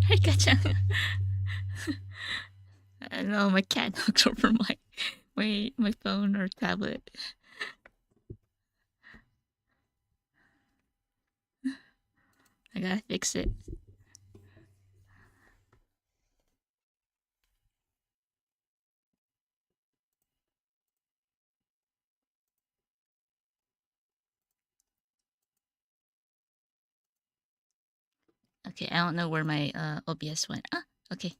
I gotcha. I don't know, my cat knocks over my phone or tablet. I gotta fix it. Okay, I don't know where my OBS went. Ah, okay.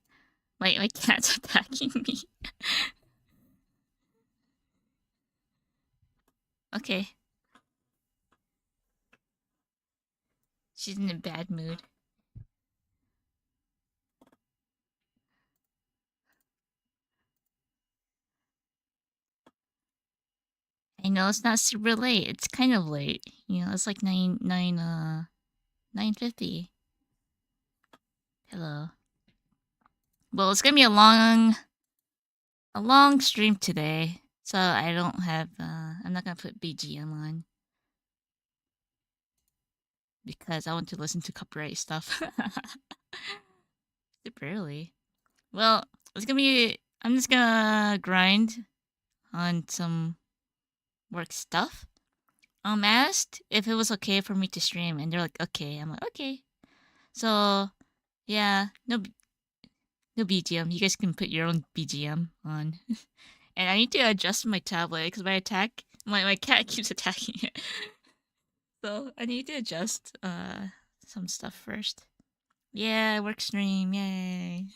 My cat's attacking me. Okay. She's in a bad mood. I know it's not super late. It's kind of late. You know, it's like 9:50. Hello. Well, it's gonna be a long stream today. So I don't have I'm not gonna put BGM on because I want to listen to copyright stuff. Super early. Well, it's gonna be I'm just gonna grind on some work stuff. Asked if it was okay for me to stream, and they're like, okay. I'm like, okay. So, yeah, no BGM. You guys can put your own BGM on. And I need to adjust my tablet because my cat keeps attacking it. So I need to adjust some stuff first. Yeah, work stream, yay.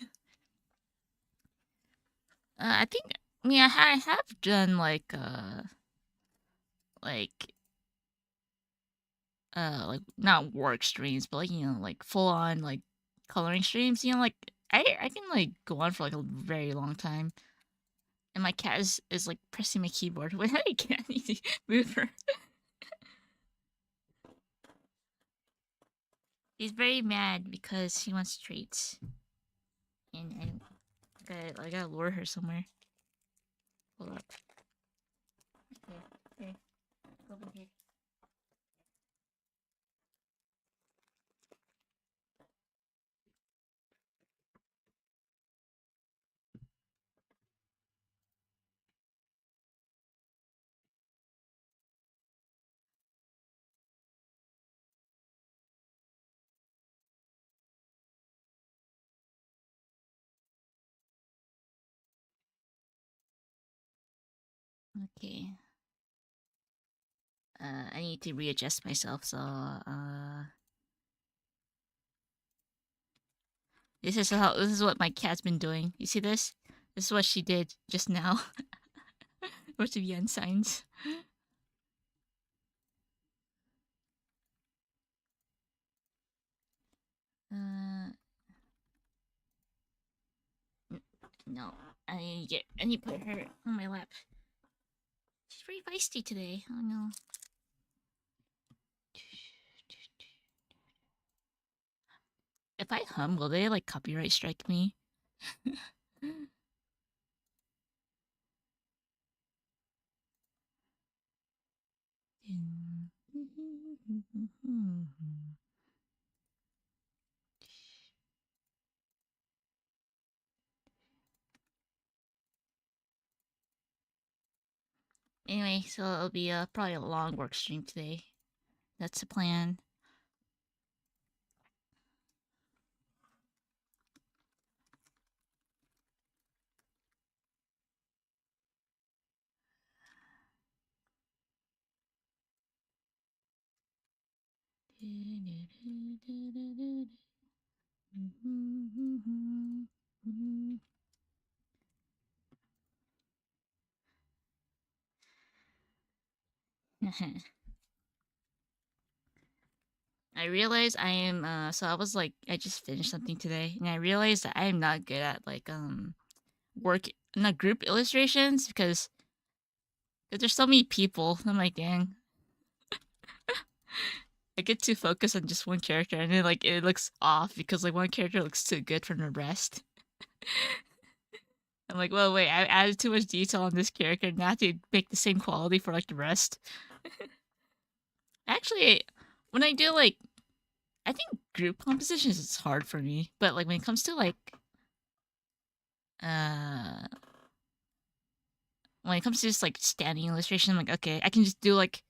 I think I have done like like not work streams, but like like full on like coloring streams. Like I can like go on for like a very long time. And my cat is like pressing my keyboard when I can't even move her. He's very mad because she wants treats, and I gotta lure her somewhere. Hold up. Okay, here, over here. Okay. I need to readjust myself. So this is what my cat's been doing. You see this? This is what she did just now. What's the yen signs? Uh, no. I need to put her on my lap. She's very feisty today. Oh no. If I hum, will they like copyright strike me? Anyway, so it'll be probably a long work stream today. That's the plan. I realized I am so I was like I just finished something today and I realized that I am not good at like work not group illustrations because there's so many people. I'm like, dang. I get too focused on just one character and then like it looks off because like one character looks too good for the rest. I'm like, well wait, I added too much detail on this character not to make the same quality for like the rest. Actually, when I do like I think group compositions, it's hard for me. But like when it comes to like when it comes to just like standing illustration, I'm like, okay, I can just do like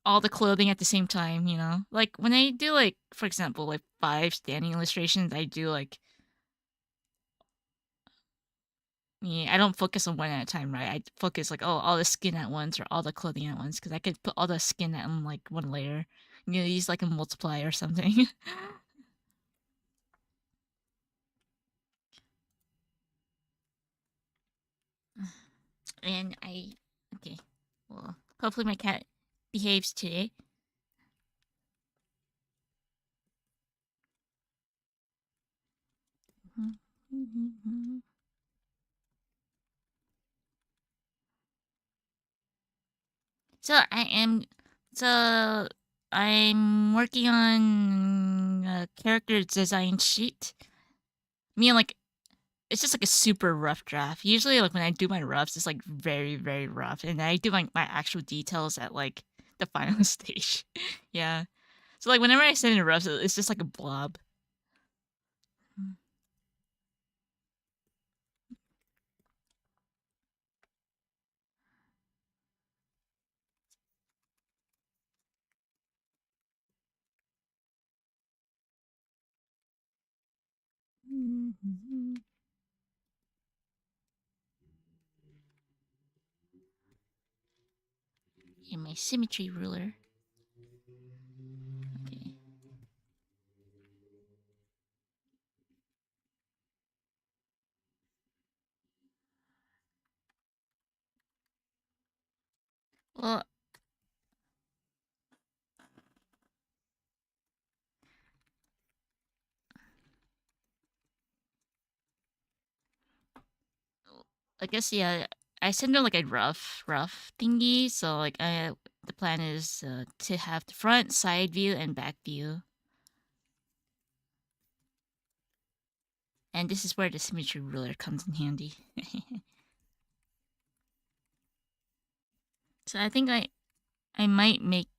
all the clothing at the same time, you know? Like when I do like, for example, like 5 standing illustrations, I do like yeah, I don't focus on one at a time, right? I focus like, oh, all the skin at once or all the clothing at once because I could put all the skin on like one layer. You know, use like a multiplier or something. And okay, well, hopefully my cat behaves today. So so I'm working on a character design sheet. Me and like it's just like a super rough draft. Usually like when I do my roughs, it's like very, very rough. And I do my actual details at like the final stage. Yeah. So like whenever I send in roughs, it's just like a blob. And my symmetry ruler. Okay. Well, I guess yeah. I send her like a rough thingy. So like the plan is to have the front, side view, and back view. And this is where the symmetry ruler comes in handy. So I think I might make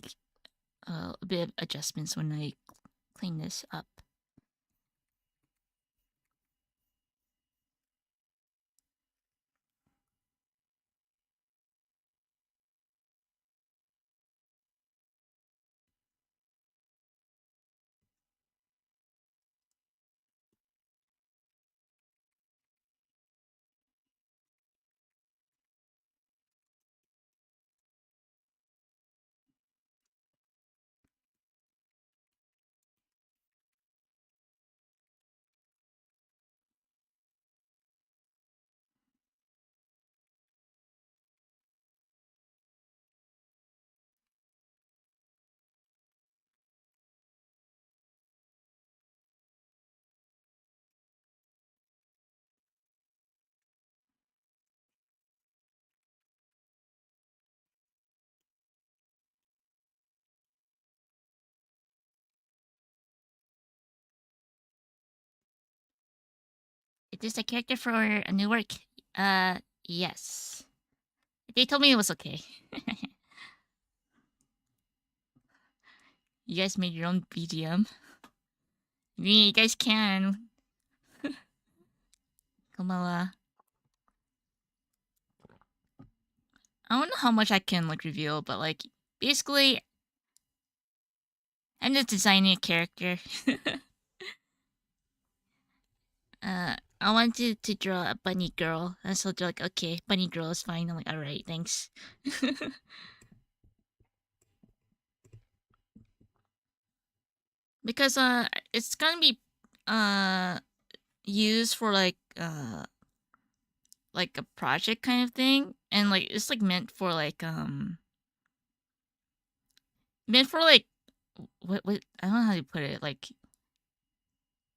a bit of adjustments when I clean this up. Is this a character for a new work? Yes. They told me it was okay. You guys made your own BGM. You guys can. Komawa. I don't know how much I can like reveal, but like basically, I'm just designing a character. I wanted to draw a bunny girl, and so they're like, okay, bunny girl is fine. I'm like, all right, thanks. Because it's gonna be uh used for like a project kind of thing, and like it's like meant for like what I don't know how to put it, like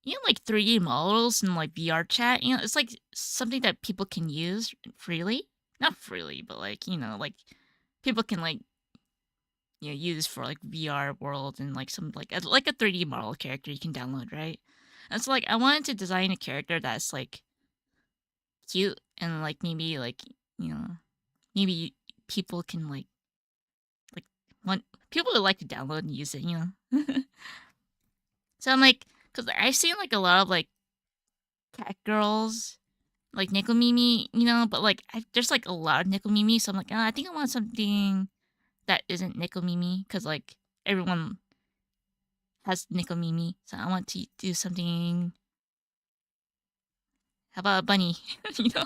you know, like 3D models and like VR chat. You know, it's like something that people can use freely, not freely, but like you know, like people can like you know use for like VR world and like some like a 3D model character you can download, right? And so like I wanted to design a character that's like cute and like maybe like you know maybe people can like want people would like to download and use it, you know. So I'm like, because I've seen like a lot of like cat girls, like Nikomimi, you know, but like there's like a lot of Nikomimi, so I'm like, I think I want something that isn't Nikomimi, because like everyone has Nikomimi, so I want to do something. How about a bunny? You know?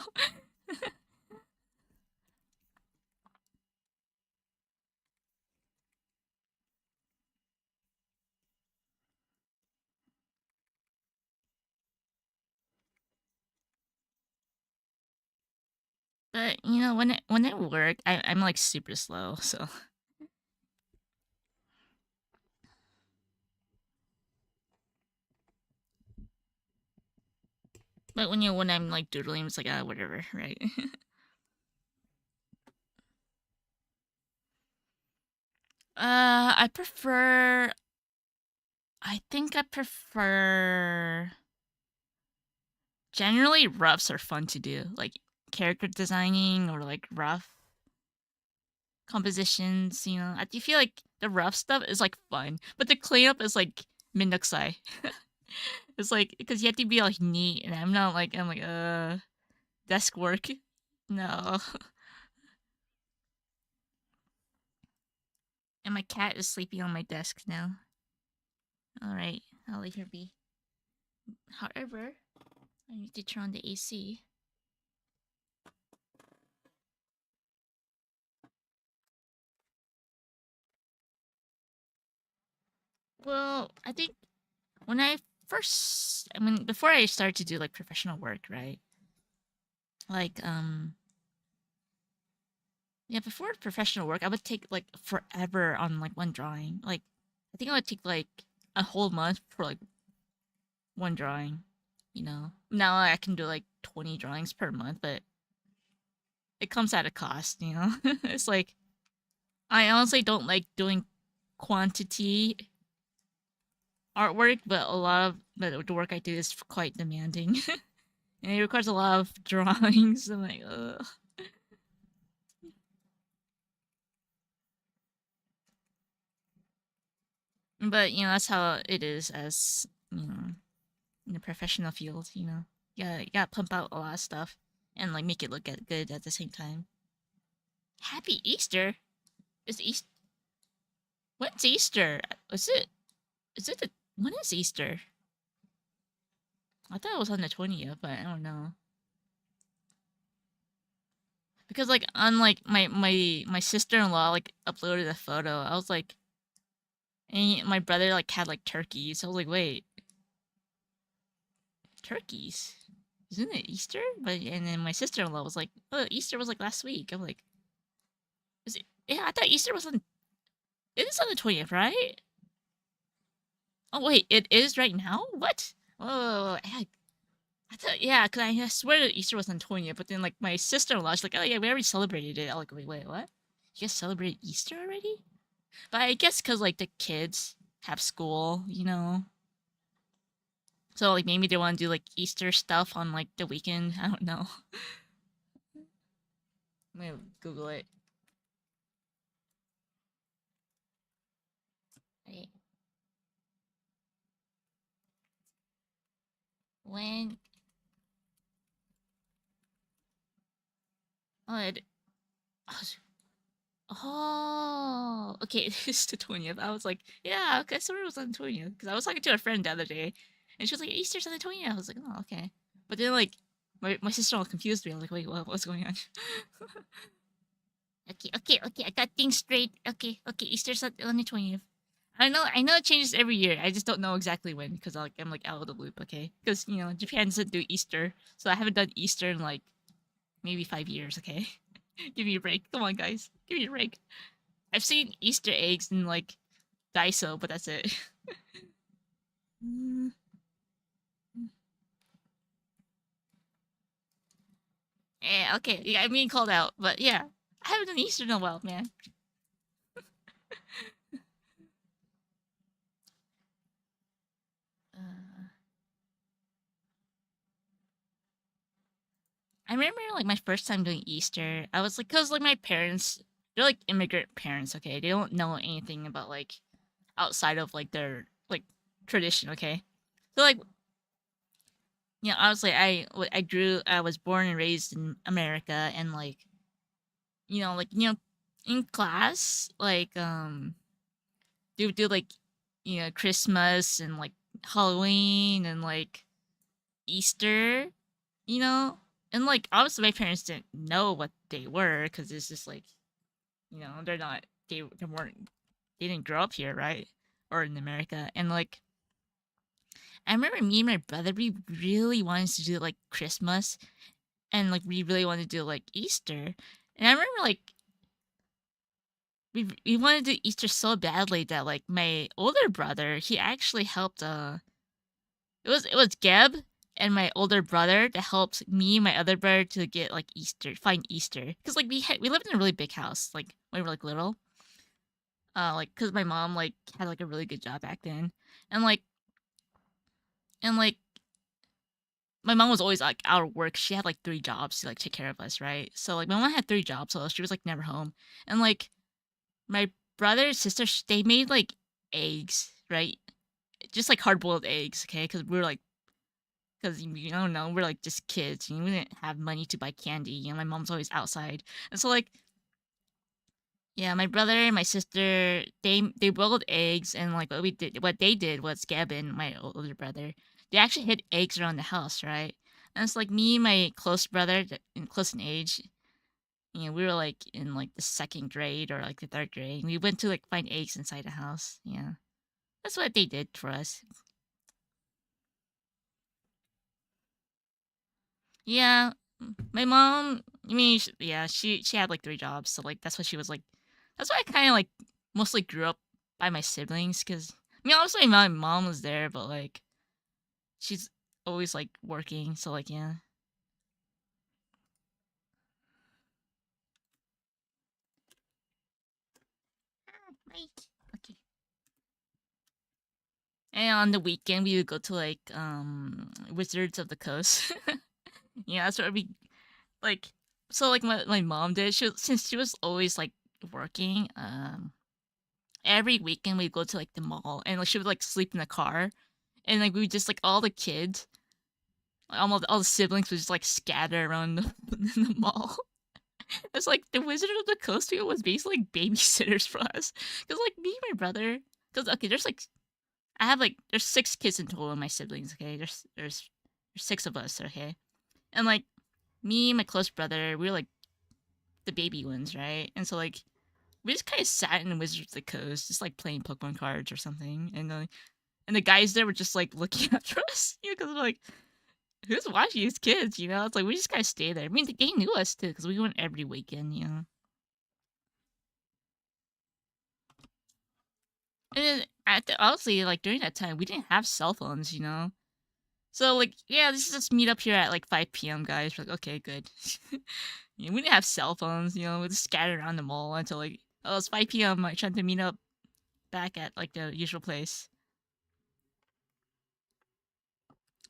But you know, when I work, I'm like super slow. So, but when I'm like doodling, it's like whatever, right? I prefer. I think I prefer. Generally, roughs are fun to do, like character designing or like rough compositions. You know, I do feel like the rough stuff is like fun, but the cleanup is like mindokusai. It's like because you have to be like neat, and I'm like desk work. No. And my cat is sleeping on my desk now. Alright, I'll leave her be. However, I need to turn on the AC. Well, I think when before I started to do like professional work, right? Like, yeah, before professional work, I would take like forever on like one drawing. Like, I think I would take like a whole month for like one drawing, you know? Now I can do like 20 drawings per month, but it comes at a cost, you know? It's like, I honestly don't like doing quantity artwork, but a lot of the work I do is quite demanding. And it requires a lot of drawings. I'm like, ugh. But, you know, that's how it is as, you know, in the professional field, you know. You gotta pump out a lot of stuff and, like, make it look good at the same time. Happy Easter? Is Easter? When's Easter? Is it when is Easter? I thought it was on the 20th, but I don't know. Because like on like my sister-in-law like uploaded a photo. I was like, and my brother like had like turkeys. I was like, wait, turkeys? Isn't it Easter? But and then my sister-in-law was like, oh, Easter was like last week. I'm like, is it? Yeah, I thought Easter was on. It is on the 20th, right? Oh wait, it is right now. What? Oh, I thought yeah, cause I swear that Easter was on 20th. But then like my sister-in-law, she's like, oh yeah, we already celebrated it. I'm like, wait, what? You guys celebrated Easter already? But I guess because like the kids have school, you know, so like maybe they want to do like Easter stuff on like the weekend. I don't know. I'm gonna Google it. Wait, when? Oh, oh, okay. It's the 20th. I was like, yeah, okay. I swear it was on the 20th because I was talking to a friend the other day, and she was like, Easter's on the 20th. I was like, oh, okay. But then like my sister all confused me. I was like, wait, what's going on? Okay. I got things straight. Okay. Easter's on the 20th. I know it changes every year. I just don't know exactly when because I'm like out of the loop. Okay, because you know Japan doesn't do Easter, so I haven't done Easter in like maybe 5 years. Okay, give me a break. Come on, guys, give me a break. I've seen Easter eggs in like Daiso, but that's it. Yeah, okay, yeah, I'm being called out, but yeah, I haven't done Easter in a while, man. Uh, I remember like my first time doing Easter. I was like, cause like my parents, they're like immigrant parents. Okay, they don't know anything about like outside of like their like tradition. Okay, so like obviously I was born and raised in America, and like in class, like they would do like Christmas and like Halloween and like Easter, you know, and like obviously my parents didn't know what they were because it's just like they're not they weren't they didn't grow up here, right, or in America. And like I remember me and my brother, we really wanted to do like Christmas, and like we really wanted to do like Easter. And I remember like we wanted to do Easter so badly that like my older brother, he actually helped it was Geb and my older brother that helped me and my other brother to get like find Easter, because like we lived in a really big house like when we were like little, like because my mom like had like a really good job back then, and like my mom was always like out of work. She had like 3 jobs to like take care of us, right? So like my mom had 3 jobs, so she was like never home. And like my brother and sister, they made like eggs, right? Just like hard boiled eggs, okay? Because we were like, because you don't know, we're like just kids. We didn't have money to buy candy. My mom's always outside, and so like yeah, my brother and my sister, they boiled eggs, and like what they did was Gavin, my older brother, they actually hid eggs around the house, right? And it's like me and my close brother, close in age, we were like in like the 2nd grade or like the 3rd grade. We went to like find eggs inside the house. Yeah, that's what they did for us. Yeah, my mom. I mean, yeah, she had like 3 jobs, so like that's what she was like. That's why I kind of like mostly grew up by my siblings, because obviously my mom was there, but like she's always like working, so like yeah. Right. Okay. And on the weekend we would go to like Wizards of the Coast. Yeah, that's what we like. So like my mom did. Since she was always like working, every weekend we'd go to like the mall, and like she would like sleep in the car, and like we would just like all the kids, like, all the siblings would just like scatter around in the mall. It's like the Wizard of the Coast people was basically like babysitters for us, because like me and my brother, because okay, there's 6 kids in total, my siblings. Okay, there's 6 of us. Okay, and like me and my close brother, we were like the baby ones, right? And so like we just kind of sat in the Wizards of the Coast, just like playing Pokemon cards or something, and the guys there were just like looking after us, because like who's watching these kids, It's like we just kind of stay there. I mean, they knew us too, because we went every weekend. And then honestly, like during that time, we didn't have cell phones. So like, yeah, let's just meet up here at like 5 p.m., guys. We're like, okay, good. We didn't have cell phones. We just scattered around the mall until like, oh, it's 5 p.m. I tried to meet up back at like the usual place.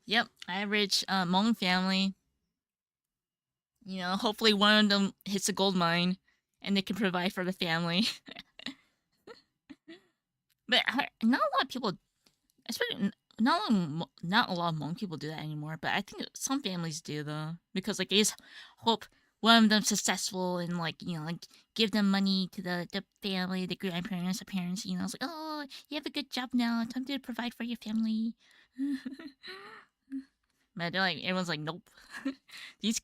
Yep, average Hmong family. Hopefully one of them hits a gold mine, and they can provide for the family. But not a lot of people, especially not a lot of Hmong people do that anymore. But I think some families do, though, because like they just hope one of them successful, and like like give them money to the family, the grandparents, the parents. It's like, oh, you have a good job now, time to provide for your family. But they're like, everyone's like, nope. These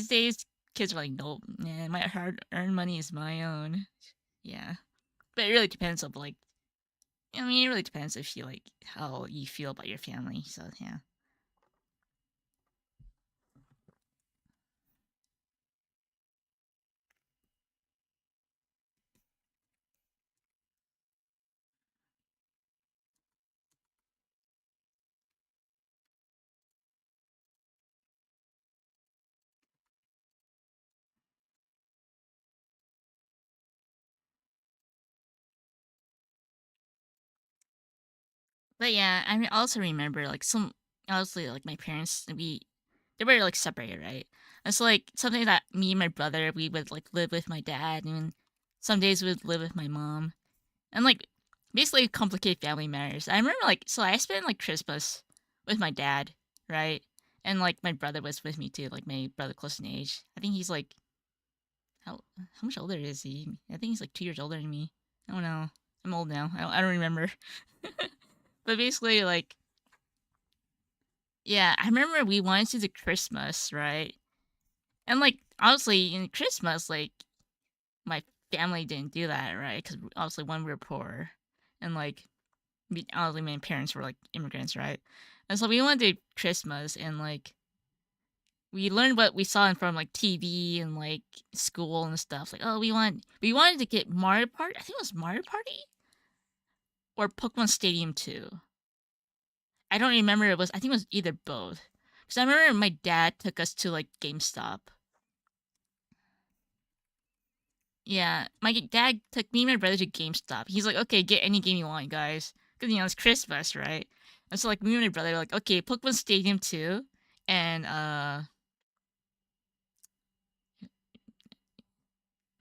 days, kids are like, nope, man, my hard-earned money is my own. Yeah, but it really depends on like, I mean, it really depends if you like how you feel about your family. So yeah. But yeah, I also remember like honestly, like my parents, they were like separated, right? And so like something that me and my brother, we would like live with my dad, and some days we would live with my mom. And like basically complicate family matters. I remember like so I spent like Christmas with my dad, right? And like my brother was with me too, like my brother close in age. I think he's like how much older is he? I think he's like 2 years older than me. I don't know. I'm old now. I don't remember. But basically like yeah, I remember we wanted to do Christmas, right? And like obviously in Christmas, like my family didn't do that, right? Because obviously when we were poor, and like obviously my parents were like immigrants, right? And so we went to Christmas, and like we learned what we saw from like TV and like school and stuff. Like, oh, we wanted to get Mario Party. I think it was Mario Party or Pokemon Stadium 2. I don't remember. I think it was either both. Because I remember my dad took us to like GameStop. Yeah, my dad took me and my brother to GameStop. He's like, okay, get any game you want, guys. Because, it's Christmas, right? And so, like, me and my brother were like, okay, Pokemon Stadium 2 and a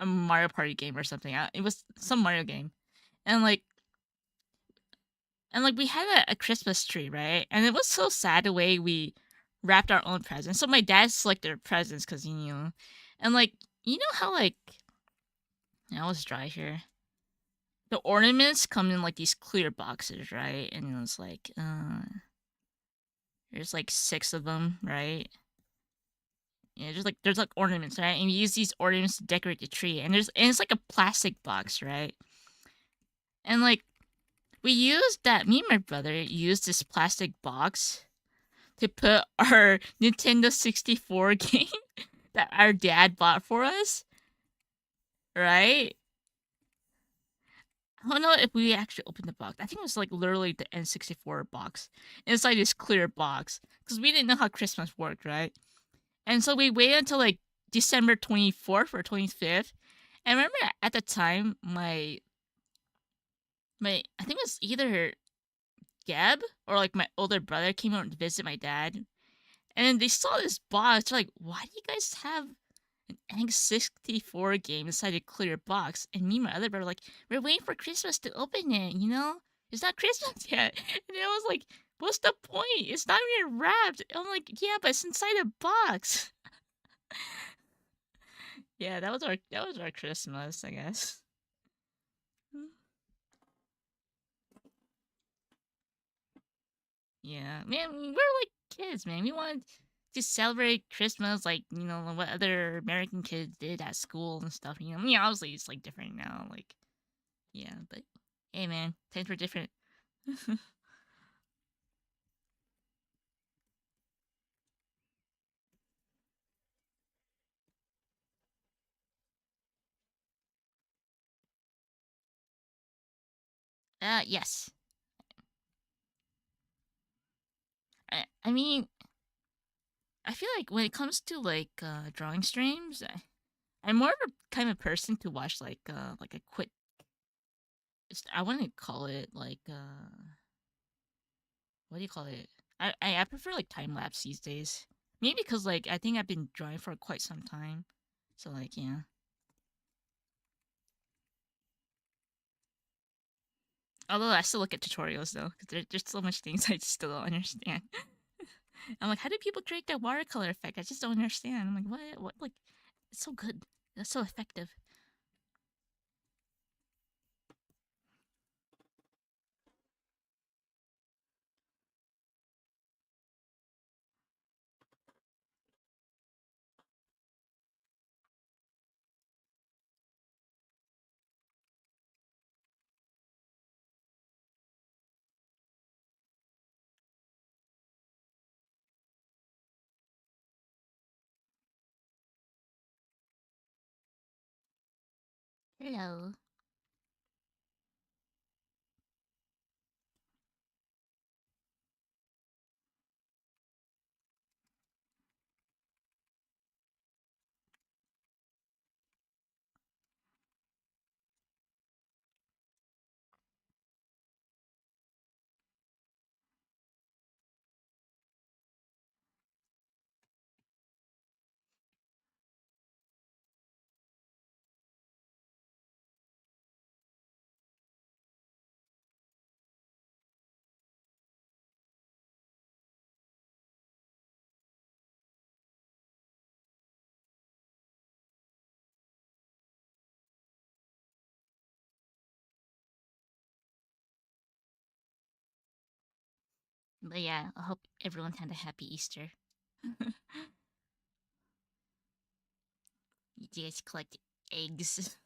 Mario Party game or something. It was some Mario game. And, like we had a Christmas tree, right? And it was so sad the way we wrapped our own presents. So my dad selected our presents because, and, like, you know how, like, I was dry here. The ornaments come in like these clear boxes, right? And it was like, there's like 6 of them, right? Yeah, there's like ornaments, right? And you use these ornaments to decorate the tree. And it's like a plastic box, right? And like me and my brother used this plastic box to put our Nintendo 64 game that our dad bought for us, right? I don't know if we actually opened the box. I think it was like literally the N64 box inside this clear box because we didn't know how Christmas worked, right? And so we waited until like December 24th or 25th. And I remember at the time, my I think it was either Gab or like my older brother came out to visit my dad. And then they saw this box. They're like, why do you guys have an N64 game inside a clear box? And me and my other brother were like, we're waiting for Christmas to open it, It's not Christmas yet. And I was like, what's the point? It's not even wrapped. I'm like, yeah, but it's inside a box. Yeah, that was our Christmas, I guess. Yeah, man, we're like kids, man. We wanted to celebrate Christmas like what other American kids did at school and stuff. Obviously it's like different now. Like, yeah, but hey, man, times were different. Yes. I mean, I feel like when it comes to like drawing streams, I'm more of a kind of person to watch like a quick. I want to call it like what do you call it? I prefer like time lapse these days. Maybe because like I think I've been drawing for quite some time, so like yeah. Although I still look at tutorials though, because there's so much things I still don't understand. I'm like, how do people create that watercolor effect? I just don't understand. I'm like, what? What? Like, it's so good. That's so effective. Hello. But yeah, I hope everyone had a happy Easter. You guys collect eggs.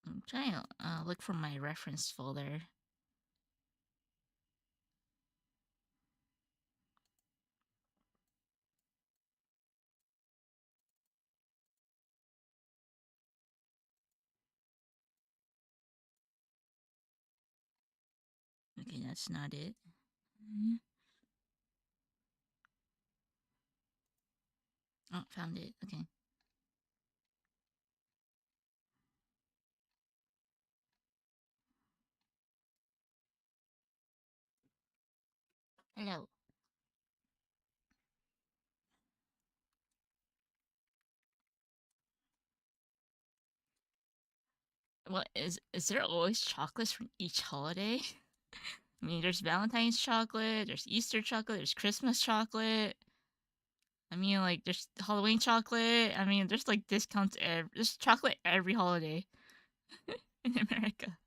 I'm trying to look for my reference folder. Okay, that's not it. Oh, found it. Okay. Hello. Well, is there always chocolates from each holiday? I mean, there's Valentine's chocolate, there's Easter chocolate, there's Christmas chocolate. I mean, like, there's Halloween chocolate. I mean, there's like discounts there's chocolate every holiday in America.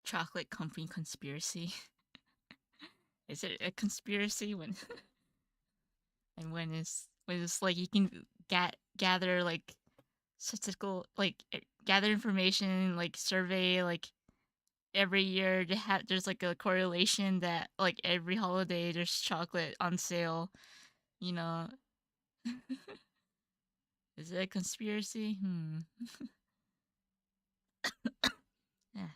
Chocolate company conspiracy. Is it a conspiracy when and when it's like you can gather like statistical like gather information like survey like every year there's like a correlation that like every holiday there's chocolate on sale, you know. Is it a conspiracy? Yeah.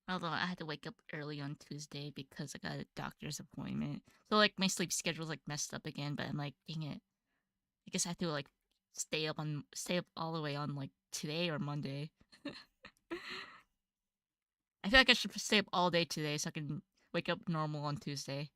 Although I had to wake up early on Tuesday because I got a doctor's appointment. So like my sleep schedule's like messed up again, but I'm like, dang it. I guess I have to like stay up all the way on like today or Monday. I feel like I should stay up all day today so I can wake up normal on Tuesday.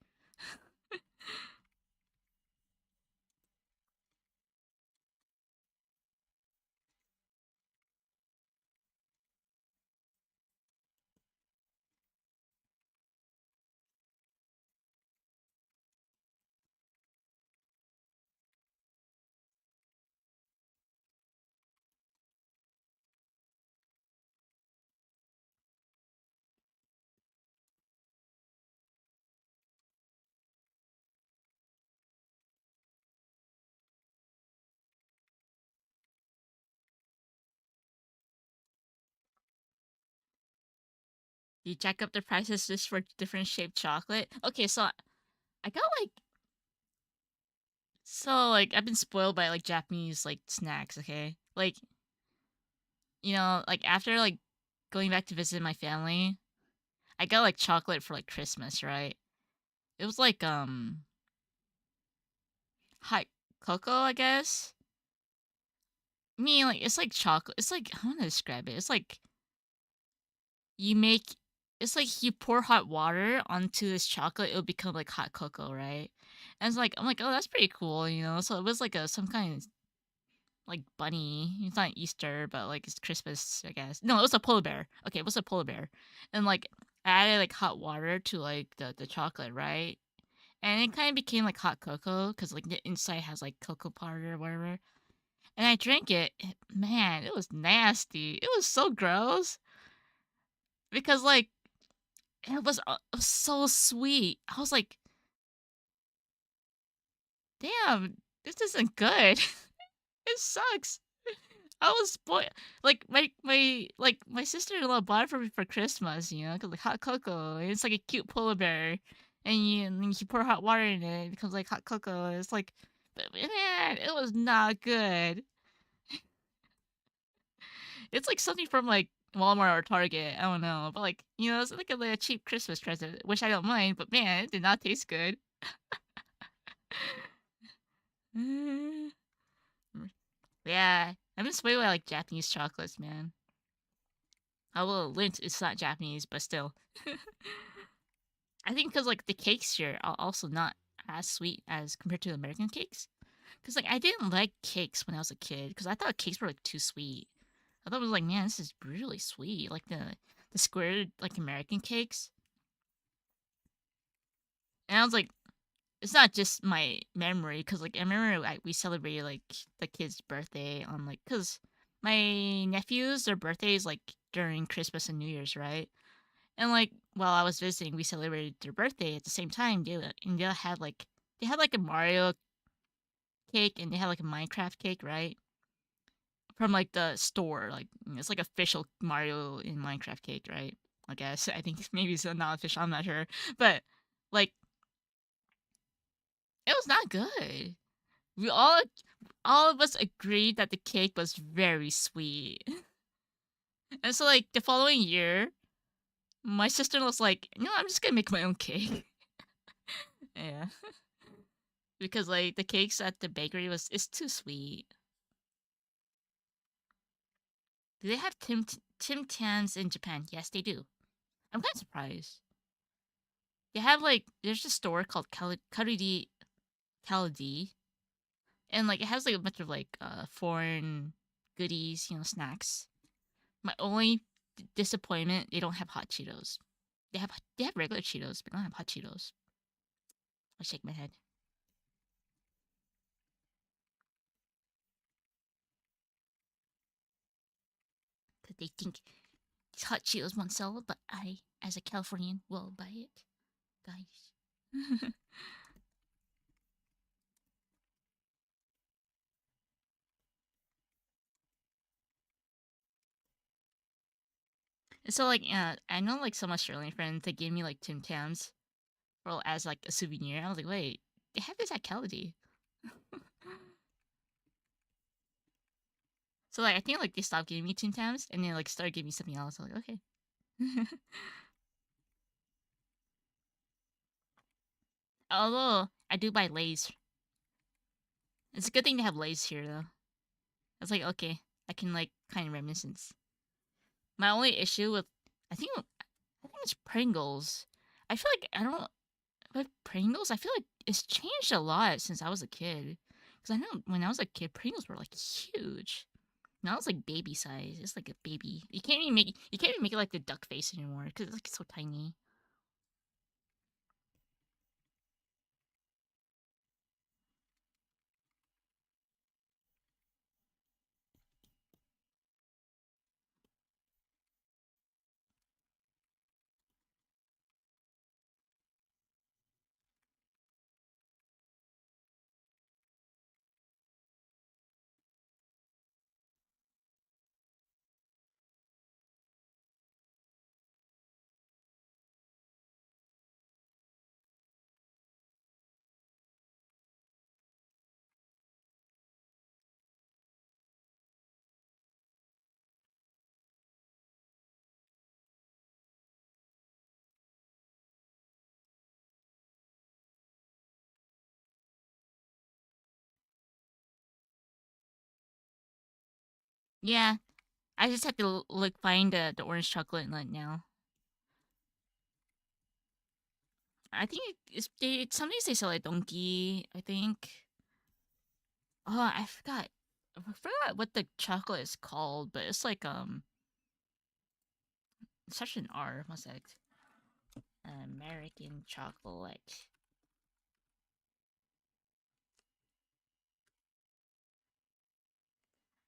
You jack up the prices just for different shaped chocolate. Okay, so I got like I've been spoiled by like Japanese like snacks, okay? Like, like after like going back to visit my family, I got like chocolate for like Christmas, right? It was like hot cocoa, I guess. I mean, like it's like chocolate. It's like I want to describe it. It's like you make. It's like you pour hot water onto this chocolate, it'll become like hot cocoa, right? And it's like I'm like, oh, that's pretty cool, you know. So it was like a some kind of like bunny. It's not Easter, but like it's Christmas, I guess. No, it was a polar bear. Okay, it was a polar bear, and like I added like hot water to like the chocolate, right? And it kind of became like hot cocoa because like the inside has like cocoa powder or whatever. And I drank it. Man, it was nasty. It was so gross because like it was so sweet. I was like, damn, this isn't good. It sucks. I was spoiled. Like my sister-in-law bought it for me for Christmas, you know, cause like hot cocoa. It's like a cute polar bear, and you pour hot water in it. It becomes like hot cocoa. It's like, but man, it was not good. It's like something from like Walmart or Target. I don't know, but like you know, it's like a cheap Christmas present, which I don't mind. But man, it did not taste good. Yeah, I'm just way like Japanese chocolates, man. I will Lindt it's not Japanese, but still. I think because like the cakes here are also not as sweet as compared to American cakes. Because like I didn't like cakes when I was a kid because I thought cakes were like too sweet. I thought it was like, man, this is really sweet. Like the square like American cakes. And I was like, it's not just my memory because like I remember we celebrated like the kid's birthday on like because my nephews their birthdays like during Christmas and New Year's, right? And like while I was visiting, we celebrated their birthday at the same time. They had like a Mario cake and they had like a Minecraft cake, right? From like the store, like it's like official Mario in Minecraft cake, right? I guess I think maybe it's not official. I'm not sure, but like it was not good. We all of us agreed that the cake was very sweet, and so like the following year, my sister was like, "You know, I'm just gonna make my own cake." Yeah. Because like the cakes at the bakery was it's too sweet. Do they have Tim Tams in Japan? Yes, they do. I'm kind of surprised. They have like there's a store called Kalidi, and like it has like a bunch of like foreign goodies, you know, snacks. My only disappointment, they don't have hot Cheetos. They have regular Cheetos, but they don't have hot Cheetos. I shake my head. Because they think these hot Cheetos won't sell, but I, as a Californian, will buy it, guys. So like, I know like some Australian friends that gave me like Tim Tams, well, as like a souvenir. I was like, wait, they have this at Cality. So like, I think like they stopped giving me Tim Tams and then like started giving me something else. I was like, okay. Although I do buy Lay's. It's a good thing to have Lay's here though. It's like okay, I can like kind of reminiscence. My only issue with I think it's Pringles. I feel like I don't with Pringles. I feel like it's changed a lot since I was a kid. Because I know when I was a kid, Pringles were like huge. Now it's like baby size. It's like a baby. You can't even make it like the duck face anymore because it's like so tiny. Yeah, I just have to look find the orange chocolate nut now. I think sometimes they sell a donkey. I think. Oh, I forgot. I forgot what the chocolate is called, but it's like it's such an R. What's that? American chocolate.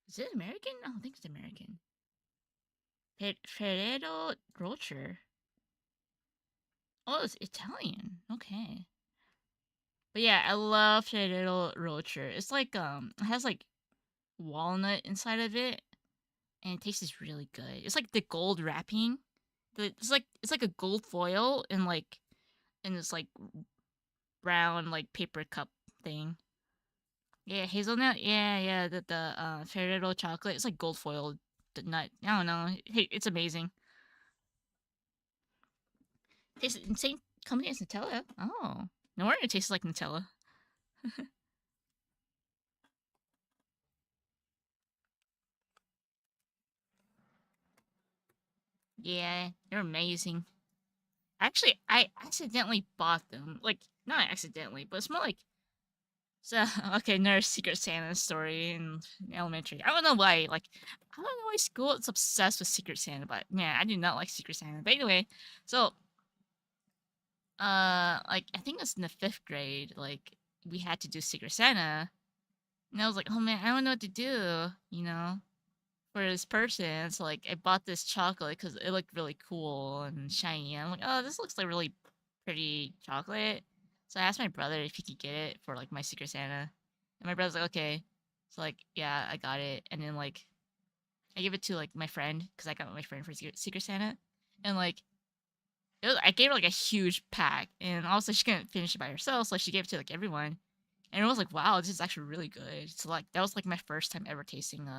Is it American? I don't think it's American. Ferrero Rocher. Oh, it's Italian. Okay. But yeah, I love Ferrero Rocher. It's like it has like walnut inside of it, and it tastes really good. It's like the gold wrapping. It's like a gold foil and this like brown like paper cup thing. Yeah, hazelnut. Yeah, yeah. The Ferrero chocolate. It's like gold foil the nut. I don't know. Hey, it's amazing. Tastes insane. Company as Nutella. Oh, no wonder it tastes like Nutella. Yeah, they're amazing. Actually, I accidentally bought them. Like, not accidentally, but it's more like so. Okay, another Secret Santa story in elementary. I don't know why. Like, I don't know why school is obsessed with Secret Santa, but man, I do not like Secret Santa. But anyway, so like I think it's in the 5th grade. Like, we had to do Secret Santa, and I was like, oh man, I don't know what to do. For this person. So like I bought this chocolate because it looked really cool and shiny. I'm like, oh, this looks like really pretty chocolate. So I asked my brother if he could get it for like my Secret Santa, and my brother's like, okay. So like, yeah, I got it, and then like I gave it to like my friend because I got my friend for Secret Santa, and like I gave her like a huge pack, and also she couldn't finish it by herself, so she gave it to like everyone, and it was like, wow, this is actually really good. So like that was like my first time ever tasting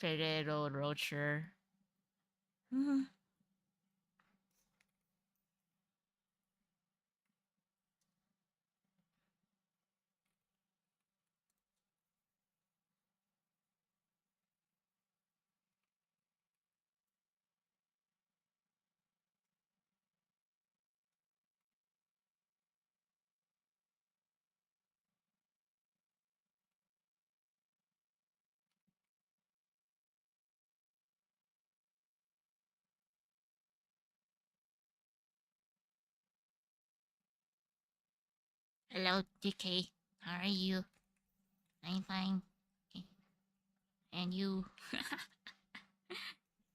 Ferrero Rocher. Mhm. Hello, DK. How are you? I'm fine. Okay. And you?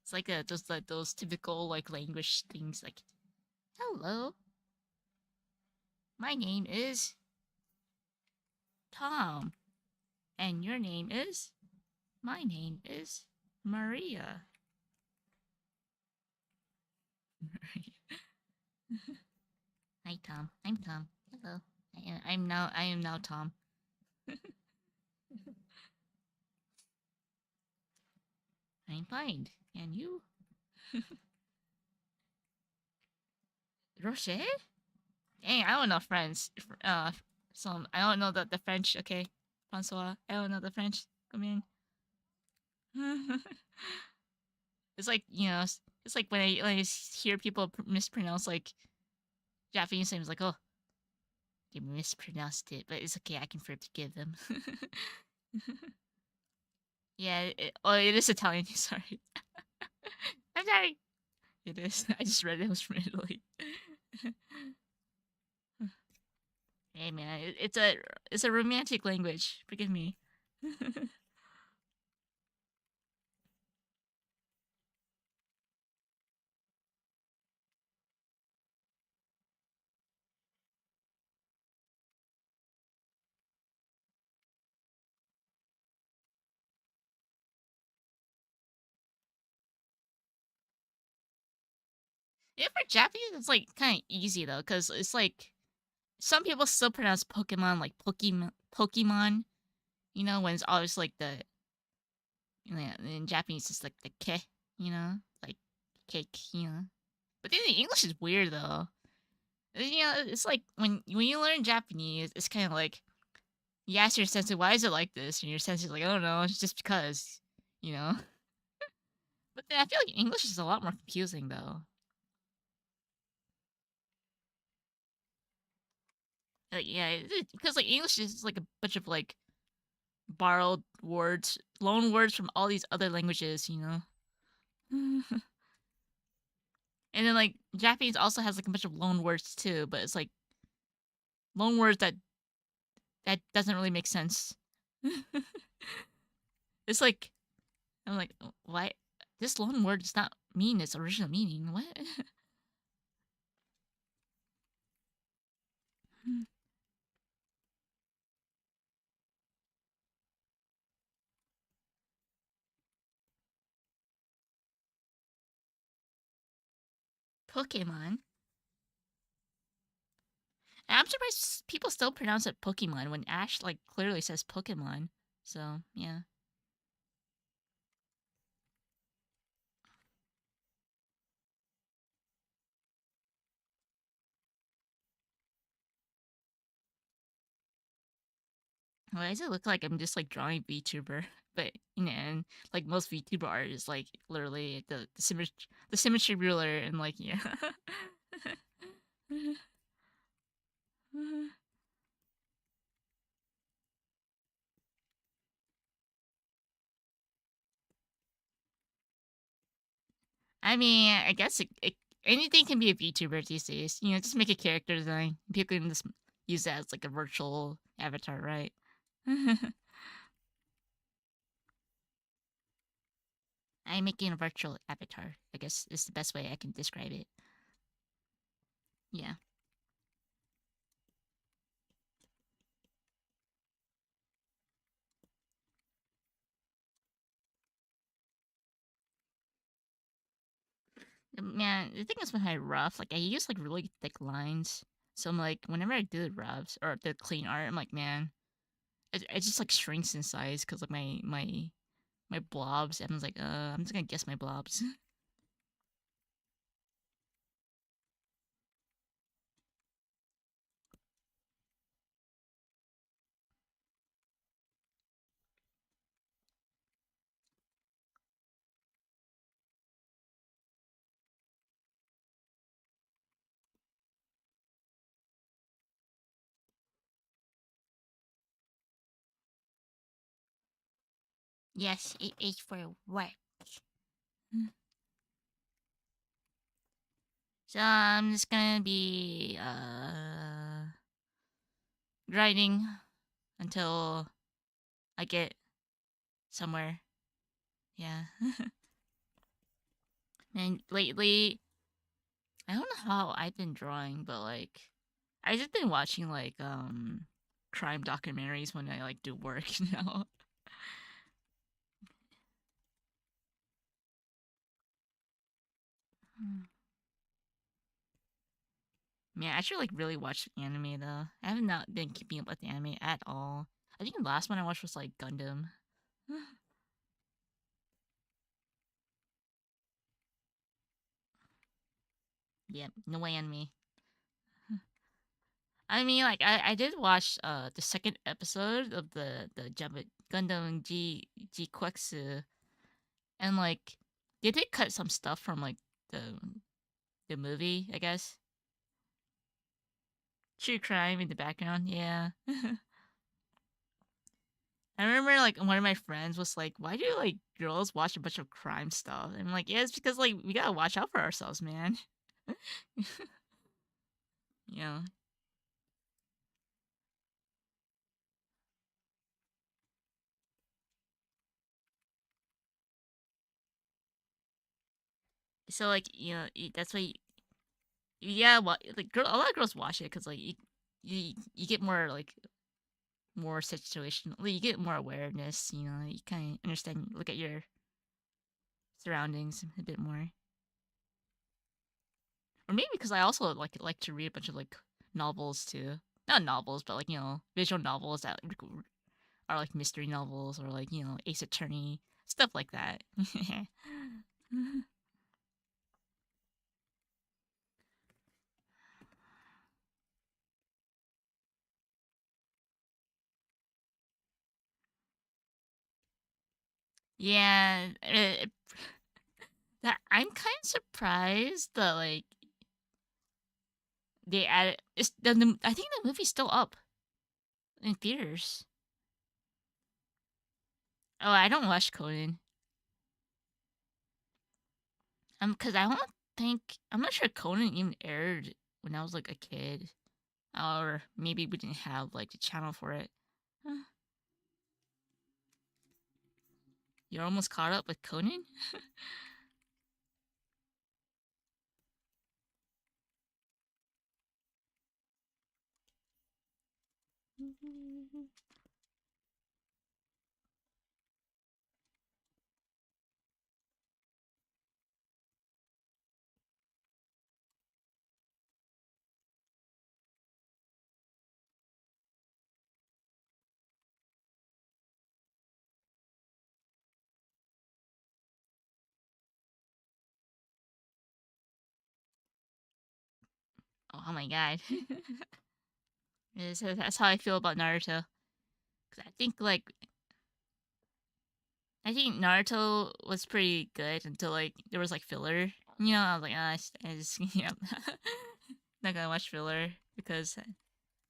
It's like just like those typical like language things like, hello, my name is Tom, and your name is? My name is Maria. Hi, Tom. I'm Tom. Hello. I am now Tom. I'm fine. And you? Rocher? Dang, I don't know French. So I don't know the French. Okay, Francois. I don't know the French. Come in. It's like it's like when I hear people mispronounce like Japanese names, like, oh, they mispronounced it, but it's okay. I can forgive them. Yeah. It is Italian. Sorry. I'm sorry. It is. I just read it was from Italy. Hey man, it's a romantic language. Forgive me. Yeah, for Japanese, it's like kind of easy though, because it's like some people still pronounce Pokemon like Pokemon. Pokemon, when it's always like in Japanese it's like the ke, like cake, But then the English is weird though. It's like when you learn Japanese, it's kind of like you ask your sensei, why is it like this? And your sensei's like, I don't know, it's just because. you know. But then I feel like English is a lot more confusing though. Like yeah, because like English is like a bunch of like borrowed words, loan words from all these other languages, you know. And then like Japanese also has like a bunch of loan words too, but it's like loan words that doesn't really make sense. It's like I'm like, why this loan word does not mean its original meaning? What? Pokemon. And I'm surprised people still pronounce it Pokemon when Ash like clearly says Pokemon. So yeah. Why does it look like I'm just like drawing VTuber? But you know, and like most VTuber art is like literally the symmetry ruler and like yeah. I mean, I guess anything can be a VTuber these days. You know, just make a character design. People can just use that as like a virtual avatar, right? I'm making a virtual avatar. I guess is the best way I can describe it. Yeah. Man, the thing is with my rough, like I use like really thick lines. So I'm like, whenever I do the roughs or the clean art, I'm like, man, it just like shrinks in size because like my blobs. And I was like, I'm just gonna guess my blobs. Yes, it is for work. So I'm just gonna be grinding until I get somewhere. Yeah. And lately, I don't know how I've been drawing, but like I just been watching like crime documentaries when I like do work, you know. Man, I should like really watch anime though. I have not been keeping up with the anime at all. I think the last one I watched was like Gundam. Yep, no anime. I mean, like I did watch the second episode of the Gundam G Quexu, and like they did cut some stuff from like the movie, I guess. True crime in the background, yeah. I remember like one of my friends was like, "Why do like girls watch a bunch of crime stuff?" And I'm like, "Yeah, it's because like we gotta watch out for ourselves, man." You know. So like that's why yeah, well, like a lot of girls watch it because like you get more like more situational. Like, you get more awareness. You know, you kind of understand, look at your surroundings a bit more. Or maybe because I also like to read a bunch of like novels too. Not novels, but like visual novels that are like mystery novels or like Ace Attorney stuff like that. Yeah, that I'm kind of surprised that like they added. I think the movie's still up in theaters. Oh, I don't watch Conan. Cause I don't think I'm not sure Conan even aired when I was like a kid, or maybe we didn't have like the channel for it. Huh. You're almost caught up with Conan. Oh my god. That's how I feel about Naruto. 'Cause I think Naruto was pretty good until like there was like filler. You know, I was like, I just you know, not gonna watch filler because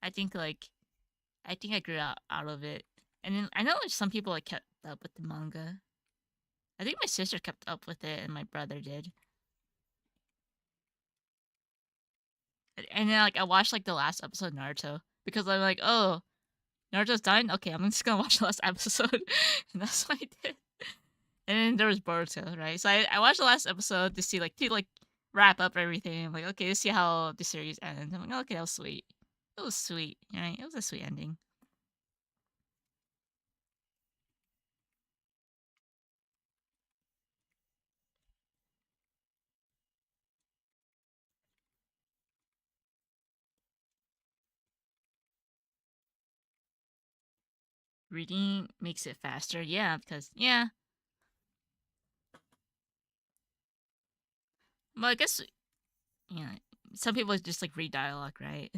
I think like I think I grew out of it. And then I know like, some people like kept up with the manga. I think my sister kept up with it and my brother did. And then like I watched like the last episode of Naruto because I'm like, oh, Naruto's done. Okay, I'm just gonna watch the last episode, and that's what I did. And then there was Boruto, right? So I watched the last episode to see like wrap up everything. I'm like, okay, let's see how the series ends. I'm like, oh, okay, that was sweet. It was sweet, right? It was a sweet ending. Reading makes it faster, yeah, because yeah. Well, I guess you know some people just like read dialogue, right?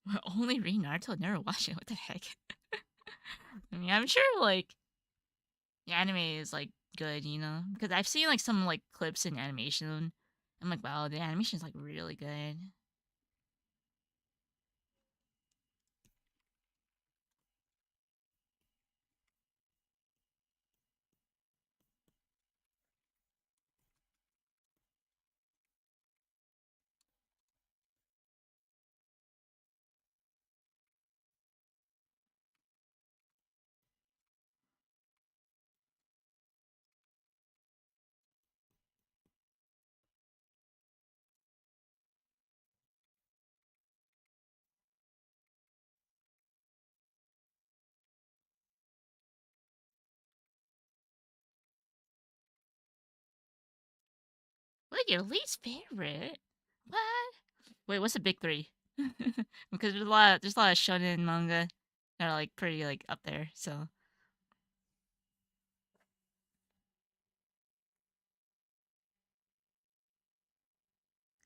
Well, only read Naruto, never watch it. What the heck? I mean, I'm sure like the anime is like good, you know, because I've seen like some like clips in animation. I'm like, wow, the animation is like really good. What your least favorite? What? Wait, what's the big three? Because there's a lot of shonen manga that are like pretty like up there. So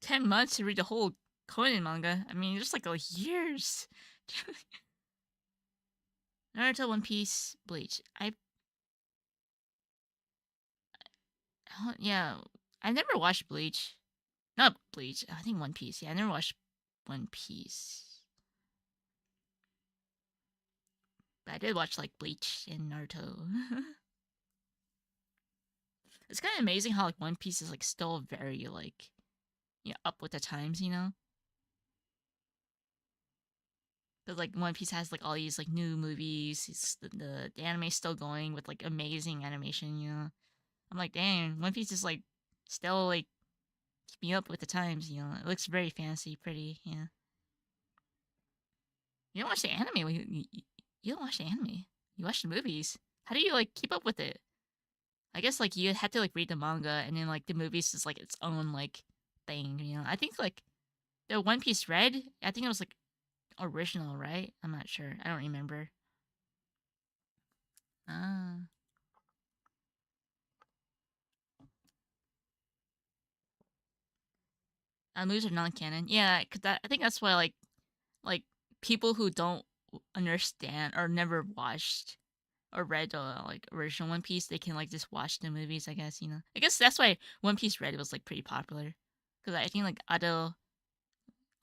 10 months to read the whole Conan manga. I mean, just like years. Naruto, One Piece, Bleach. Yeah, I never watched Bleach. Not Bleach. I think One Piece. Yeah, I never watched One Piece. But I did watch like Bleach and Naruto. It's kind of amazing how like One Piece is like still very like up with the times, you know? Because like One Piece has like all these like new movies. The anime's still going with like amazing animation, you know? I'm like, dang, One Piece is like still like keeping up with the times, you know? It looks very fancy, pretty, yeah. You don't watch the anime. You don't watch the anime. You watch the movies. How do you like keep up with it? I guess like you had to like read the manga and then like the movies is like its own like thing, you know? I think like the One Piece Red, I think it was like original, right? I'm not sure. I don't remember. Ah. Movies are non-canon. Yeah, cause I think that's why like people who don't understand or never watched or read the like original One Piece, they can like just watch the movies. I guess I guess that's why One Piece Red was like pretty popular because I think like Ado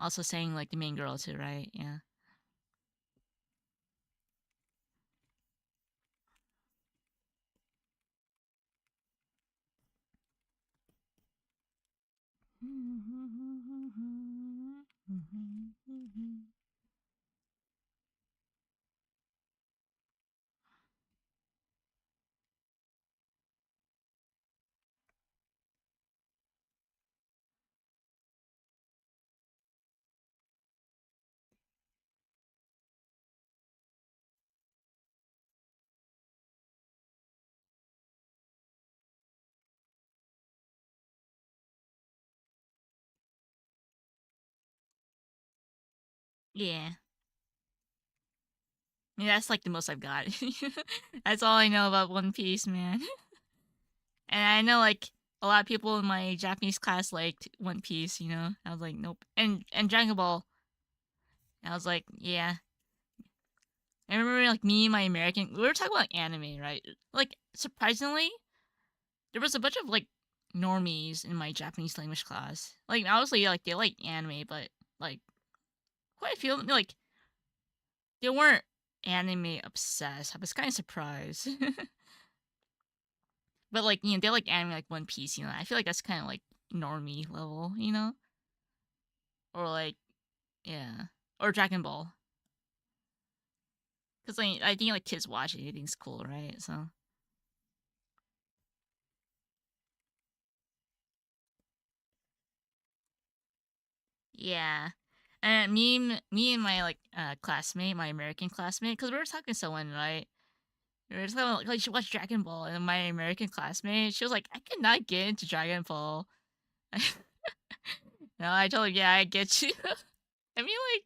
also sang like the main girl too, right? Yeah. Yeah. I mean, that's like the most I've got. That's all I know about One Piece, man. And I know like a lot of people in my Japanese class liked One Piece. I was like, nope. And Dragon Ball. I was like, yeah. I remember like me and my American we were talking about anime, right? Like surprisingly, there was a bunch of like normies in my Japanese language class. Like obviously like they like anime, but like quite a few of them like they weren't anime obsessed. I was kind of surprised. But like they like anime like One Piece. I feel like that's kind of like normie level. Or like yeah, or Dragon Ball. Cause like I think like kids watch it, anything's cool, right? So yeah, and me and my like classmate, my American classmate, cause we were talking to someone, right? We were talking like you should watch Dragon Ball, and my American classmate, she was like, I cannot get into Dragon Ball. No, I told her, yeah, I get you. I mean, like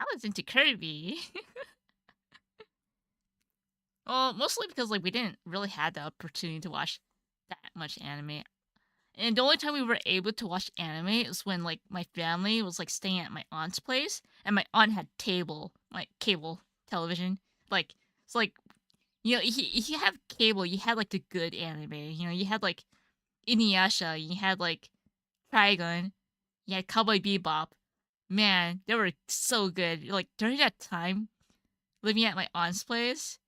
I was into Kirby. Well, mostly because like we didn't really have the opportunity to watch that much anime. And the only time we were able to watch anime is when like my family was like staying at my aunt's place, and my aunt had like cable television. Like it's like if you have cable, you had like the good anime. You had like Inuyasha, you had like Trigun, you had Cowboy Bebop. Man, they were so good. Like during that time, living at my aunt's place,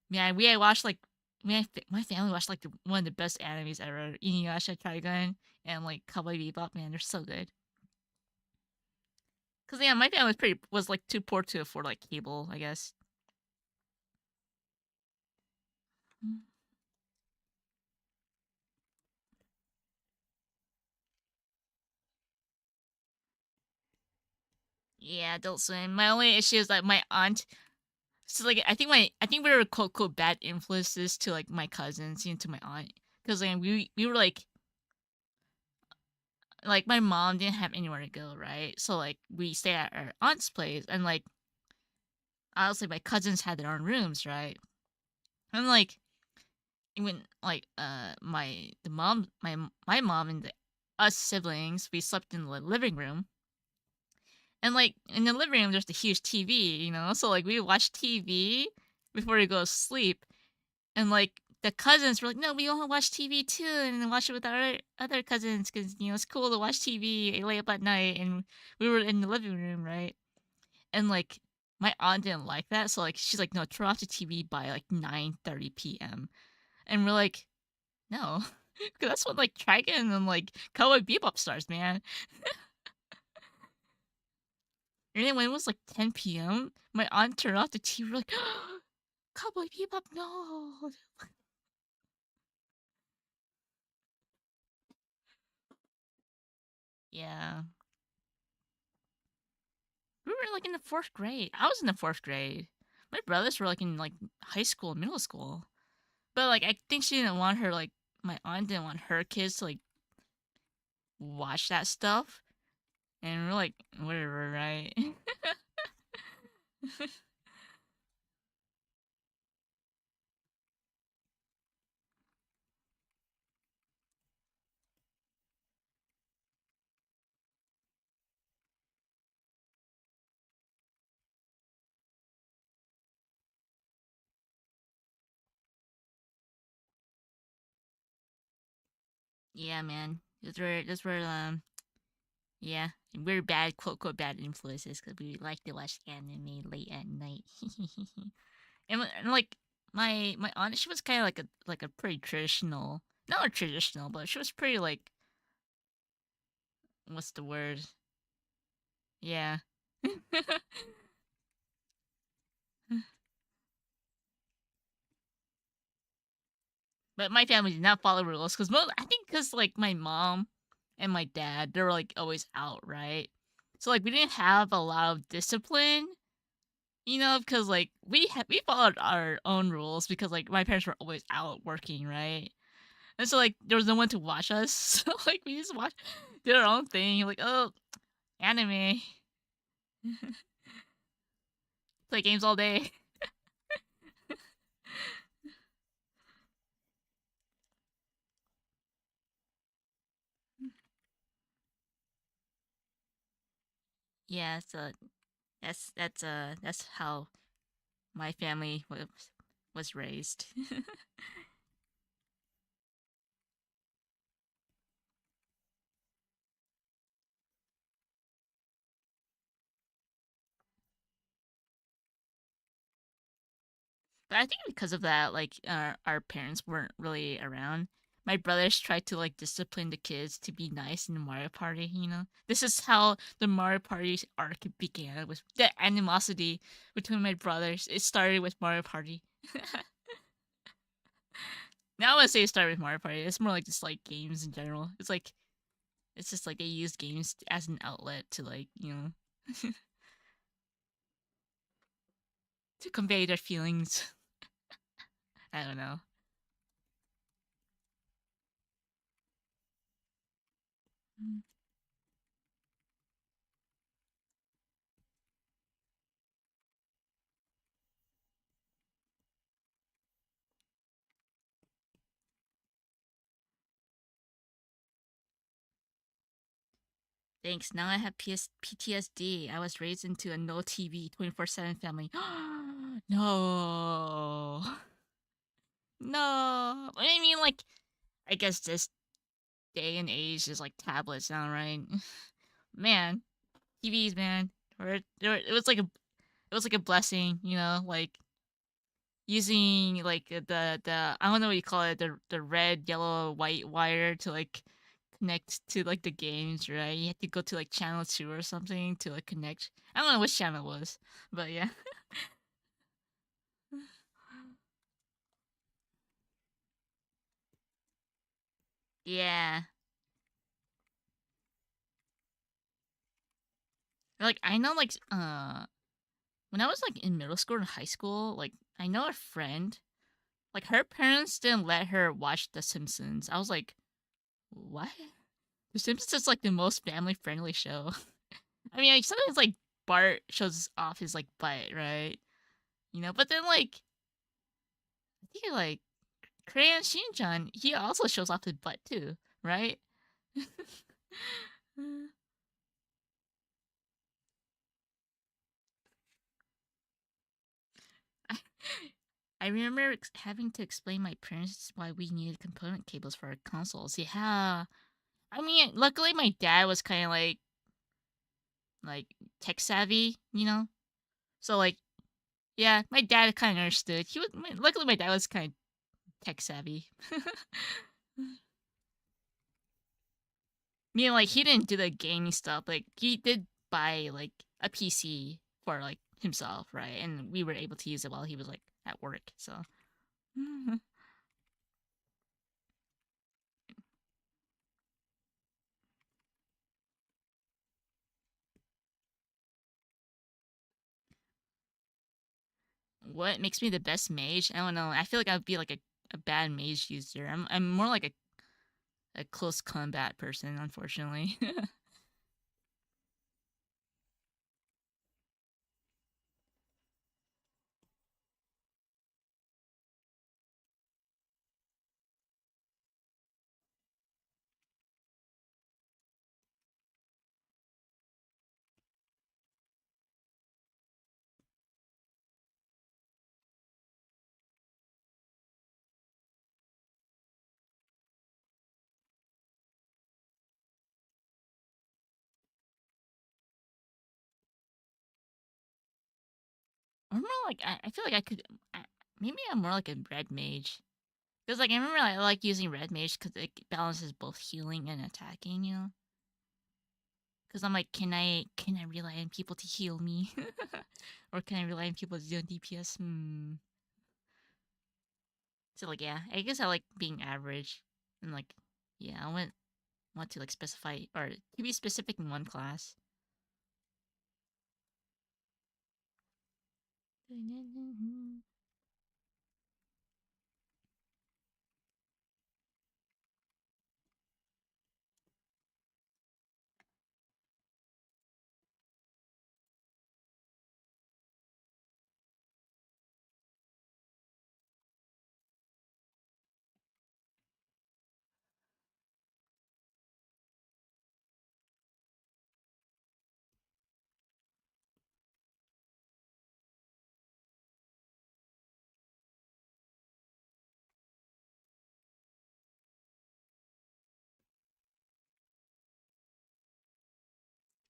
man, we had watched like my family watched like one of the best animes ever, Inuyasha, Trigun, and like Cowboy Bebop. Man, they're so good. Cause yeah, my family was like too poor to afford like cable, I guess. Yeah, Adult Swim. My only issue is that my aunt. So like I think we were quote bad influences to like my cousins, to my aunt, because like we were like my mom didn't have anywhere to go, right? So like we stayed at our aunt's place, and like honestly, my cousins had their own rooms, right? And like even like my mom and us siblings, we slept in the living room, and like in the living room there's the huge TV. So like we would watch TV before we go to sleep, and like the cousins were like, no, we want to watch TV too, and then watch it with our other cousins because it's cool to watch TV late up at night, and we were in the living room, right? And like my aunt didn't like that, so like she's like, no, turn off the TV by like 9:30 p.m. And we're like, no, because that's when like Trigun and like Cowboy Bebop starts, man. And then when it was like 10 p.m., my aunt turned off the TV. We're like, Cowboy Bebop, no. Yeah, we were like in the fourth grade. I was in the fourth grade. My brothers were like in like high school, middle school. But like I think she didn't want my aunt didn't want her kids to like watch that stuff. And we're like, whatever, right? Yeah, man. Those were yeah, we're bad quote quote bad influences because we like to watch anime late at night. And like my aunt, she was kind of like a pretty traditional, not a traditional, but she was pretty like what's the word? Yeah. But my family did not follow rules because I think because like my mom and my dad, they were like always out, right? So like we didn't have a lot of discipline, because like we followed our own rules because like my parents were always out working, right? And so like there was no one to watch us, so like we just watch did our own thing, like oh anime, play games all day. Yeah, so that's how my family was raised. But I think because of that, like our parents weren't really around. My brothers tried to like discipline the kids to be nice in the Mario Party. This is how the Mario Party arc began with the animosity between my brothers. It started with Mario Party. Now I would say it started with Mario Party. It's more like just like games in general. It's just like they use games as an outlet to like to convey their feelings. I don't know. Thanks. Now I have PTSD. I was raised into a no TV 24/7 family. No. No. I mean, like, I guess this day and age is like tablets now, right? Man, TVs, man. It was like a blessing, like using like the I don't know what you call it, the red, yellow, white wire to like connect to like the games, right? You had to go to like channel 2 or something to like connect. I don't know which channel it was, but yeah. Yeah. Like I know like when I was like in middle school and high school, like I know a friend, like her parents didn't let her watch The Simpsons. I was like, "What?" The Simpsons is like the most family friendly show. I mean, like sometimes like Bart shows off his like butt, right? But then like I think like Crayon Shinchan, he also shows off his butt too, right? I, I remember having to explain my parents why we needed component cables for our consoles. Yeah, I mean, luckily my dad was kind of like tech savvy, So like, yeah, my dad kind of understood. Luckily my dad was kind of tech savvy. Like he didn't do the gaming stuff. Like he did buy like a PC for like himself, right? And we were able to use it while he was like at work. So, what makes me the best mage? I don't know. I feel like I'd be like a bad mage user. I'm more like a close combat person, unfortunately. more like I feel like I could. Maybe I'm more like a red mage. Because like I remember I like using red mage because it balances both healing and attacking. You know. Because I'm like, can I rely on people to heal me, or can I rely on people to do DPS? So like yeah, I guess I like being average, and like yeah, I want to like specify or to be specific in one class.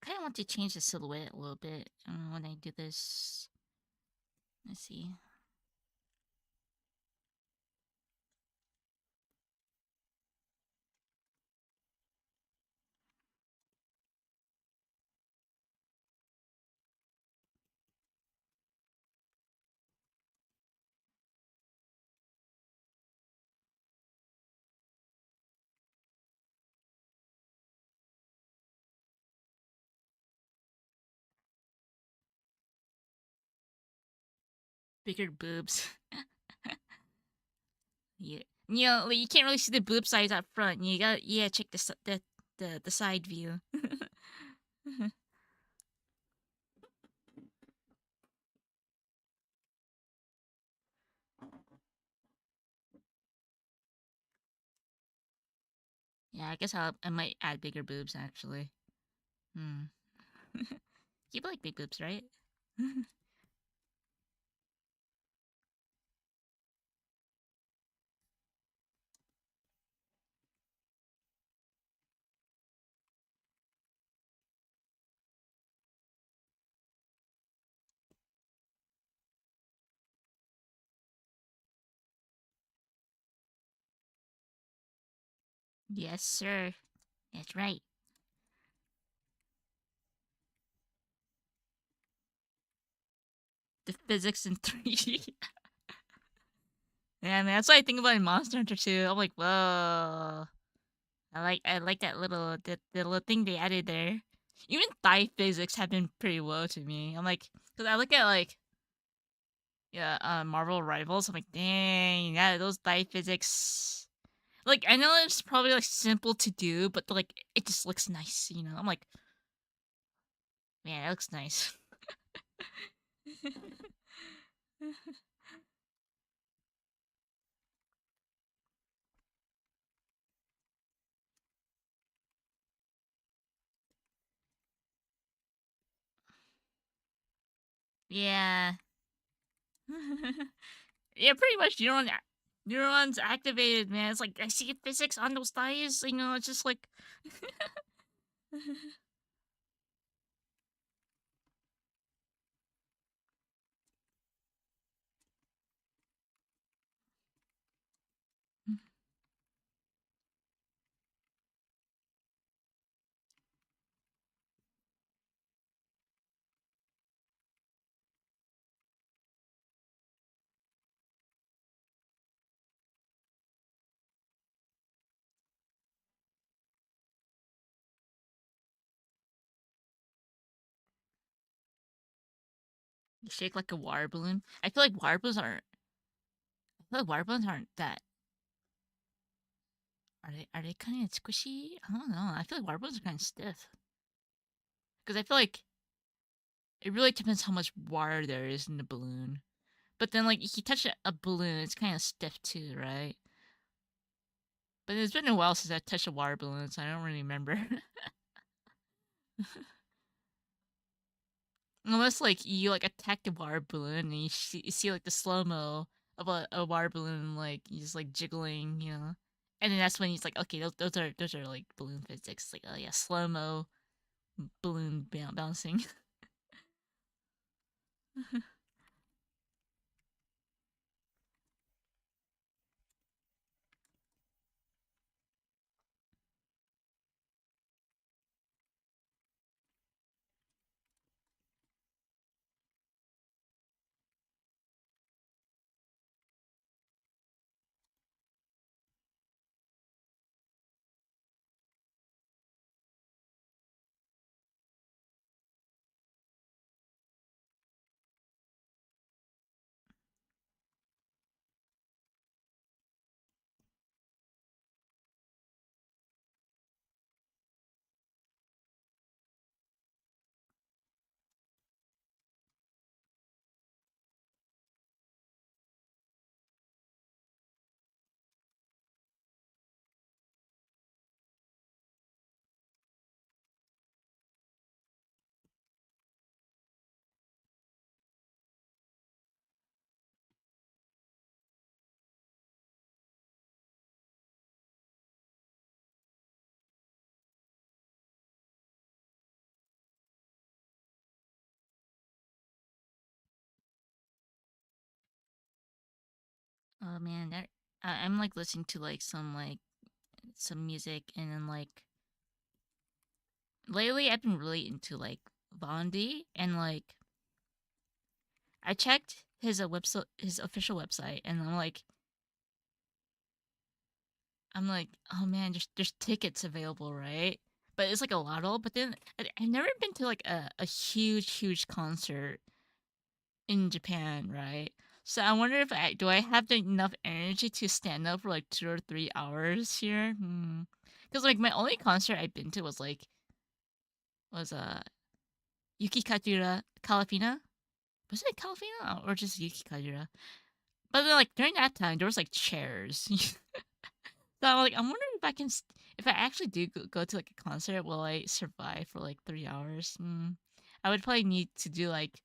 Kind of want to change the silhouette a little bit when I do this. Let's see. Bigger boobs. Yeah. You know, like, you can't really see the boob size up front. You gotta check the side view. Yeah, I guess I might add bigger boobs actually. Hmm. You like big boobs, right? Yes, sir. That's right. The physics in 3D. Yeah, man, that's what I think about in Monster Hunter 2. I'm like, whoa. I like that the little thing they added there. Even thigh physics have been pretty low to me. I'm like, because I look at like yeah, Marvel Rivals. I'm like, dang, yeah, those thigh physics. Like, I know it's probably like simple to do, but like it just looks nice. You know, I'm like, man, it looks nice. Yeah. Yeah, pretty much neurons activated, man. It's like I see physics on those thighs, you know, it's just like you shake like a water balloon. I feel like water balloons aren't that are they kind of squishy? I don't know. I feel like water balloons are kind of stiff. Because I feel like it really depends how much water there is in the balloon. But then, like, if you touch a balloon, it's kind of stiff too, right? But it's been a while since I touched a water balloon, so I don't really remember. Unless, like, you, like, attack the water balloon and you see like, the slow-mo of a water balloon, like, you just, like, jiggling, you know? And then that's when he's like, okay, those are like, balloon physics. Like, oh, yeah, slow-mo balloon bouncing. Oh man, I'm like listening to like some music, and then like lately I've been really into like Bondi, and like I checked his website, his official website, and I'm like, oh man, there's tickets available, right? But it's like a lotto. But then I've never been to like a huge concert in Japan, right? So I wonder if I have enough energy to stand up for like 2 or 3 hours here? Because like my only concert I've been to was Yuki Kajira Calafina. Was it Calafina or just Yuki Kajira? But then like during that time there was like chairs. So I'm wondering if if I actually do go to like a concert, will I survive for like 3 hours? I would probably need to do like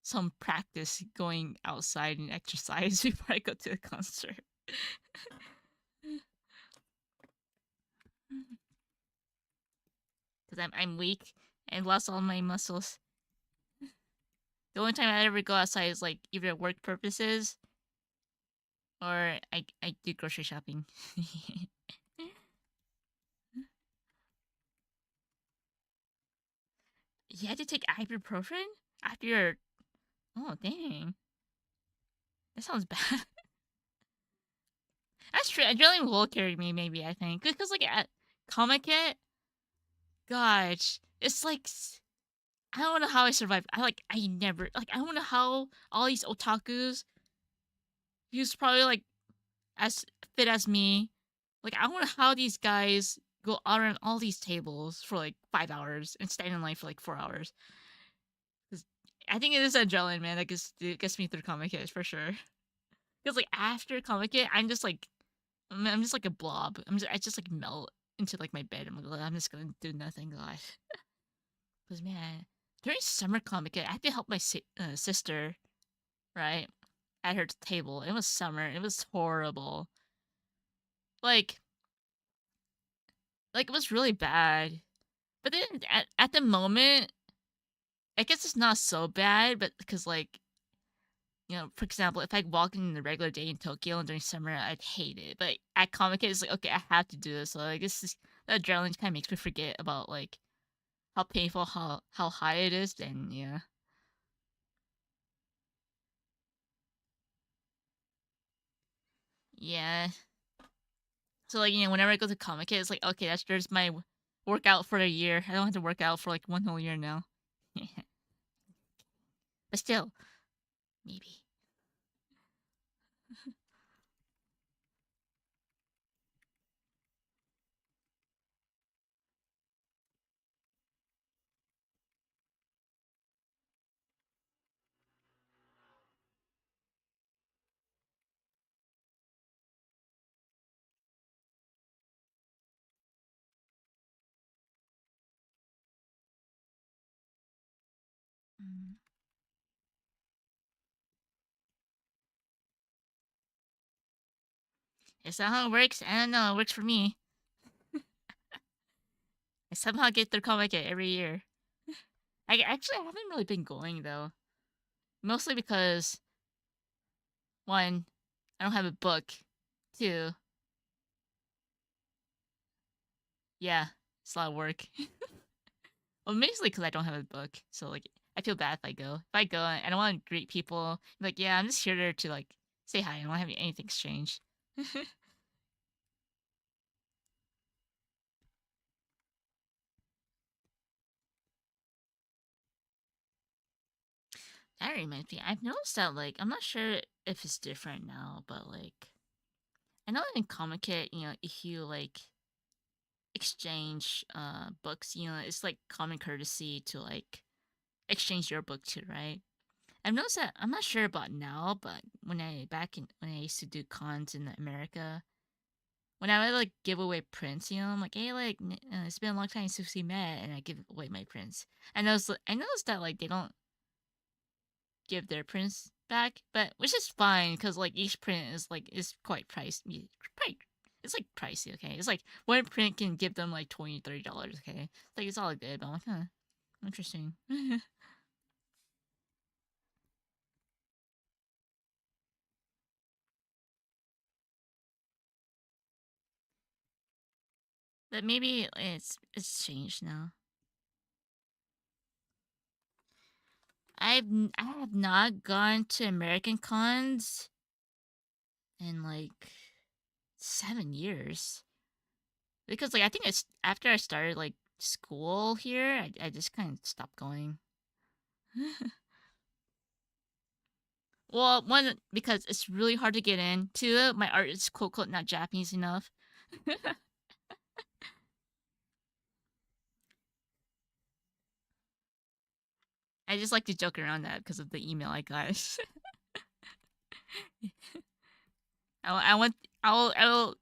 some practice going outside and exercise before I go to a concert. Because I'm weak and lost all my muscles. The only time I ever go outside is like either work purposes or I do grocery shopping. You had to take ibuprofen after your. Oh dang, that sounds bad. That's true. Adrenaline will carry me, maybe, I think. Because, like, at Comic Kit, gosh, it's like, I don't know how I survived. I never, I don't know how all these otakus, who's probably, like, as fit as me, like, I don't know how these guys go around all these tables for, like, 5 hours and stand in line for, like, 4 hours. 'Cause I think it is adrenaline, man, that gets me through Comic Kit, for sure. Because, like, after Comic Kit, I'm just like a blob. I just like melt into like my bed. I'm just gonna do nothing, God. Because man, during summer comic, I had to help my sister, right, at her table. It was summer. It was horrible. Like, it was really bad. But then at the moment, I guess it's not so bad. But because like for example, if I walk in the regular day in Tokyo and during summer, I'd hate it. But at Comic Con, it's like, okay, I have to do this. So like this is the adrenaline kind of makes me forget about like how painful, how high it is. Then yeah, yeah. So like whenever I go to Comic Con, it's like okay, there's my workout for a year. I don't have to work out for like 1 whole year now. But still, maybe. Mm. Is that how it works? I don't know. It works for me. I somehow get through Comic Con every year. I haven't really been going though. Mostly because one, I don't have a book. Two, yeah, it's a lot of work. Well, mostly because I don't have a book, so like I feel bad if I go. If I go, I don't want to greet people. Like, yeah, I'm just here to like say hi. I don't want to have anything exchanged. That reminds me. I've noticed that like I'm not sure if it's different now, but like I know in Comic Kit, if you like exchange books, it's like common courtesy to like exchange your book too, right? I've noticed that I'm not sure about now, but when I used to do cons in America, when I would like give away prints, I'm like, hey, like it's been a long time since we met, and I give away my prints. I noticed that like they don't give their prints back, but which is fine because like each print is quite pricey. It's like pricey, okay. It's like one print can give them like $20-$30, okay. It's like it's all good, but I'm like, huh, interesting. But maybe it's changed now. I have not gone to American cons in like 7 years, because like I think it's after I started like school here, I just kind of stopped going. Well, one, because it's really hard to get in. Two, my art is quote quote not Japanese enough. I just like to joke around that because of the email I got. I want I'll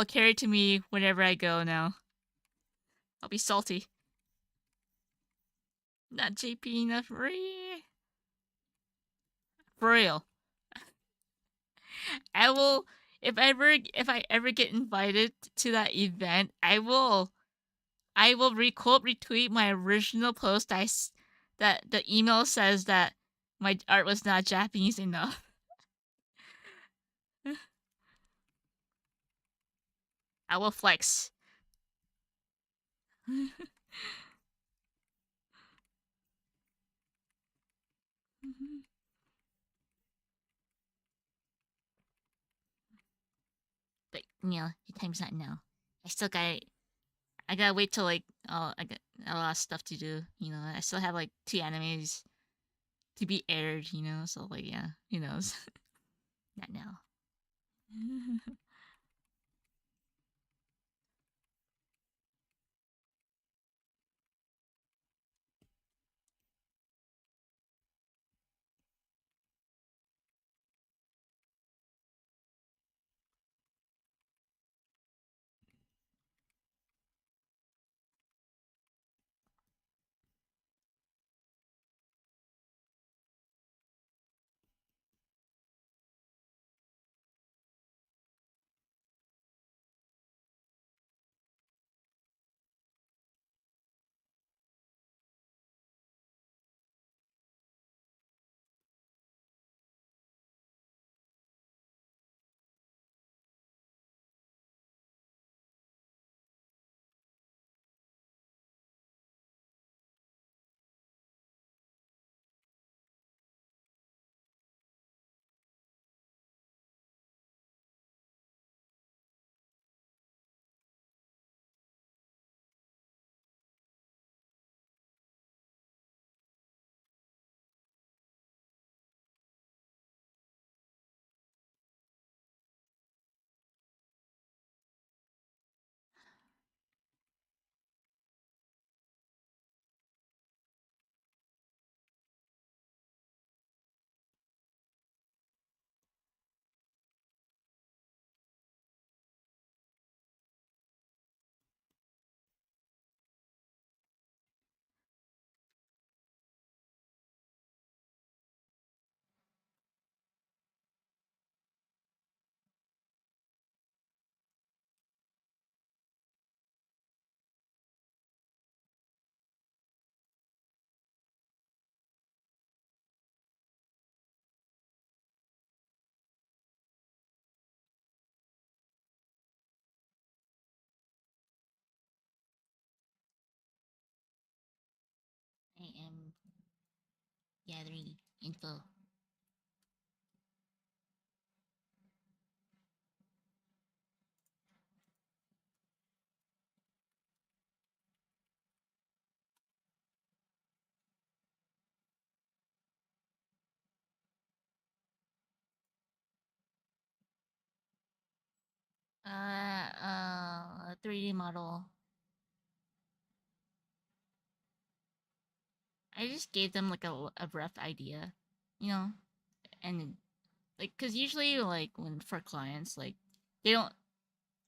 carry it to me whenever I go now. I'll be salty. Not JP enough for real. For real. I will, if I ever get invited to that event, I will requote retweet my original post. That the email says that my art was not Japanese enough. I will flex. But your time's not now. I still got I gotta wait till like I got a lot of stuff to do. You know, I still have like 2 animes to be aired. You know, so like yeah, who knows? Not now. I am gathering info. A 3D model. I just gave them like a rough idea, you know, and like, cause usually like when for clients, like they don't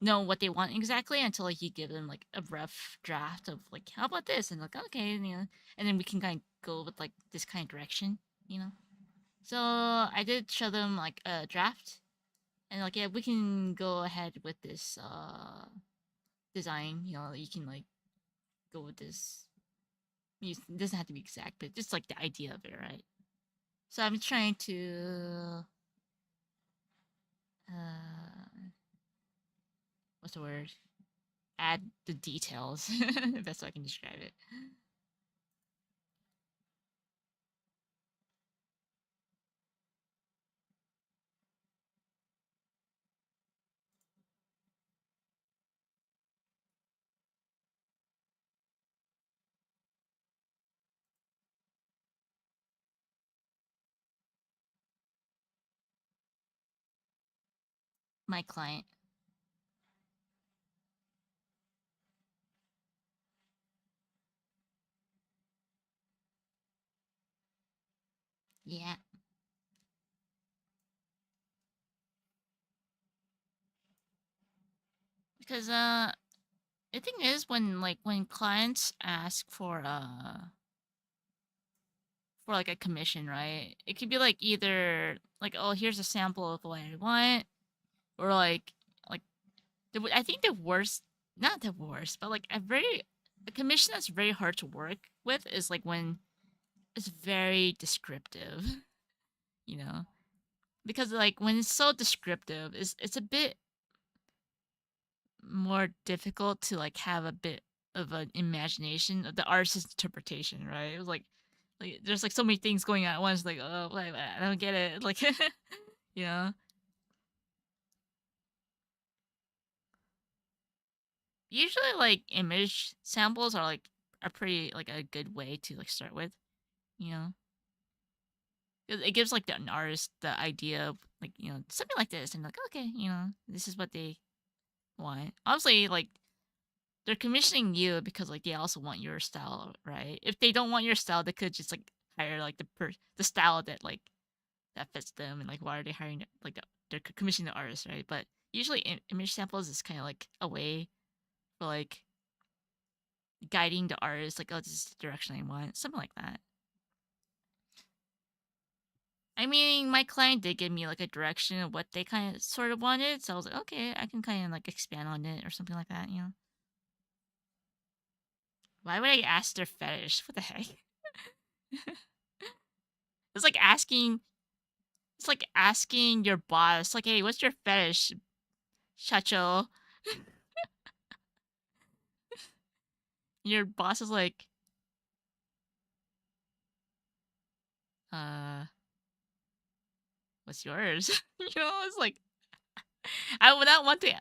know what they want exactly until like you give them like a rough draft of like how about this, and like okay, and, you know, and then we can kind of go with like this kind of direction, you know. So I did show them like a draft, and like yeah, we can go ahead with this design. You know, you can like go with this. It doesn't have to be exact, but just like the idea of it, right? So I'm trying to what's the word? add the details. Best way I can describe it. My client. Yeah. Because the thing is when clients ask for like a commission, right? It could be like either like, oh, here's a sample of what I want, or like I think the worst, not the worst, but like a commission that's very hard to work with is like when it's very descriptive, you know, because like when it's so descriptive, it's a bit more difficult to like have a bit of an imagination of the artist's interpretation, right? It was like there's like so many things going on at once. Like, oh, I don't get it. Like, you know. Usually, like image samples are pretty like a good way to like start with. You know, it gives like an artist the idea of like something like this, and like okay, this is what they want. Obviously, like they're commissioning you because like they also want your style, right? If they don't want your style, they could just like hire like the style that fits them, and like why are they hiring like they're commissioning the artist, right? But usually image samples is kind of like a way for like guiding the artist, like oh this is the direction I want, something like that. I mean, my client did give me like a direction of what they kind of sort of wanted, so I was like, okay, I can kind of like expand on it or something like that. Why would I ask their fetish? What the heck? It's like asking It's like asking your boss, like, "Hey, what's your fetish, Shacho?" Your boss is like, "Uh, what's yours?" It's like I would not want to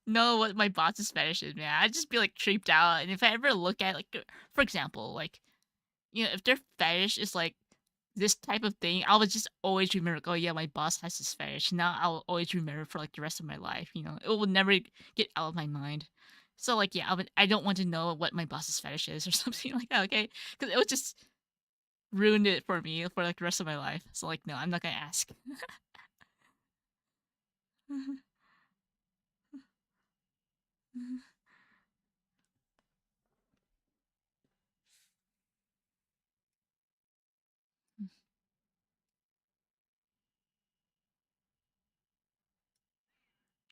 know what my boss's fetish is, man. I'd just be like creeped out. And if I ever look at like, for example, like if their fetish is like this type of thing, I would just always remember, like, oh yeah, my boss has this fetish. Now I'll always remember for like the rest of my life. It will never get out of my mind. So like, yeah, I don't want to know what my boss's fetish is or something like that. Okay, because it would just ruin it for me for like the rest of my life. So like, no, I'm not gonna ask.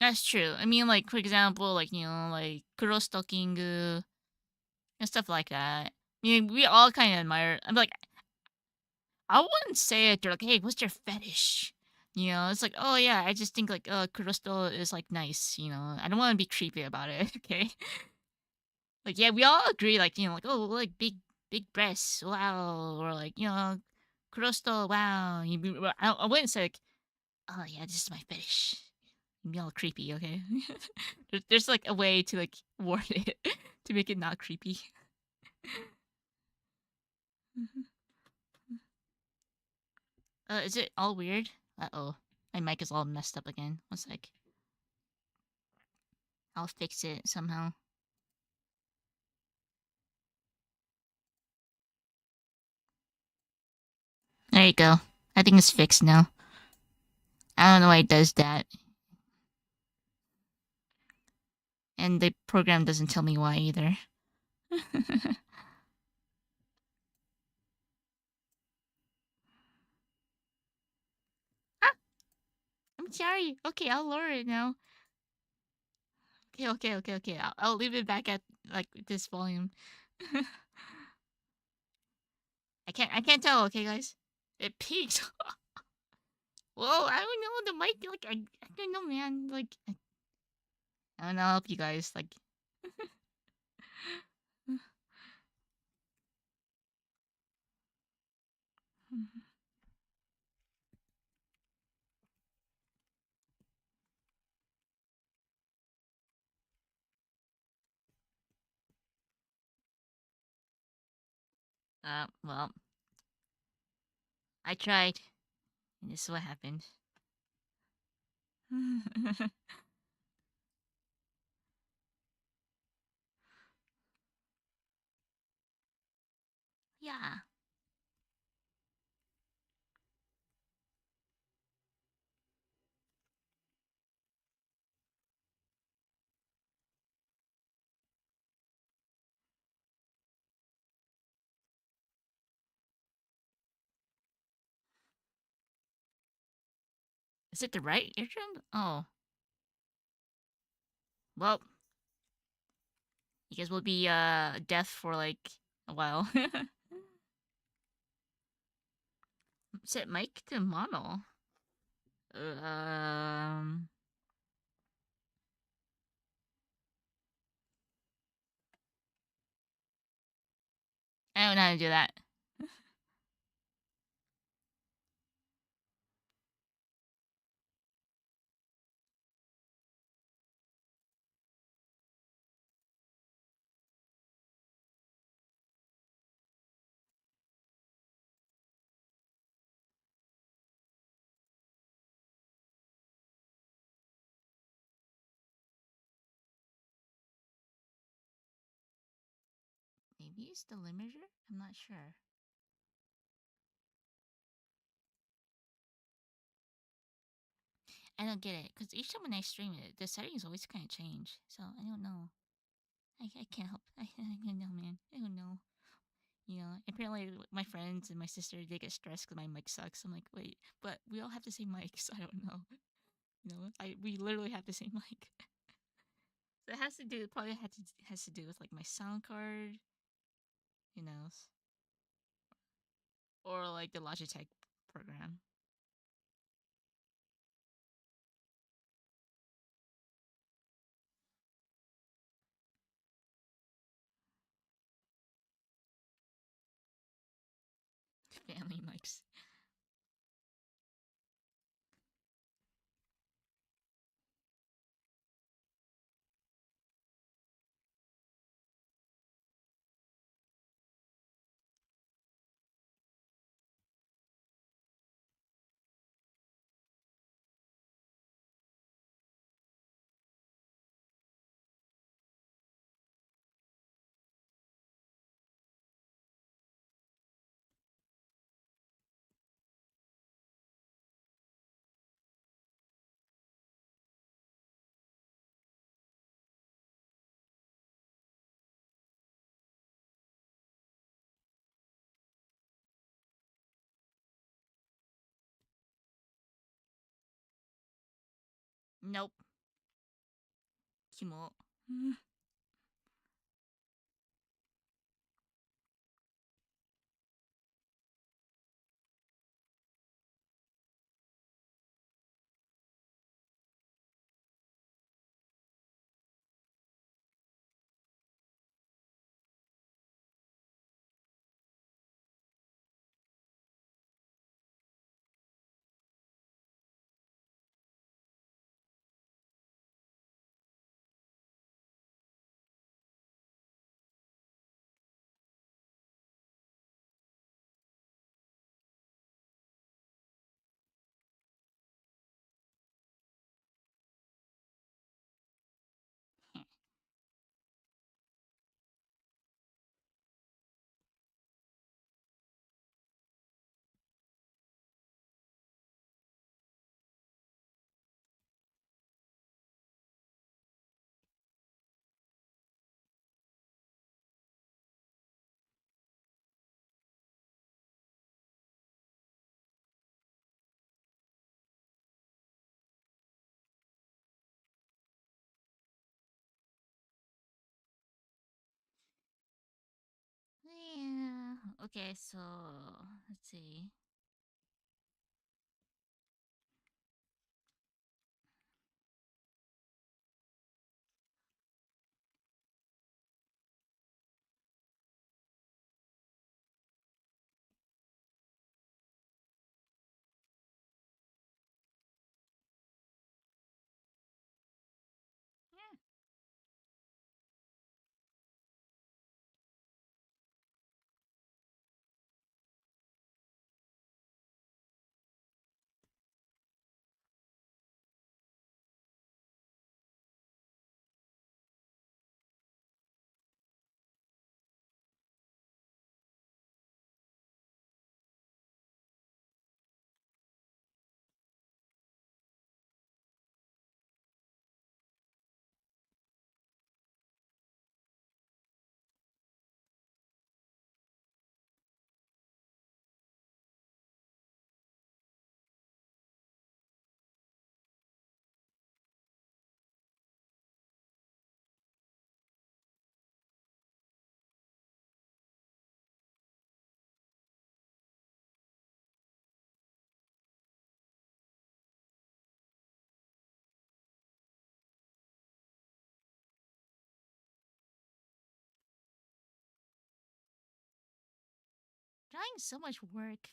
That's true. I mean, like for example, like like cross talking and stuff like that. I mean, we all kind of admire. I'm like, I wouldn't say it. They're like, hey, what's your fetish? It's like, oh yeah, I just think like, Kurosto is like nice. I don't want to be creepy about it. Okay, like yeah, we all agree, like like oh, like big breasts, wow, or like Kurosto, wow. I wouldn't say like, oh yeah, this is my fetish. Be all creepy, okay? There's like a way to like word it to make it not creepy. Is it all weird? Uh-oh. My mic is all messed up again. One sec. I'll fix it somehow. There you go. I think it's fixed now. I don't know why it does that. And the program doesn't tell me why either. Ah, I'm sorry. Okay, I'll lower it now. Okay. I'll leave it back at like this volume. I can't tell, okay guys? It peaked. Whoa, I don't know the mic. Like I don't know, man. Like I don't know. I'll help you guys. Like Well, I tried, and this is what happened. Yeah. Is it the right eardrum? Oh, well, you guys will be deaf for like a while. Set mic to mono. Um, I don't know how to do that. Maybe it's the limiter? I'm not sure. I don't get it because each time when I stream it, the settings always kind of change. So I don't know. I can't help. I don't know, man. I don't know. You know, apparently my friends and my sister they get stressed because my mic sucks. I'm like, wait, but we all have the same mic, so I don't know. You know, we literally have the same mic. So it has to do probably has to do with like my sound card, you know, or like the Logitech program. Family mics. Nope. Kimo. Yeah. Okay, so let's see. Yeah. drawing is so much work.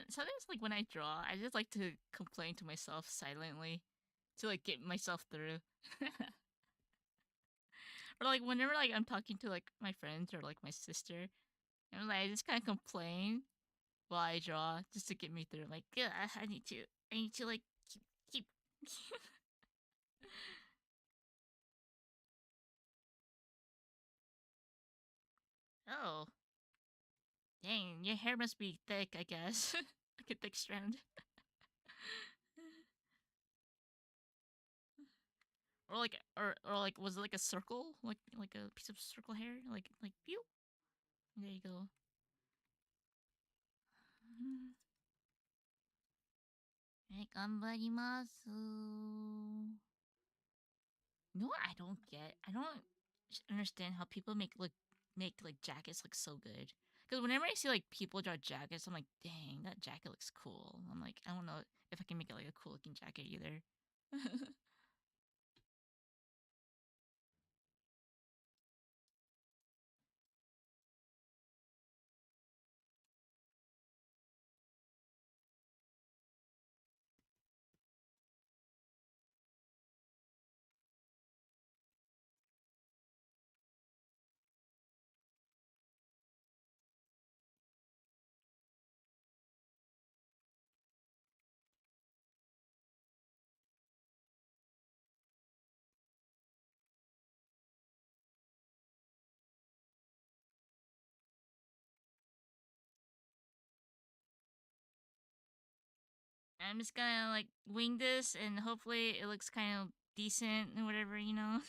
Sometimes like when I draw, I just like to complain to myself silently to like get myself through. Or like whenever like I'm talking to like my friends or like my sister, and like I just kind of complain while I draw just to get me through. Like, yeah, I need to like keep. Oh, dang, your hair must be thick, I guess. Like a thick strand. Or like was it like a circle, like a piece of circle hair, like pew. There you go. Right, 頑張ります。No, I don't get. I don't understand how people make like jackets look so good. Because whenever I see like people draw jackets, I'm like, dang, that jacket looks cool. I'm like, I don't know if I can make it like a cool looking jacket either. I'm just gonna like wing this and hopefully it looks kind of decent and whatever, you know.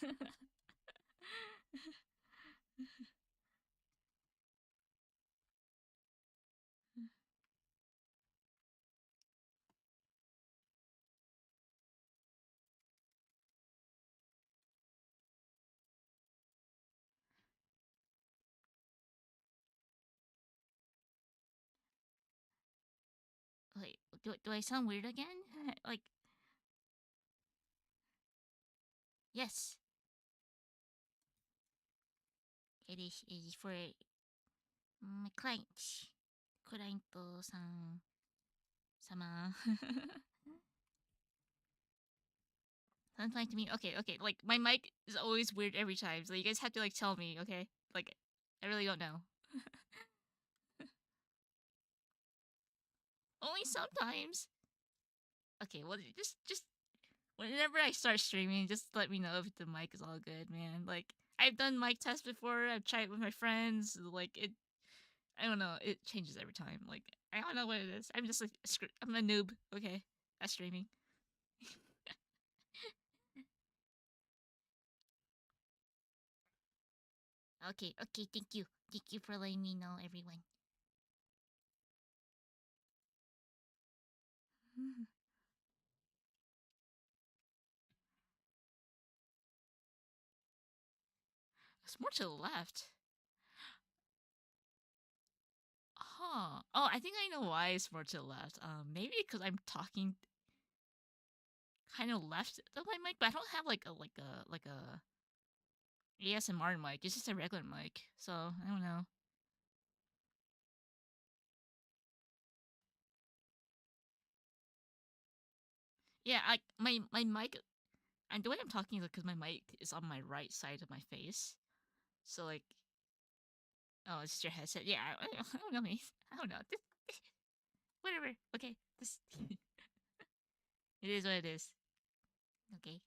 Wait, do I sound weird again? Like, yes, it is for my client. クライアントさん様。Sounds fine to me. Okay, okay. Like my mic is always weird every time, so you guys have to like tell me, okay? Like, I really don't know. Only sometimes. Okay, well, just whenever I start streaming, just let me know if the mic is all good, man. Like I've done mic tests before. I've tried it with my friends. Like it, I don't know. It changes every time. Like I don't know what it is. I'm just like I'm a noob. Okay, at streaming. Okay, okay. Thank you for letting me know, everyone. It's more to the left. Huh. Oh, I think I know why it's more to the left. Maybe because I'm talking kind of left of my mic, but I don't have like a ASMR mic. It's just a regular mic, so I don't know. Yeah, I my mic. And the way I'm talking is because my mic is on my right side of my face. So like, oh, it's just your headset. Yeah, I don't know, me. I don't know. Whatever. Okay, this. It is what it is. Okay.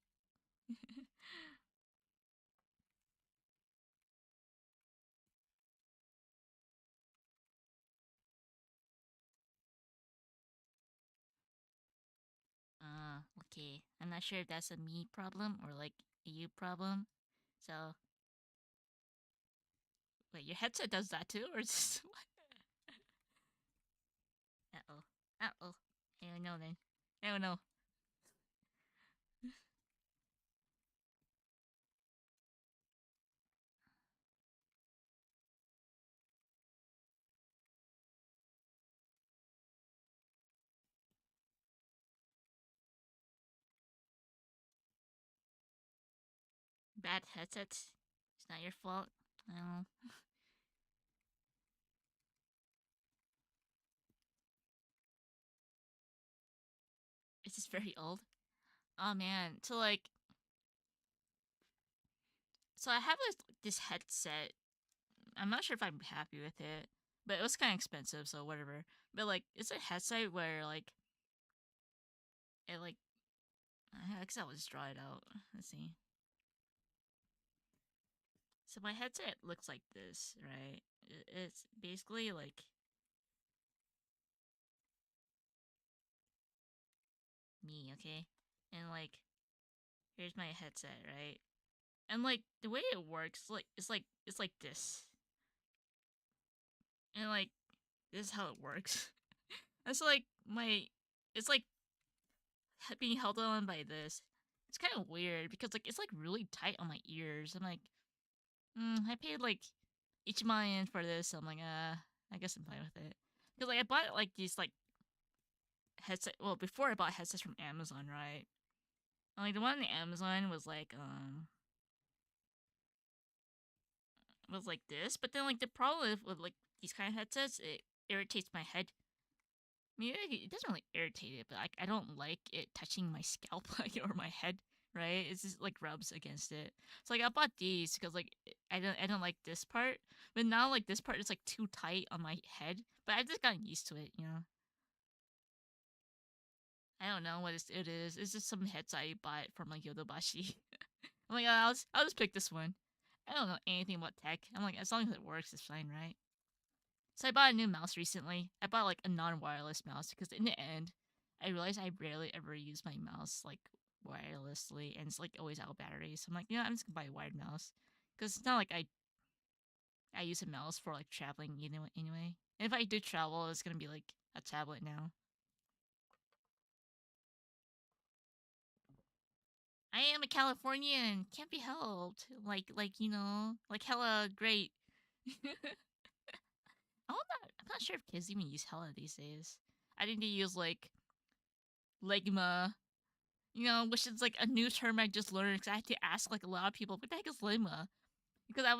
Okay. I'm not sure if that's a me problem or like a you problem. So, wait, your headset does that too, or just what? Uh oh. Uh oh. I don't know then. I don't know. Bad headsets. It's not your fault. No. this very old. Oh man, so like, so I have this headset. I'm not sure if I'm happy with it, but it was kind of expensive, so whatever. But like, it's a headset where like, it like, I guess I'll just draw it out. Let's see. So my headset looks like this, right? It's basically like me, okay? And like, here's my headset, right? And like the way it works, like it's like this, and like this is how it works. It's like it's like being held on by this. It's kind of weird because like it's like really tight on my ears. I'm like, I paid like each million for this. So I'm like, I guess I'm fine with it. Because like I bought like these like headset. Well, before I bought headsets from Amazon, right? And, like the one on Amazon was like this, but then like the problem with like these kind of headsets, it irritates my head. I mean, it doesn't really irritate it, but like I don't like it touching my scalp or my head. Right? It's just like rubs against it. So like I bought these because like I don't like this part, but now like this part is like too tight on my head. But I've just gotten used to it, you know. I don't know what it is. It's just some headset I bought from like Yodobashi. I'm like, I'll just pick this one. I don't know anything about tech. I'm like, as long as it works, it's fine, right? So I bought a new mouse recently. I bought like a non-wireless mouse because in the end, I realized I rarely ever use my mouse like wirelessly, and it's like always out of battery. So I'm like, I'm just gonna buy a wired mouse because it's not like I use a mouse for like traveling anyway. And if I do travel, it's gonna be like a tablet now. I am a Californian, can't be helped. Like hella great. I'm not sure if kids even use hella these days. I think they use like legma, which is like a new term I just learned because I had to ask like a lot of people, what the heck is ligma? Because I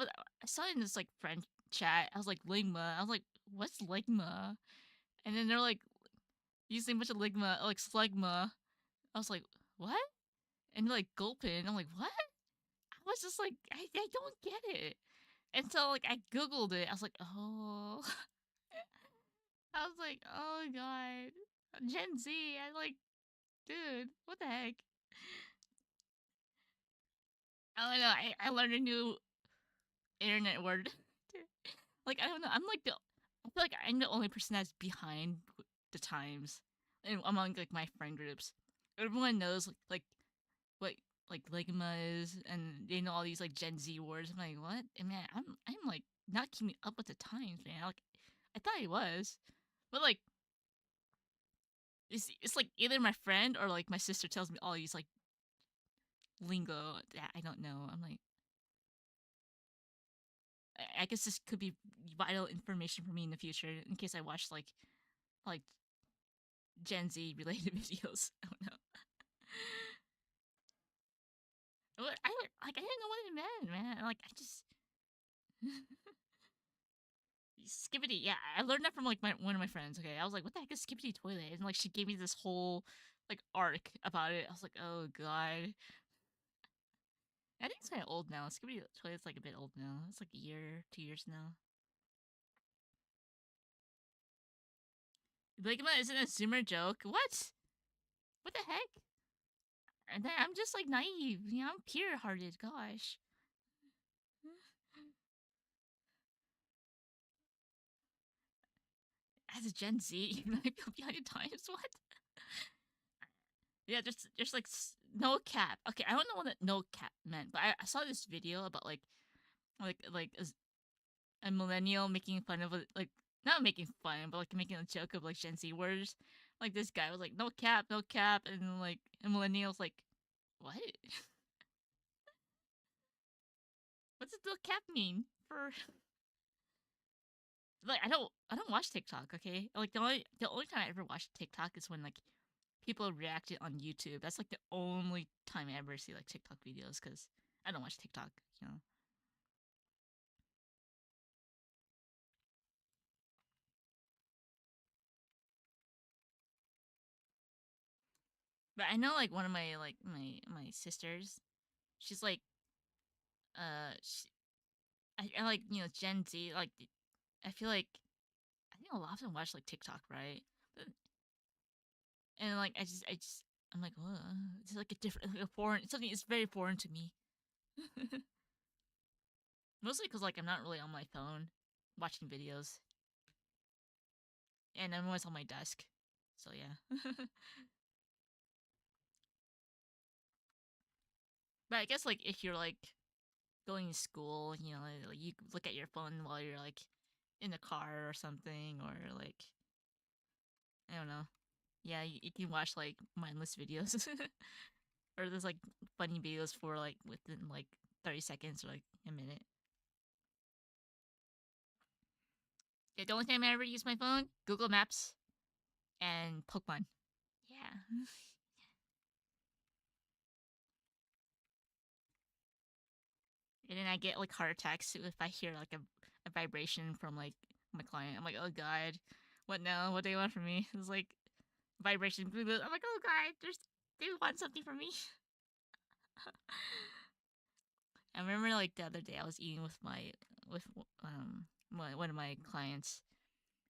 saw it in this like French chat. I was like ligma. I was like, what's ligma? And then they're like using a bunch of ligma, like slugma. I was like, what? And they're like gulping. I'm like, what? I was just like, I don't get it. And so like I googled it. I was like, oh. I was like, oh god, Gen Z. I like, dude, what the heck? I don't know. I learned a new internet word. Like I don't know. I feel like I'm the only person that's behind the times, and among like my friend groups, everyone knows like what like ligma is, and they know all these like Gen Z words. I'm like, what? And man, I'm like not keeping up with the times, man. Like I thought I was, but like it's like either my friend or like my sister tells me all these like lingo that I don't know. I'm like, I guess this could be vital information for me in the future in case I watch like Gen Z related videos. I don't know. I didn't know what it meant, man. Like I just skibbity. Yeah, I learned that from like one of my friends. Okay, I was like, what the heck is skibbity toilet? And like she gave me this whole like arc about it. I was like, oh god. I think it's kind of old now. Skibbity toilet's like a bit old now. It's like a year, 2 years now. Ligma isn't a Zoomer joke. What? What the heck? And then I'm just like naive. I'm pure-hearted. Gosh. As a Gen Z, you might feel behind the times. What? Yeah, there's like no cap. Okay, I don't know what that no cap meant, but I saw this video about like a millennial making fun of like not making fun, but like making a joke of like Gen Z words. Like this guy was like no cap, no cap, and like a millennial's like, what? What does no cap mean for? Like I don't watch TikTok. Okay, like the only time I ever watched TikTok is when like people reacted on YouTube. That's like the only time I ever see like TikTok videos because I don't watch TikTok. You know. But I know like one of my my sisters, she's like she, I like Gen Z, like I feel like I think a lot of them watch like TikTok, right? But, and like I just I'm like, oh, it's like a different, like a foreign, something. It's very foreign to me. Mostly because like I'm not really on my phone watching videos, and I'm always on my desk. So yeah. But I guess like if you're like going to school, like, you look at your phone while you're like in the car or something, or like I don't know. Yeah, you can watch like mindless videos, or there's like funny videos for like within like 30 seconds or like a minute. Yeah, the only time I ever use my phone, Google Maps and Pokemon. Yeah. And then I get like heart attacks if I hear like a vibration from like my client. I'm like, oh god, what now? What do they want from me? It's like vibration. I'm like, oh god, they want something from me. I remember like the other day I was eating with one of my clients,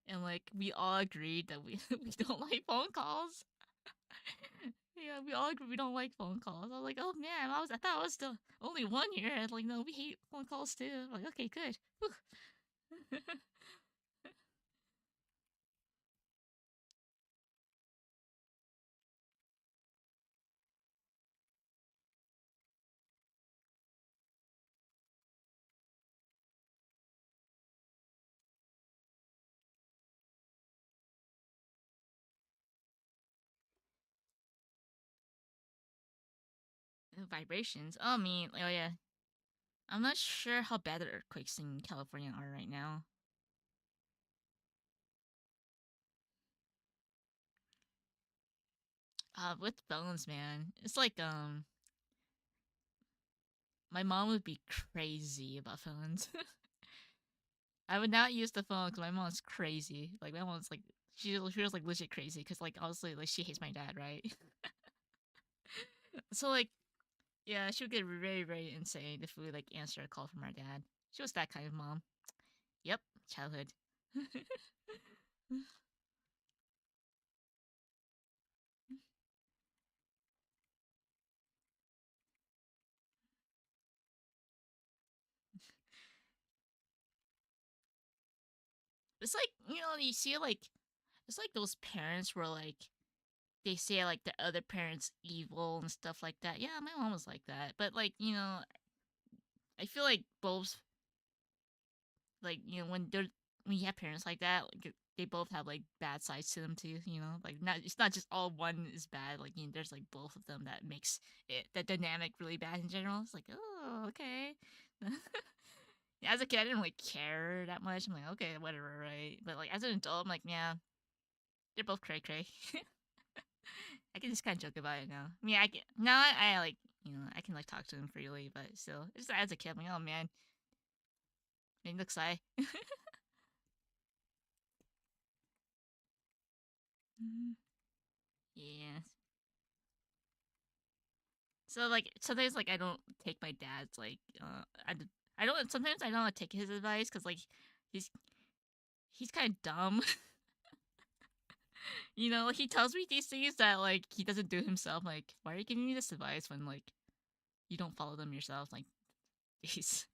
and like we all agreed that we we don't like phone calls. Yeah, we all agree we don't like phone calls. I was like, oh man, I thought I was the only one here. And like, no, we hate phone calls too. I'm like, okay, good. Vibrations. Oh, I mean, oh yeah. I'm not sure how bad the earthquakes in California are right now. With phones, man, it's like my mom would be crazy about phones. I would not use the phone because my mom's crazy. Like my mom's like she was like legit crazy because like obviously like she hates my dad, right? So like yeah, she would get very very insane if we like answer a call from our dad. She was that kind of mom. Yep, childhood. It's like you see like it's like those parents where like they say like the other parent's evil and stuff like that. Yeah, my mom was like that, but like I feel like both like when you have parents like that, like they both have like bad sides to them too. Like not it's not just all one is bad. Like there's like both of them that makes the dynamic really bad in general. It's like oh okay. As a kid, I didn't really care that much. I'm like okay, whatever, right? But like as an adult, I'm like yeah, they're both cray cray. I can just kind of joke about it now. I mean, I can now I like I can like talk to him freely, but still, just as a kid, I'm like oh man, it looks like. Yeah. So like sometimes like I don't take my dad's like I don't sometimes I don't take his advice because like he's he's kind of dumb. Like, he tells me these things that like he doesn't do himself. Like why are you giving me this advice when like you don't follow them yourself? Like jeez.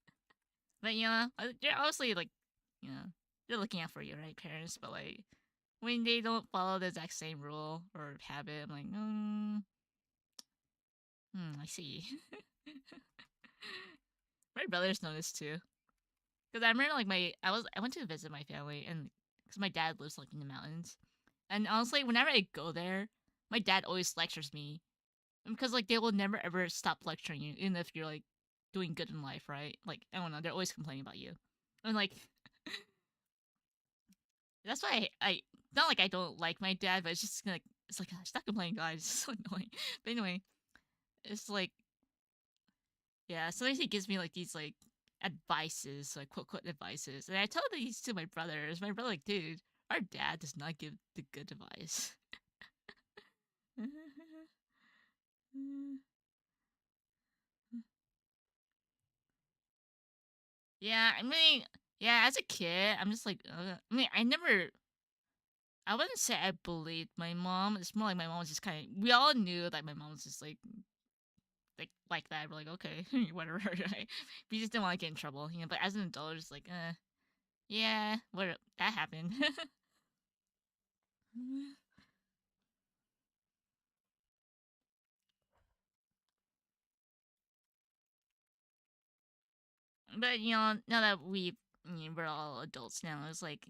But they're obviously like you know they're looking out for you, right, parents? But like when they don't follow the exact same rule or habit, I'm like I see. My brothers know this too. Because I remember, like, I went to visit my family, and because my dad lives, like, in the mountains. And honestly, whenever I go there, my dad always lectures me. Because, like, they will never ever stop lecturing you, even if you're, like, doing good in life, right? Like, I don't know, they're always complaining about you. And, like, that's why not like I don't like my dad, but it's just, like, stop complaining, guys. It's so annoying. But anyway, it's like, yeah, sometimes he gives me like these like advices, like quote quote advices, and I tell these to my brothers. My brother, like, dude, our dad does not give the good advice. Yeah, I mean, yeah, as a kid, I'm just like, I mean, I wouldn't say I bullied my mom. It's more like my mom was just kind of, we all knew that my mom was just like that. We're like, okay, whatever, right? We just didn't want to get in trouble, you know. But as an adult, it's like, yeah, what that happened. But you know, now that we're all adults now, it's like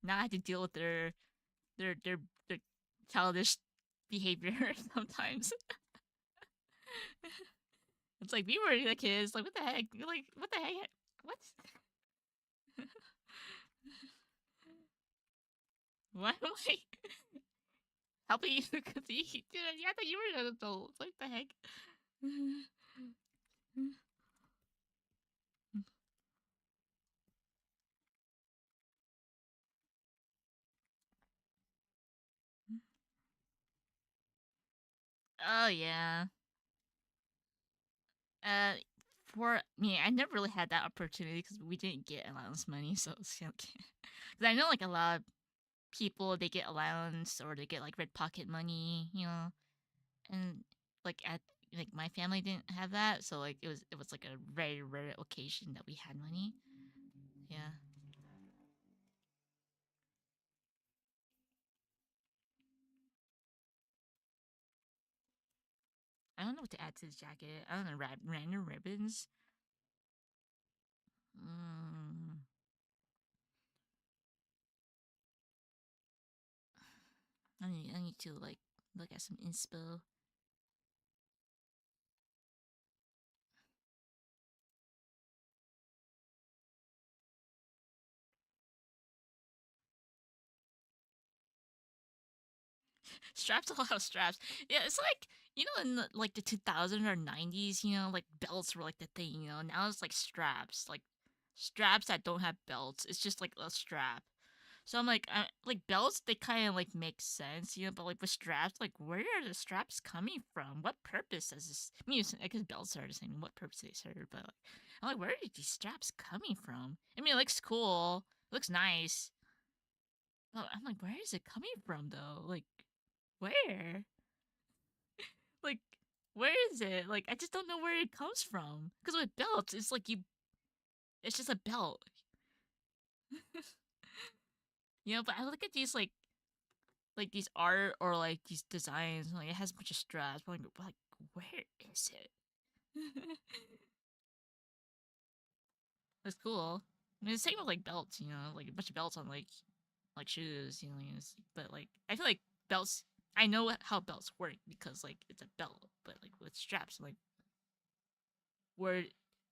now I have to deal with their their their childish behavior sometimes. It's like we were the kids. Like what the heck? You're like what the heck? What? Why am I helping you? Because dude, I thought you were an adult. What the heck? Oh yeah. Uh, for me, I never really had that opportunity because we didn't get allowance money, so it's okay. Because I know like a lot of people they get allowance or they get like red pocket money, you know, and like at like my family didn't have that, so like it was like a very rare occasion that we had money. Yeah, I don't know what to add to this jacket. I don't know, random ribbons. Mm, I need to like look at some inspo. Straps, a lot of straps. Yeah, it's like you know in like the 2000s or 90s, you know, like belts were like the thing. You know, now it's like straps that don't have belts. It's just like a strap. So I'm like belts, they kind of like make sense, you know, but like with straps, like where are the straps coming from? What purpose does this? I mean, I guess belts are the same. What purpose they serve? But like, I'm like, where are these straps coming from? I mean, it looks cool, it looks nice, but I'm like, where is it coming from though? Like, where? Like, where is it? Like, I just don't know where it comes from. Because with belts, it's like it's just a belt, you know. But I look at these like these art or like these designs, like it has a bunch of straps. But like where is it? It's cool. I mean, it's same with like belts, you know, like a bunch of belts on like shoes, you know. But like I feel like belts. I know how belts work because like it's a belt, but like with straps, like where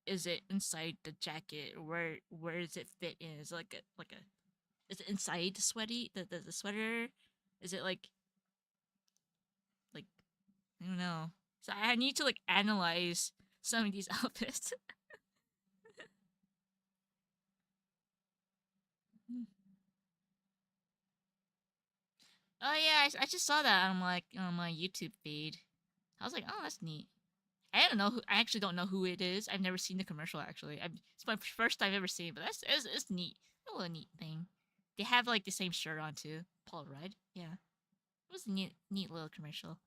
is it inside the jacket? Where does it fit in? Is it like a is it inside the the sweater? Is it like I don't know. So I need to like analyze some of these outfits. Oh yeah, I just saw that on like on my YouTube feed. I was like, oh, that's neat. I don't know. I actually don't know who it is. I've never seen the commercial actually. It's my first time ever seeing, but it's neat. A little neat thing. They have like the same shirt on too. Paul Rudd. Yeah, it was a neat little commercial.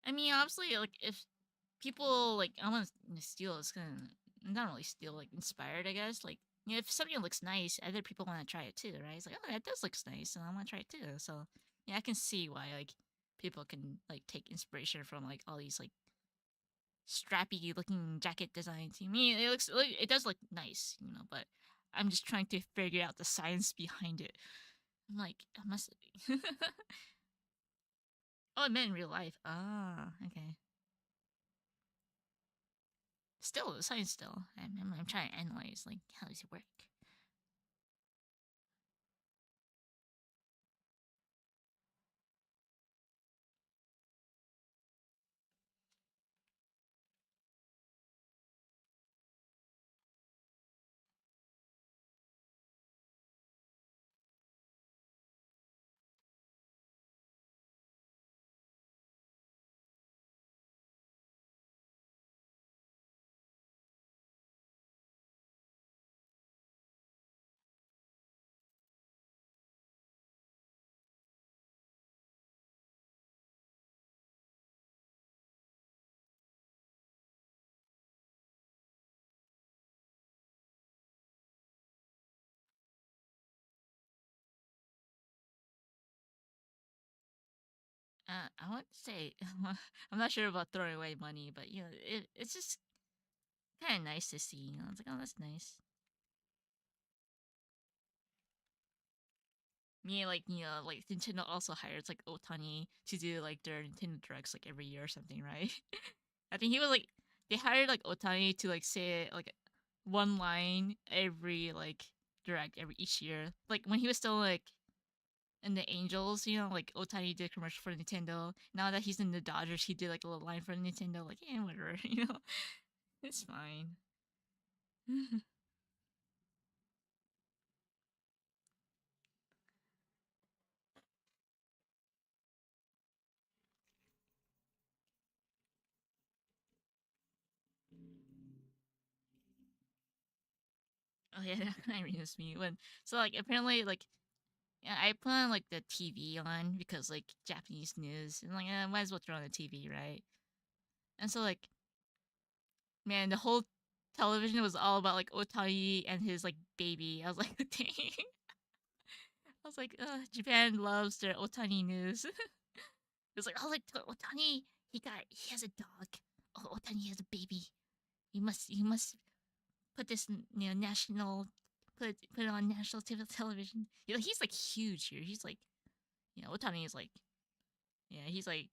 I mean, obviously, like if people like I want to steal, it's gonna not really steal, like inspired, I guess. Like you know, if something looks nice, other people want to try it too, right? It's like, oh, that does look nice, and I want to try it too. So yeah, I can see why like people can like take inspiration from like all these like strappy looking jacket designs. I mean, it does look nice, you know, but I'm just trying to figure out the science behind it. I'm like, I must. Oh, I meant in real life. Ah, okay. Still, the science still. I'm trying to analyze like how does it work. I want to say I'm not sure about throwing away money, but it's just kind of nice to see. It's like, oh, that's nice. Me, like like Nintendo also hires like Otani to do like their Nintendo directs like every year or something, right? I think he was like they hired like Otani to like say like one line every like direct every each year. Like when he was still like in the Angels, like Otani did commercial for Nintendo. Now that he's in the Dodgers, he did like a little line for Nintendo. Like, yeah, whatever, it's fine. Oh yeah, that kind of reminds me when so like apparently like yeah, I put on like the TV on because like Japanese news and like might as well turn on the TV, right? And so like man, the whole television was all about like Otani and his like baby. I was like, dang. I was like, Japan loves their Otani news. It's like, oh, like Otani, he has a dog. Oh, Otani has a baby. You must put this, national, put it on national television. He's like huge here. He's like, Otani is like, yeah, he's like,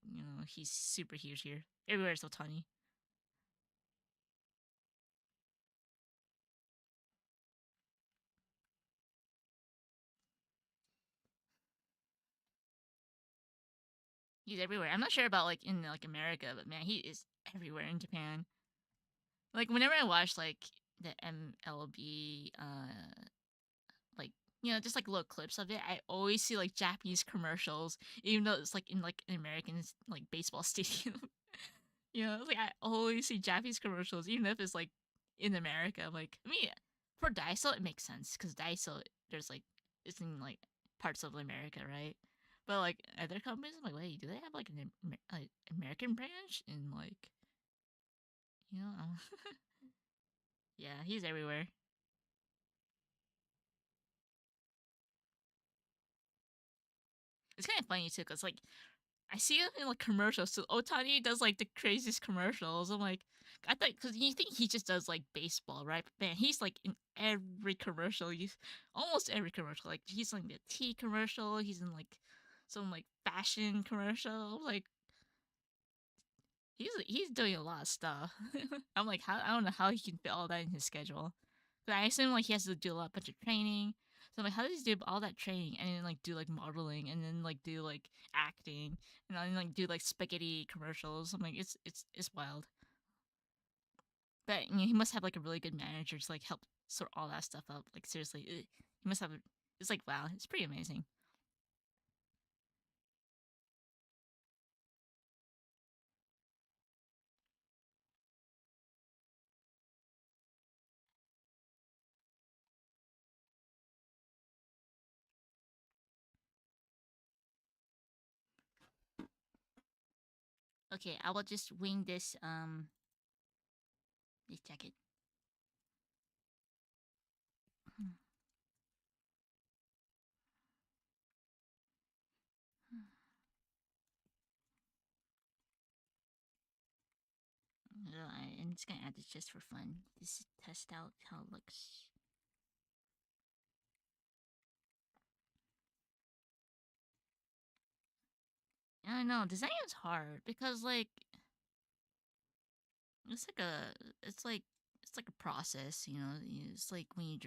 he's super huge here. Everywhere's Otani. He's everywhere. I'm not sure about like in like America, but man, he is everywhere in Japan. Like whenever I watch like the MLB, like just like little clips of it, I always see like Japanese commercials, even though it's like in an American like baseball stadium. Like I always see Japanese commercials, even if it's like in America. I'm like, I mean, for Daiso it makes sense because Daiso there's like it's in like parts of America, right? But like other companies, I'm like, wait, do they have like an American branch in like you know? Yeah, he's everywhere. It's kind of funny too, cause like I see him in like commercials. So Otani does like the craziest commercials. I'm like, I thought because you think he just does like baseball, right? But man, he's like in every commercial. He's almost every commercial. Like he's in the tea commercial. He's in like some like fashion commercial. Like he's doing a lot of stuff. I'm like, how I don't know how he can fit all that in his schedule. But I assume like he has to do a lot bunch of training. So I'm like, how does he do all that training and then like do like modeling and then like do like acting and then like do like spaghetti commercials? I'm like, it's wild. But he must have like a really good manager to like help sort all that stuff out. Like seriously, he must have. It's like wow, it's pretty amazing. Okay, I will just wing this jacket. I'm just gonna add this just for fun. Just to test out how it looks. I don't know. Design is hard because like it's like a it's like it's like a process. It's like when you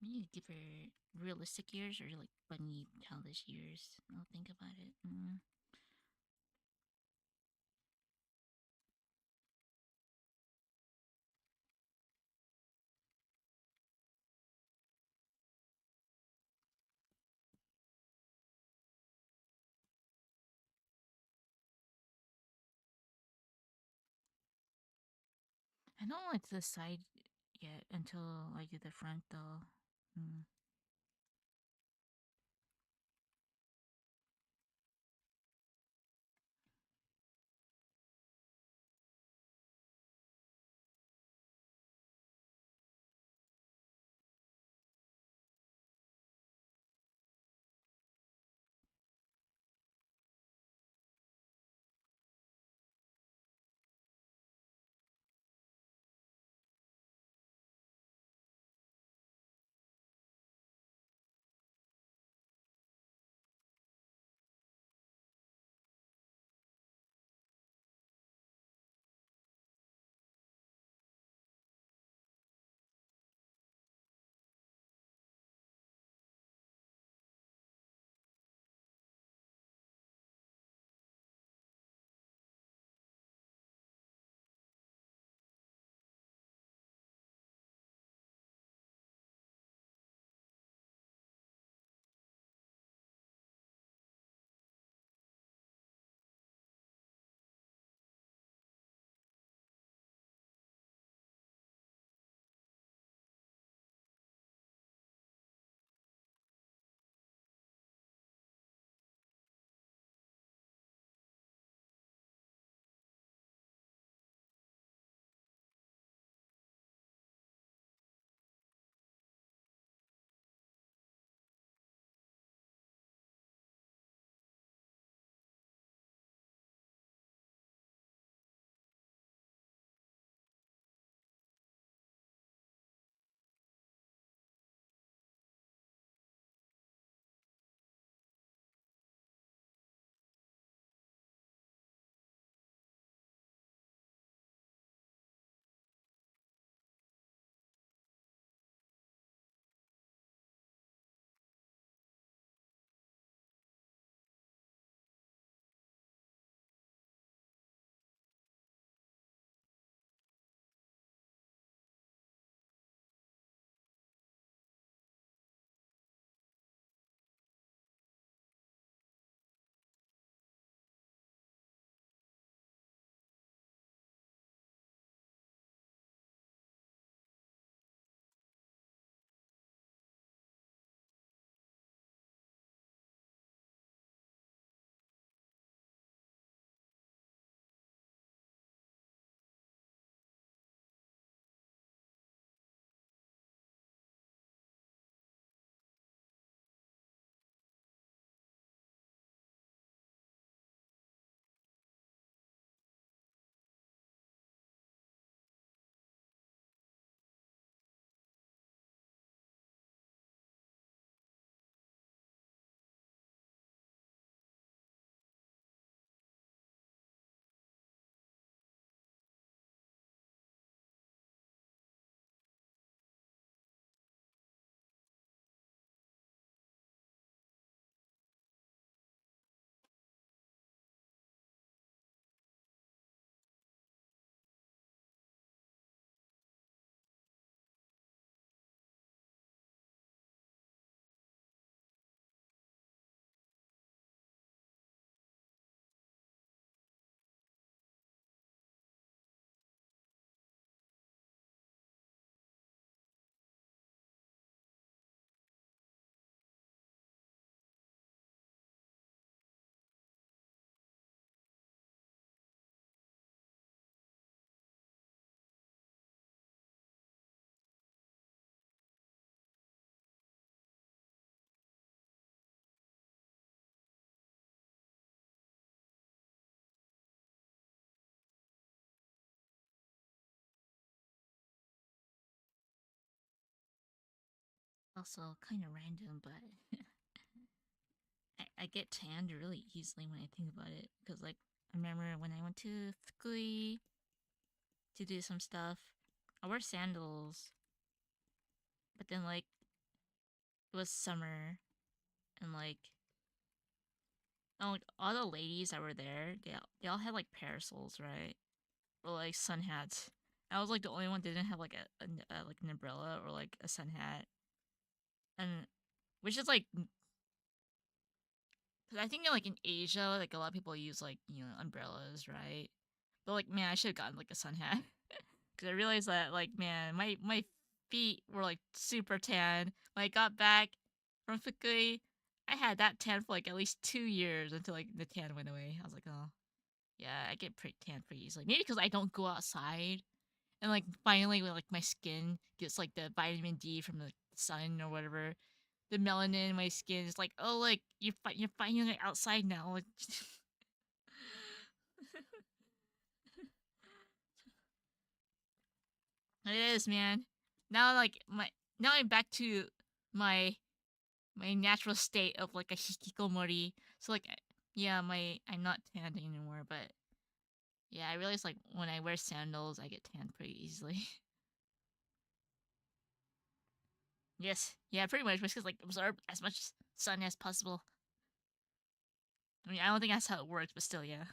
you give her realistic ears or like bunny childish ears. I'll think about it. I don't like the side yet until I do the front though. Mm. Also, kind of random, but I get tanned really easily when I think about it. Because, like, I remember when I went to Fukui to do some stuff, I wore sandals, but then, like, it was summer, and, like, all the ladies that were there, they all had, like, parasols, right? Or, like, sun hats. I was, like, the only one that didn't have, like, like, an umbrella or, like, a sun hat. And, which is, like, because I think, like, in Asia, like, a lot of people use, like, umbrellas, right? But, like, man, I should have gotten, like, a sun hat. Because because I realized that, like, man, my feet were like super tan. When I got back from Fukui, I had that tan for like at least 2 years until like the tan went away. I was like, oh, yeah, I get pretty tan pretty easily. Maybe because I don't go outside, and like finally, like my skin gets like the vitamin D from the sun or whatever. The melanin in my skin is like, oh, like you're finally outside now. Like, it is, man. Now, like now I'm back to my my natural state of like a hikikomori. So like, yeah, I'm not tanned anymore. But yeah, I realize like when I wear sandals, I get tanned pretty easily. Yes, yeah, pretty much. Because like absorb as much sun as possible. I mean, I don't think that's how it works, but still, yeah.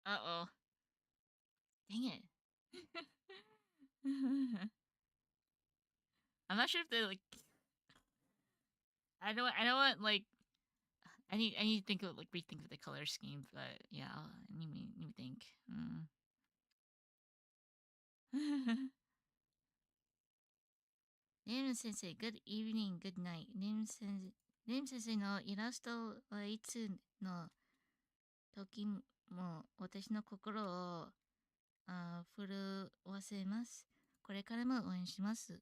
Uh oh. Dang it. I'm not sure if they like. I know what like. I need to think of like rethink of the color scheme, but yeah, let me think.ネーム先生、Good evening, good night. ネーム先生のイラストはいつの時も私の心を震わせます。これからも応援します。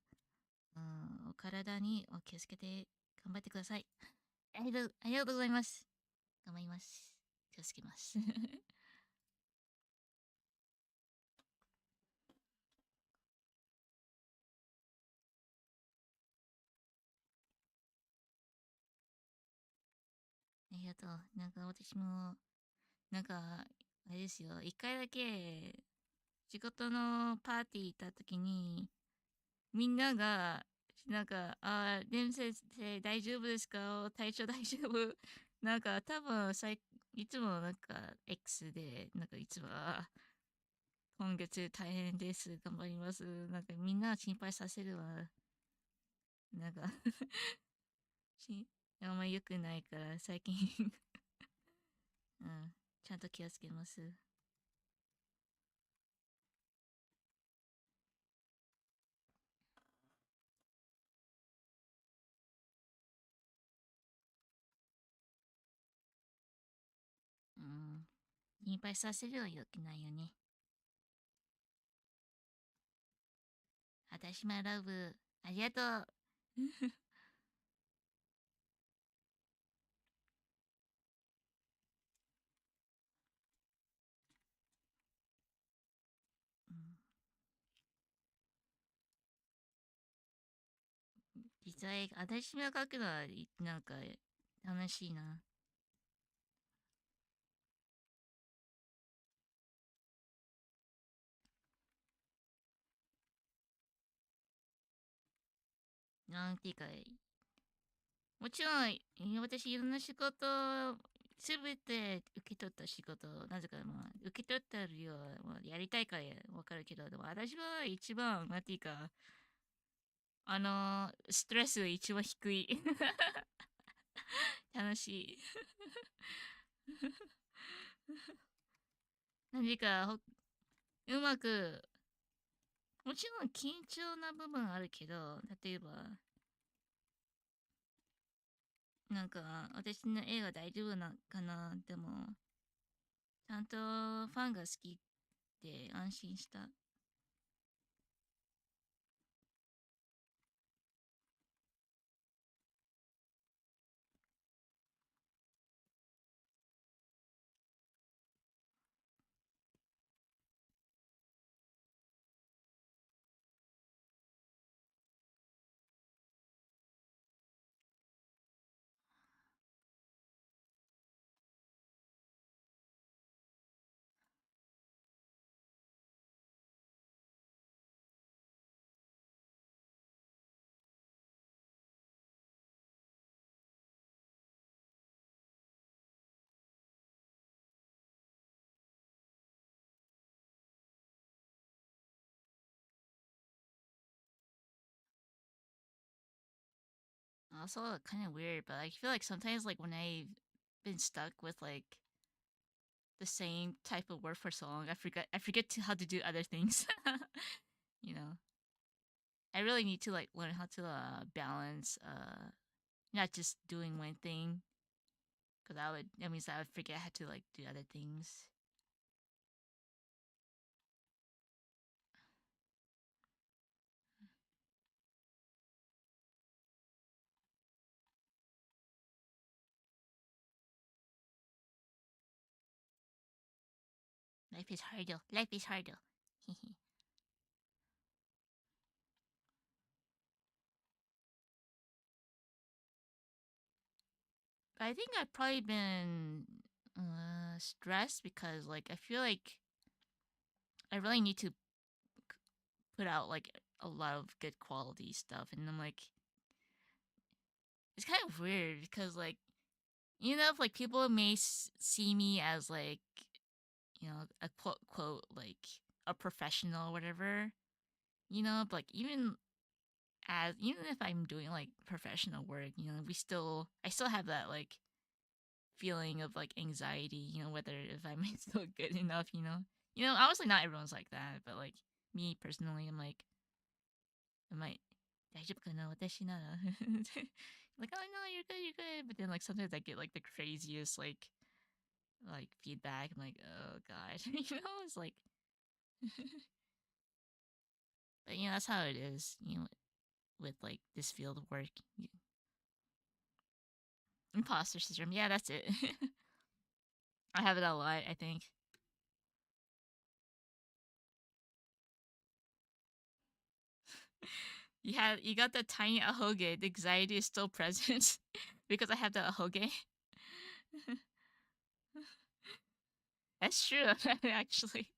お体にお気をつけて頑張ってください。ありがとうございます。頑張ります。気をつけます。ありがとう。なんか私も、なんか、あれですよ。一回だけ仕事のパーティー行った時に、みんなが、なんか、レン先生大丈夫ですか、体調大丈夫、なんか多分いつもなんか X で、なんかいつも、今月大変です。頑張ります。なんかみんな心配させるわ。なんかしあんま良くないから最近うん、ちゃんと気をつけます。うん。心配させるは良くないよね。私もラブ。ありがとう。like 私が書くのはなんか楽しいな。なんていうか、もちろん私いろんな仕事すべて受け取った仕事、なぜかまあ受け取った理由は、まあ、やりたいからわかるけど、でも私は一番なんていうか、ストレス一番低い。楽しい。何かうまく、もちろん緊張な部分あるけど、例えば、なんか私の映画大丈夫なかな、でも、ちゃんとファンが好きって安心した。Also, kind of weird, but I feel like sometimes, like when I've been stuck with like the same type of word for so long, I forget how to do other things. you know, I really need to like learn how to balance, not just doing one thing, because that means I would forget how to like do other things. Life is hard though. Life is hard though. I think I've probably been stressed because like I feel like I really need to put out like a lot of good quality stuff, and I'm like, it's kind of weird because like if like people may see me as like a quote quote like a professional or whatever, but like even if I'm doing like professional work, I still have that like feeling of like anxiety, whether if I'm still good enough, obviously not everyone's like that, but like me personally, I'm like, am I 大丈夫かな私なら like, oh no, you're good, you're good. But then like sometimes I get like the craziest like feedback. I'm like, oh god, it's like, but that's how it is, with like this field of work. Imposter syndrome, yeah, that's it. I have it a lot, I think. You got the tiny ahoge. The anxiety is still present because I have the ahoge. That's true, actually.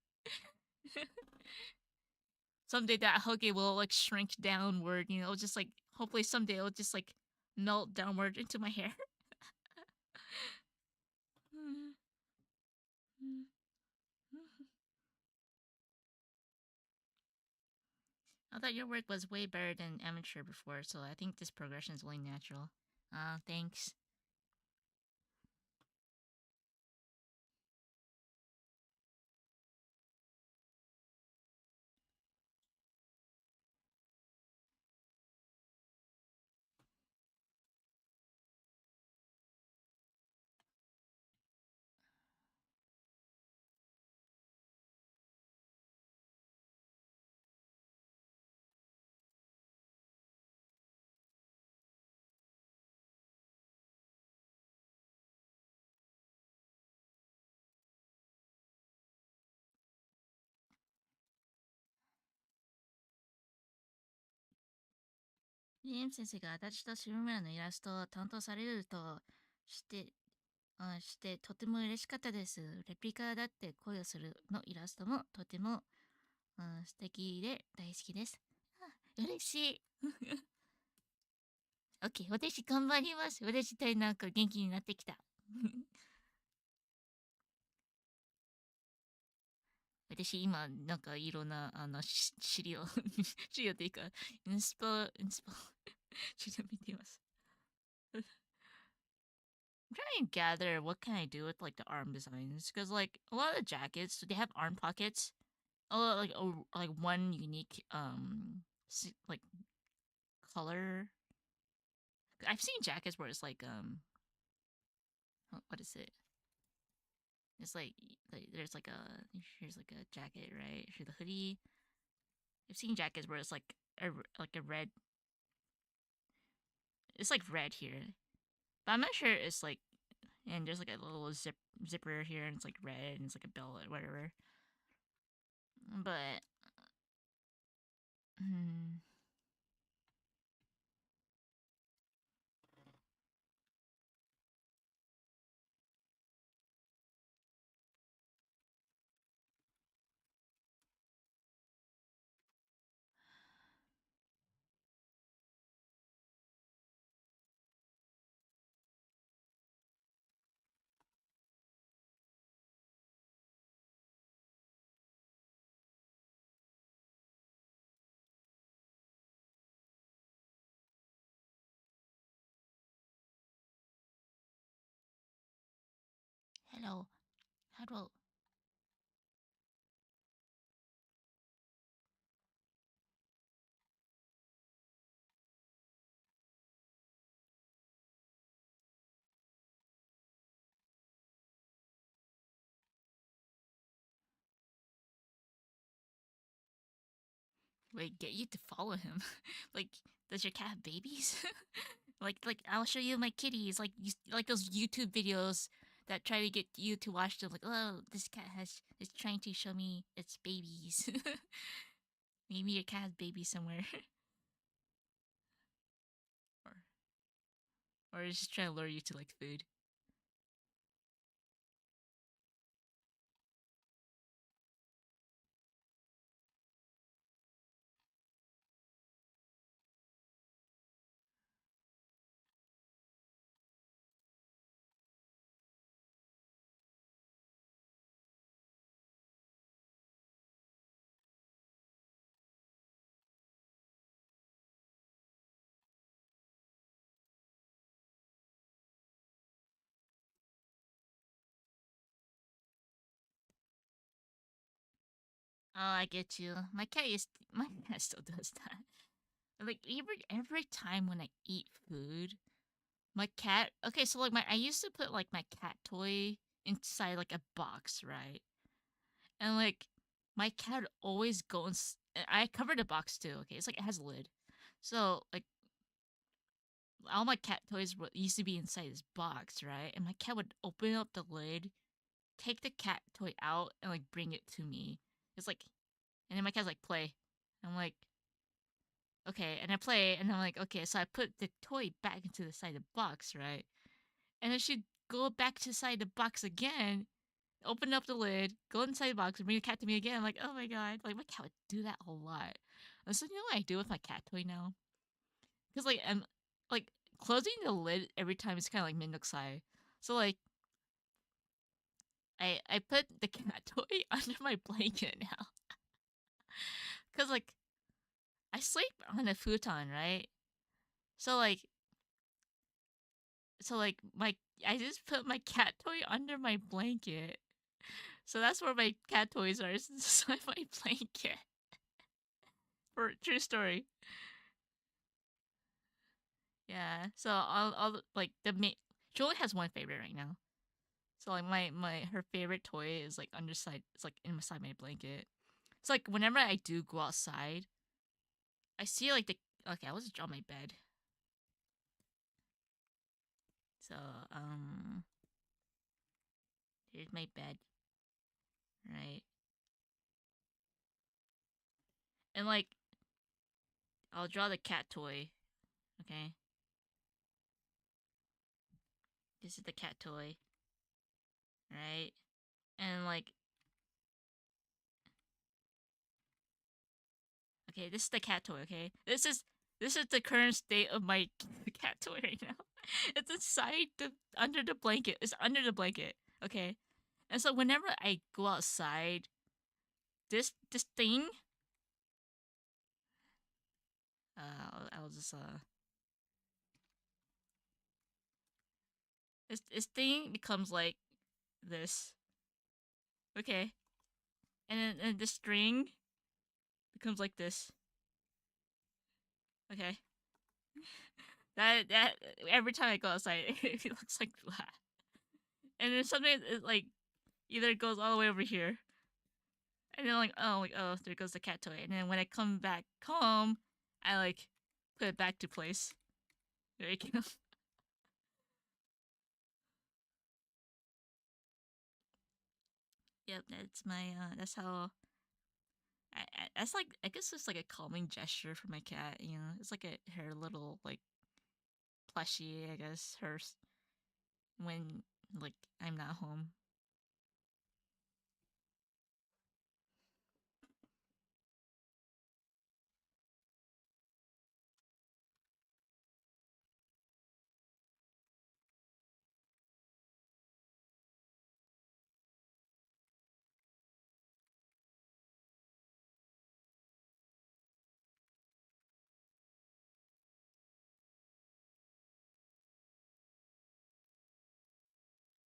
Someday that ahoge will like shrink downward. Just like hopefully someday it'll just like melt downward into my hair. I thought your work was way better than amateur before, so I think this progression is only natural. Thanks. ジェーム先生が私とシルメラのイラストを担当されるとしてとても嬉しかったです。レプリカだって恋をするのイラストもとても、素敵で大好きです。嬉しい。OK、私頑張ります。私なんか元気になってきた。私今なんかいろんな資料資料っていうかインスポ資料見ています。I'm trying to gather what can I do with like the arm designs because like a lot of the jackets they have arm pockets. Oh, like one unique like color. I've seen jackets where it's like what is it? It's like there's like here's like a jacket right here's the hoodie. I've seen jackets where it's like a red. It's like red here, but I'm not sure it's like. And there's like a little zipper here, and it's like red, and it's like a belt or whatever. But hmm. Hello. Hello. Wait, get you to follow him. Like, does your cat have babies? like I'll show you my kitties. Like those YouTube videos that try to get you to watch them. Like, oh, this cat is trying to show me its babies. Maybe your cat has babies somewhere, or or it's just trying to lure you to like food. Oh, I get you. My cat still does that. Like every time when I eat food, my cat. Okay, so like I used to put like my cat toy inside like a box, right? And like my cat always goes. I covered the box too. Okay, it's like it has a lid, so like all my cat toys used to be inside this box, right? And my cat would open up the lid, take the cat toy out, and like bring it to me. It's like, and then my cat's like play. I'm like, okay, and I play, and I'm like, okay, so I put the toy back into the side of the box, right? And then she'd go back to the side of the box again, open up the lid, go inside the box, and bring the cat to me again. I'm like, oh my god, like my cat would do that a lot. And so you know what I do with my cat toy now? Because like I'm like closing the lid every time is kind of like mindokusai. So like I put the cat toy under my blanket now. Cause like I sleep on a futon, right? So like my I just put my cat toy under my blanket. So that's where my cat toys are. It's inside my blanket. For true story. Yeah. So I'll like she only has one favorite right now. So like my her favorite toy is like underside. It's like inside my blanket. It's like whenever I do go outside, I see like the okay. I was just on my bed. So here's my bed, right? And like I'll draw the cat toy. Okay. This is the cat toy, right? And like, okay, this is the cat toy. Okay, this is the current state of my cat toy right now. It's inside the under the blanket. It's under the blanket. Okay, and so whenever I go outside, this thing, I'll just this thing becomes like this. Okay, and the string becomes like this. Okay, that every time I go outside, it looks like that. And then sometimes it like either it goes all the way over here, and then like oh there goes the cat toy, and then when I come back home, I like put it back to place. There you go. Yep, that's my that's how that's like I guess it's like a calming gesture for my cat. You know, it's like her little like plushie. I guess hers when like I'm not home.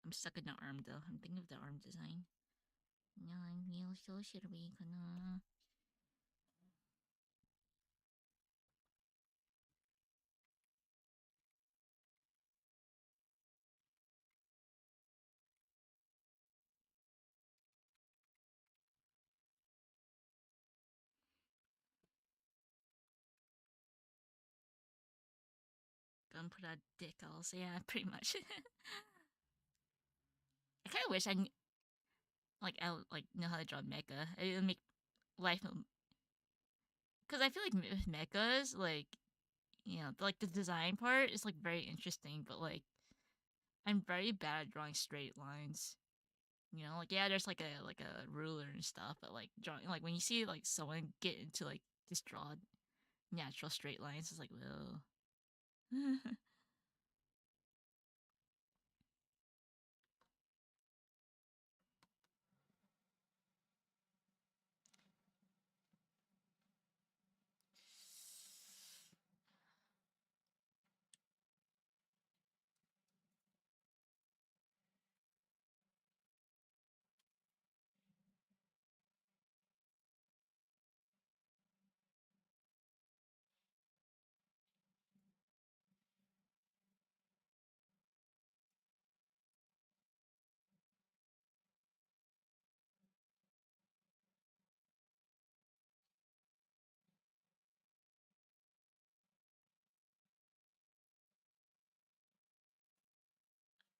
I'm stuck in the arm though. I'm thinking of the arm design. No, I'm real so should be gonna. Gonna put out dick also. Yeah, pretty much. I kind of wish like I would, like know how to draw mecha. It would make life because I feel like with mechas like like the design part is like very interesting, but like I'm very bad at drawing straight lines. You know, like yeah, there's like a ruler and stuff, but like drawing like when you see like someone get into like just draw natural straight lines, it's like whoa.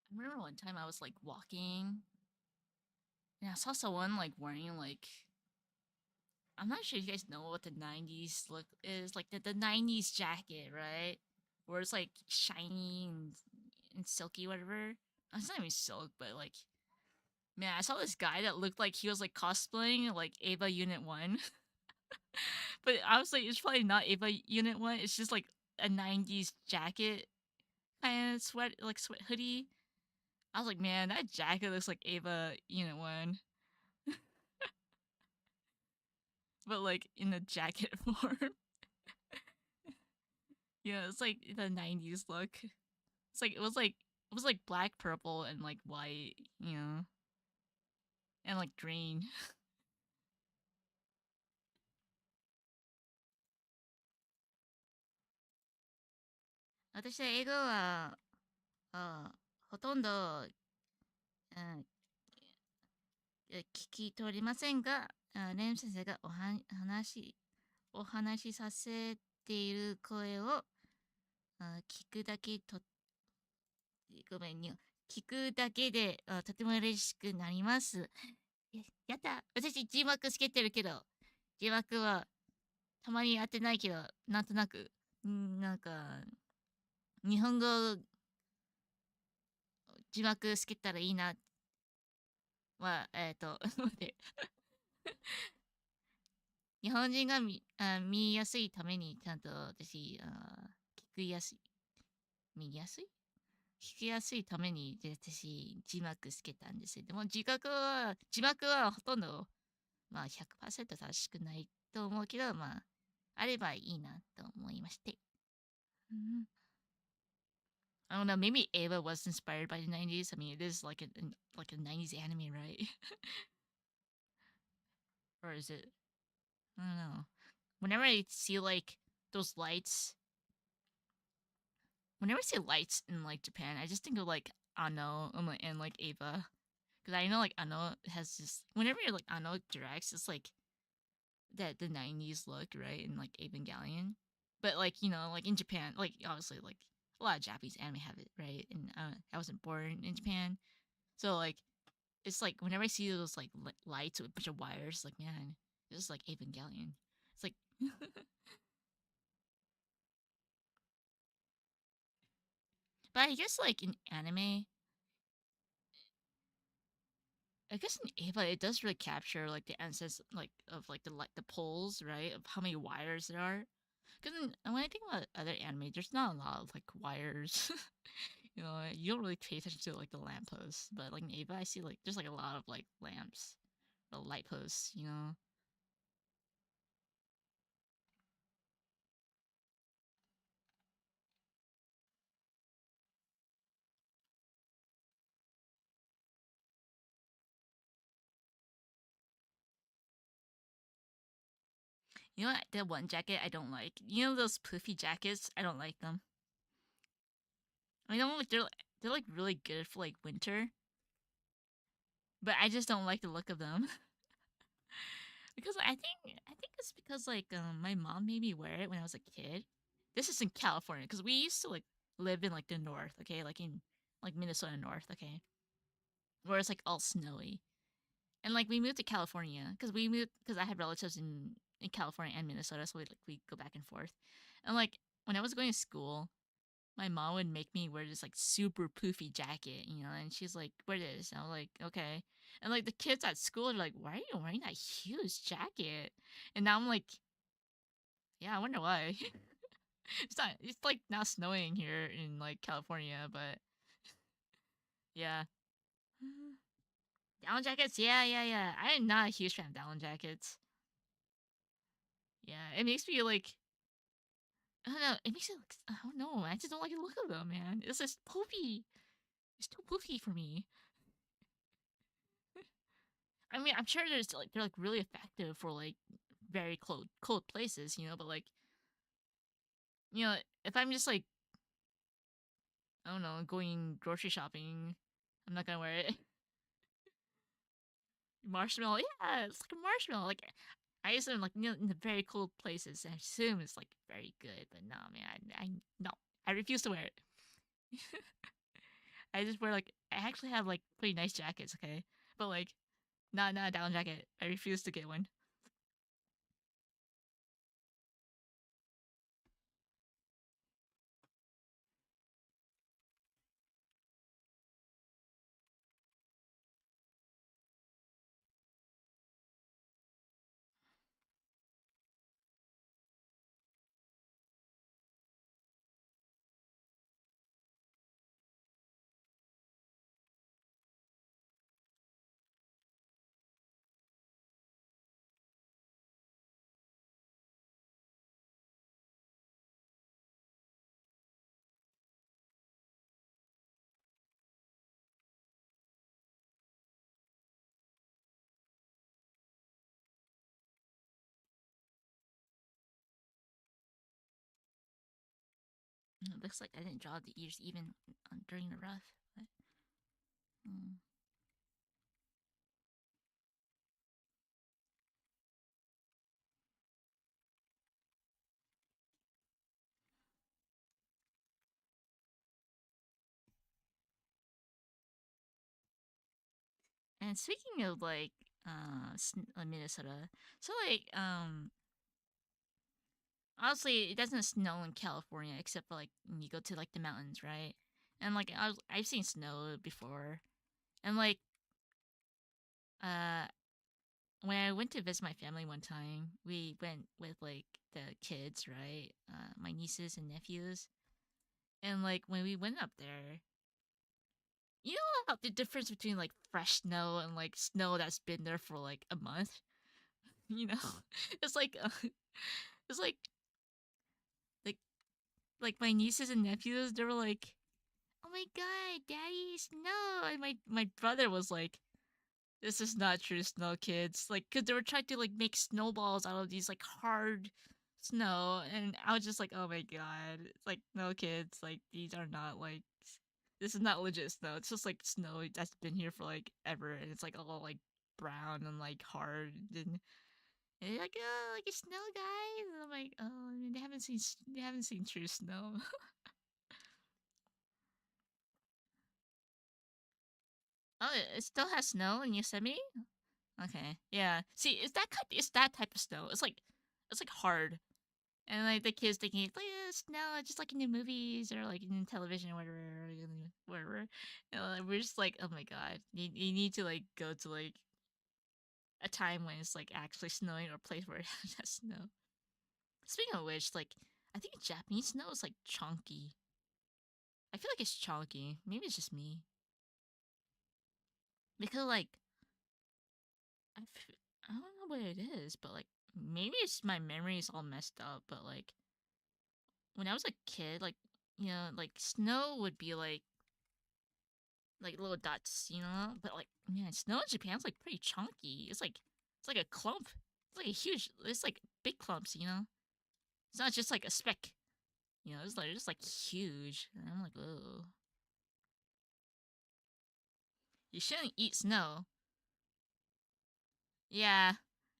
I remember one time I was like walking and I saw someone like wearing like I'm not sure if you guys know what the '90s look is like the '90s jacket, right? Where it's like shiny and silky, whatever. It's not even silk, but like man, I saw this guy that looked like he was like cosplaying like Ava Unit One, but honestly, it's probably not Ava Unit One. It's just like a '90s jacket kind of sweat hoodie. I was like, man, that jacket looks like Ava Unit One, but like in a jacket form. Yeah, it's like the '90s look. It's like it was like black, purple, and like white, and like green. 私は英語はほとんど、聞き取りませんが、レン先生がお話しさせている声を聞くだけと、ごめんよ。聞くだけでとても嬉しくなります。やった。私、字幕つけてるけど、字幕はたまにやってないけど、なんとなく、なんか、日本語字幕つけたらいいなは、待って、日本人が見やすいためにちゃんと私、聞きやすい、見やすい聞きやすいために私字幕つけたんですよ。でも字幕はほとんど、まあ100%正しくないと思うけど、まあ、あればいいなと思いまして。うん、I don't know. Maybe Ava was inspired by the 90s. I mean, it is like a 90s anime, right? Or is it? I don't know. Whenever I see like those lights, whenever I see lights in like Japan, I just think of like Ano and like Ava, because I know like Ano has this. Whenever you're like Ano directs, it's like that the 90s look, right? And like Evangelion, but like like in Japan, like obviously like a lot of Japanese anime have it, right? And I wasn't born in Japan, so like it's like whenever I see those like lights with a bunch of wires, like man, this is like Evangelion. It's like, but I guess like in anime, I guess in Ava it does really capture like the essence like of like the poles, right? Of how many wires there are. Because when I think about other anime, there's not a lot of like wires. You don't really pay attention to like the lampposts, but like in Ava, I see like there's like a lot of like lamps, the light posts. You know what? The one jacket I don't like. You know those poofy jackets? I don't like them. I know like they're like really good for like winter, but I just don't like the look of them. Because I think it's because like my mom made me wear it when I was a kid. This is in California because we used to like live in like the north, okay, like in like Minnesota north, okay, where it's like all snowy. And like we moved to California because we moved because I had relatives in California and Minnesota, so we go back and forth. And like when I was going to school, my mom would make me wear this like super poofy jacket, and she's like, wear this. And I was like, okay. And like the kids at school are like, why are you wearing that huge jacket? And now I'm like, yeah, I wonder why. It's like not snowing here in like California, but yeah. Down jackets, yeah, yeah, yeah. I am not a huge fan of down jackets. Yeah, it makes me like, I don't know, it makes it look, I don't know, I just don't like the look of them, man. It's just poofy. It's too poofy for me. I mean, I'm sure they're like really effective for like very cold places, but like you know, if I'm just like I don't know going grocery shopping, I'm not gonna wear it. Marshmallow, yeah, it's like a marshmallow. Like I assume like in the very cold places, I assume it's like very good, but no, man, I no, I refuse to wear it. I just wear like I actually have like pretty nice jackets, okay, but like not a down jacket. I refuse to get one. It looks like I didn't draw the ears even during the rough. But, mm. And speaking of like Minnesota, so like Honestly, it doesn't snow in California except for like when you go to like the mountains, right? And like I've seen snow before, and like uh when I went to visit my family one time, we went with like the kids, right? My nieces and nephews, and like when we went up there, you know how the difference between like fresh snow and like snow that's been there for like a month, you know? It's like it's like like my nieces and nephews, they were like, "Oh my god, daddy, snow!" And my brother was like, "This is not true snow, kids." Like, cause they were trying to like make snowballs out of these like hard snow, and I was just like, "Oh my god!" It's like, no, kids, like these are not like. This is not legit snow. It's just like snow that's been here for like ever, and it's like all like brown and like hard, and they're like, "Oh, like a snow, guys." And I'm like, "Oh, I mean, they haven't seen true snow." Oh, it still has snow in Yosemite. Okay, yeah. See, it's that type of snow. It's like hard, and like the kids thinking it's like snow, just like in the movies or like in television or whatever, whatever. And like, we're just like, oh my god, you need to like go to like a time when it's like actually snowing or a place where it has snow. Speaking of which, like I think Japanese snow is like chunky. I feel like it's chunky. Maybe it's just me because like I don't know what it is, but like maybe it's my memory is all messed up. But like when I was a kid, like like snow would be like little dots, But like man, snow in Japan's like pretty chunky. It's like a clump. It's like a huge. It's like big clumps. It's not just like a speck. It's like just like huge. And I'm like, oh, you shouldn't eat snow. Yeah,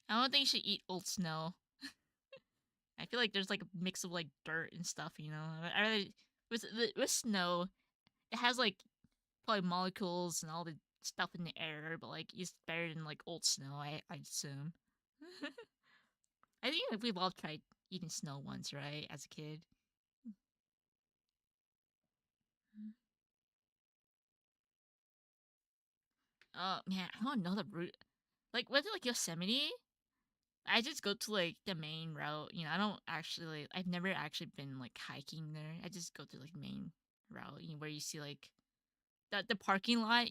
I don't think you should eat old snow. I feel like there's like a mix of like dirt and stuff. With snow, it has like probably molecules and all the stuff in the air, but like it's better than like old snow. I assume. I think like, we've all tried eating snow once, right, as a kid. Oh man, I don't know the route. Like with like Yosemite, I just go to like the main route. I don't actually like. I've never actually been like hiking there. I just go to like main route, where you see like the parking lot.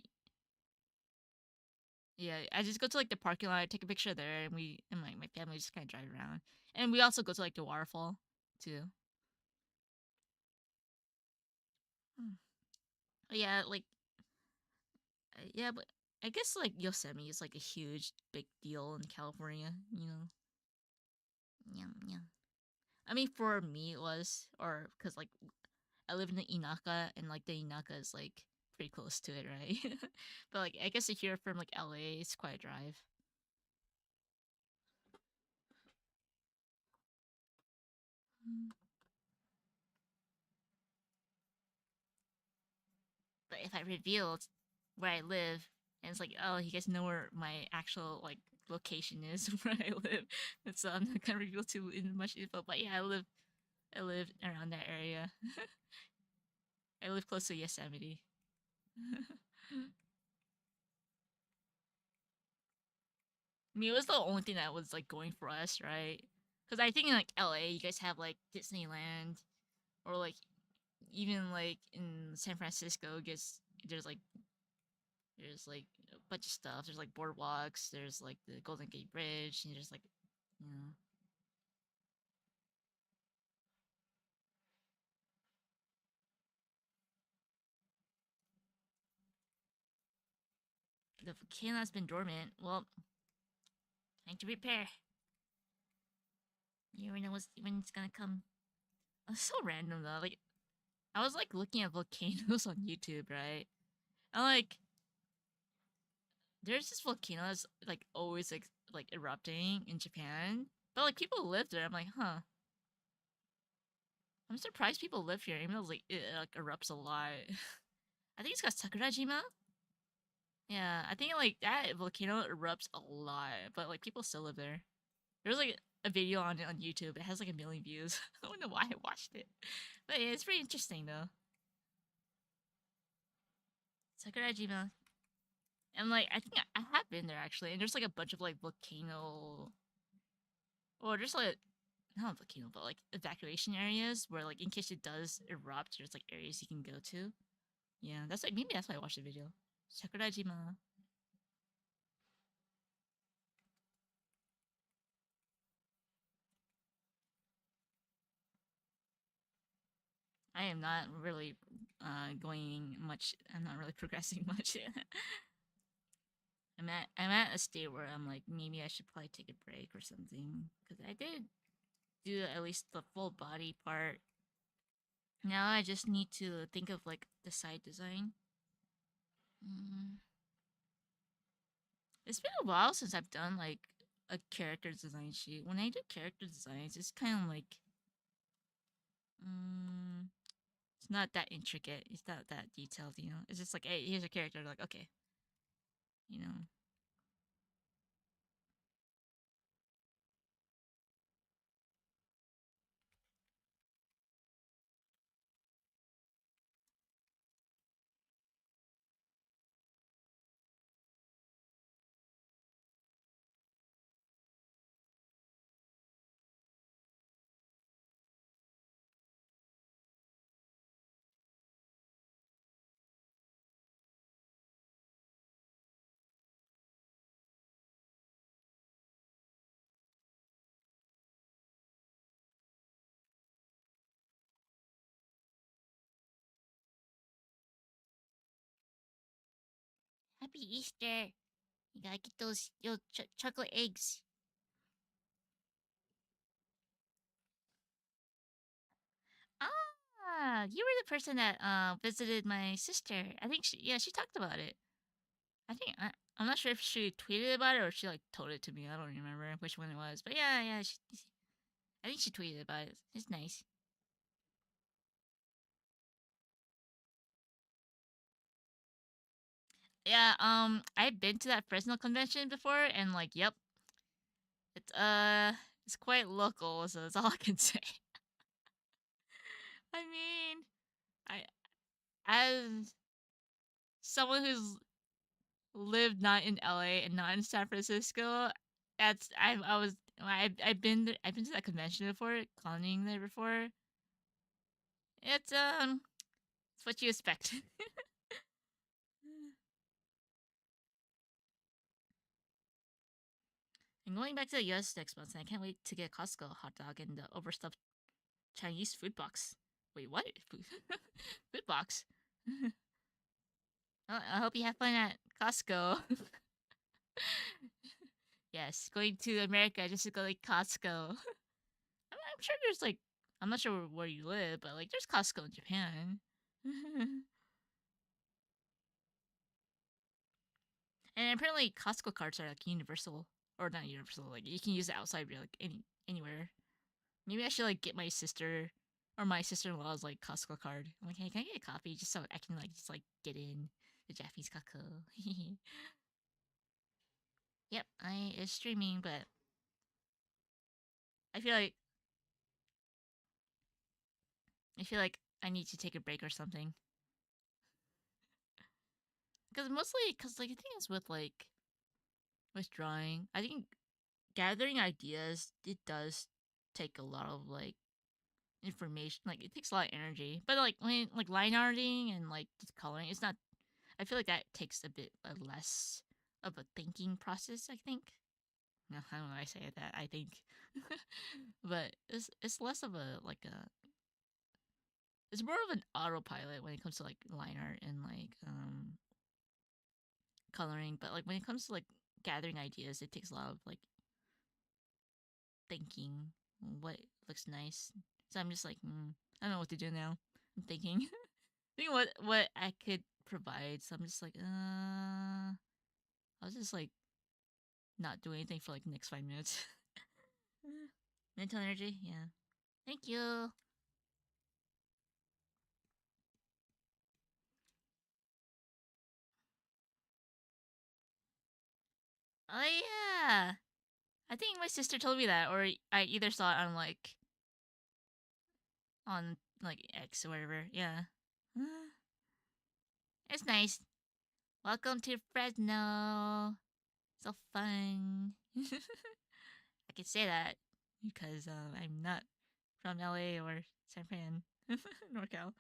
Yeah, I just go to like the parking lot, take a picture there, and my family just kind of drive around, and we also go to like the waterfall too. Hmm. Yeah, like yeah, but I guess like Yosemite is like a huge big deal in California. Yeah, yeah. I mean, for me it was, or because like I live in the Inaka, and like the Inaka is like pretty close to it, right? But like I guess if you're from like LA, it's quite a drive. Mm. But if I revealed where I live, and it's like, oh, you guys know where my actual like location is where I live, and so I'm not gonna reveal too in much info. But yeah, I live around that area. I live close to Yosemite. I mean, it was the only thing that was like going for us, right? Because I think in like LA, you guys have like Disneyland, or like even like in San Francisco, gets there's like a bunch of stuff. There's like boardwalks. There's like the Golden Gate Bridge, and there's like you know the volcano has been dormant. Well, time to repair. You never know when it's gonna come. It's so random though. Like I was like looking at volcanoes on YouTube, right? And like there's this volcano that's like always like erupting in Japan, but like people live there. I'm like, huh. I'm surprised people live here, even though like it like erupts a lot. I think it's got Sakurajima. Yeah, I think like that volcano erupts a lot, but like people still live there. There's like a video on it on YouTube. It has like 1 million views. I don't know why I watched it, but yeah, it's pretty interesting though. Sakurajima, and like I think I have been there actually, and there's like a bunch of like volcano, or just like not volcano, but like evacuation areas where like in case it does erupt, there's like areas you can go to. Yeah, that's like maybe that's why I watched the video. Sakurajima. I am not really going much. I'm not really progressing much. I'm at a state where I'm like maybe I should probably take a break or something because I did do at least the full body part. Now I just need to think of like the side design. Mm. It's been a while since I've done like a character design sheet. When I do character designs, it's kind of like mm, it's not that intricate. It's not that detailed, you know. It's just like, hey, here's a character. Like, okay, you know. Happy Easter! You gotta get those chocolate eggs. You were the person that visited my sister. I think she talked about it. I'm not sure if she tweeted about it or she like told it to me. I don't remember which one it was, but yeah, I think she tweeted about it. It's nice. Yeah, I've been to that Fresno convention before, and like, yep, it's it's quite local, so that's all I can say. I mean, I as someone who's lived not in LA and not in San Francisco, that's I've been to that convention before, conning there before. It's what you expect. And going back to the US next month, and I can't wait to get Costco hot dog and the overstuffed Chinese food box. Wait, what? Food box? I hope you have fun at Costco. Yes, going to America just to go like Costco. I'm sure there's like I'm not sure where you live, but like there's Costco in Japan. And apparently Costco cards are like universal or not universal. Like you can use it outside like anywhere. Maybe I should like get my sister or my sister-in-law's like Costco card. I'm like, hey, can I get a copy just so I can like just like get in the Japanese Costco? Yep, I is streaming, but I feel like I need to take a break or something. Because mostly, because like the thing is with drawing, I think gathering ideas it does take a lot of like information. Like it takes a lot of energy. But like when like line arting and like just coloring, it's not. I feel like that takes a bit less of a thinking process. I think. No, I don't know. Why I say that. I think, but it's less of a like a. It's more of an autopilot when it comes to like line art and like coloring. But like when it comes to like gathering ideas, it takes a lot of like thinking what looks nice. So I'm just like, I don't know what to do now. I'm thinking, thinking what I could provide. So I'm just like, I'll just like not do anything for like the next 5 minutes. Mental energy, yeah. Thank you. Oh yeah. I think my sister told me that, or I either saw it on like X or whatever. Yeah, it's nice. Welcome to Fresno. So fun. I can say that because I'm not from LA or San Fran, NorCal.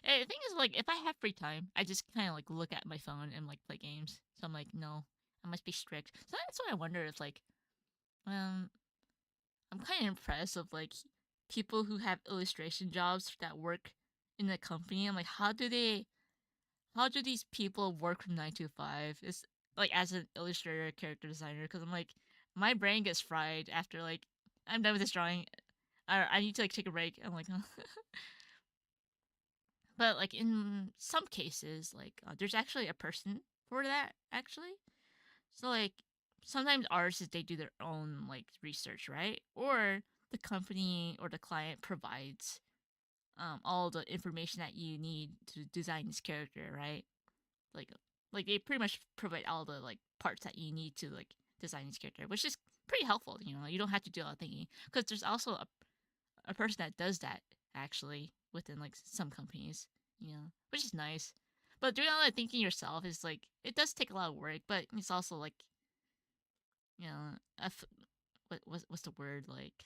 The thing is, like, if I have free time, I just kind of like look at my phone and like play games. So I'm like, no, I must be strict. So that's why I wonder if like, um, I'm kind of impressed of like people who have illustration jobs that work in the company. I'm like, how do these people work from 9 to 5? It's like as an illustrator, character designer, because I'm like, my brain gets fried after like I'm done with this drawing. I need to like take a break. I'm like, but like in some cases, like there's actually a person for that actually. So like sometimes artists they do their own like research, right? Or the company or the client provides all the information that you need to design this character, right? Like like they pretty much provide all the like parts that you need to like design this character, which is pretty helpful. You know, you don't have to do all the thinking because there's also a person that does that actually within like some companies, you know, which is nice. But doing all that thinking yourself is like it does take a lot of work, but it's also like you know, what's the word like?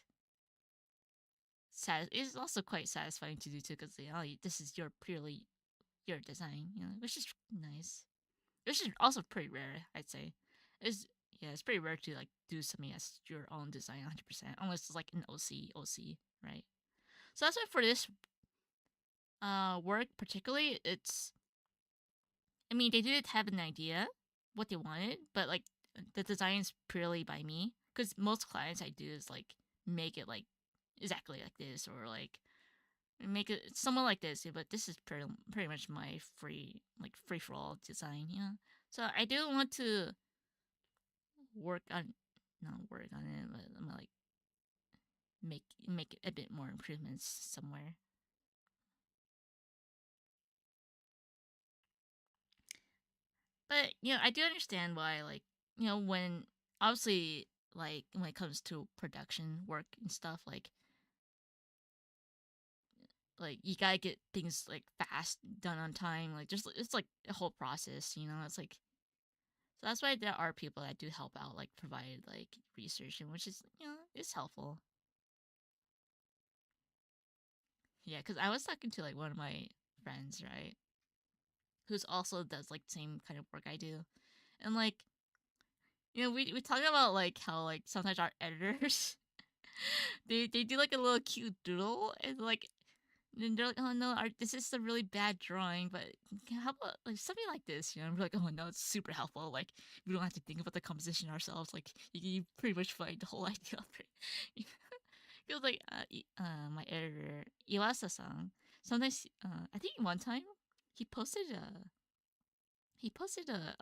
It's also quite satisfying to do too because you know this is your purely your design, you know, which is nice. Which is also pretty rare, I'd say. It's yeah, it's pretty rare to like do something as your own design 100%, unless it's like an OC, right? So that's why for this work particularly, it's I mean they did have an idea what they wanted, but like the design is purely by me because most clients I do is like make it like exactly like this or like make it somewhat like this, but this is pretty much my free for all design, yeah. So I do want to work on not work on it, but I'm gonna, like make a bit more improvements somewhere. But you know, I do understand why you know when obviously like when it comes to production work and stuff like you gotta get things like fast done on time like just it's like a whole process, you know, it's like so that's why there are people that do help out like provide like research and which is you know it's helpful. Yeah, because I was talking to like one of my friends, right, who's also does like same kind of work I do. And like, you know, we talk about like how like sometimes our editors they do like a little cute doodle and like and they're like, oh no, this is a really bad drawing, but how about like something like this? You know, and we're like, oh no, it's super helpful. Like we don't have to think about the composition ourselves. Like you pretty much find the whole idea of it. It was like my editor Iwasa-san. Sometimes I think one time he posted a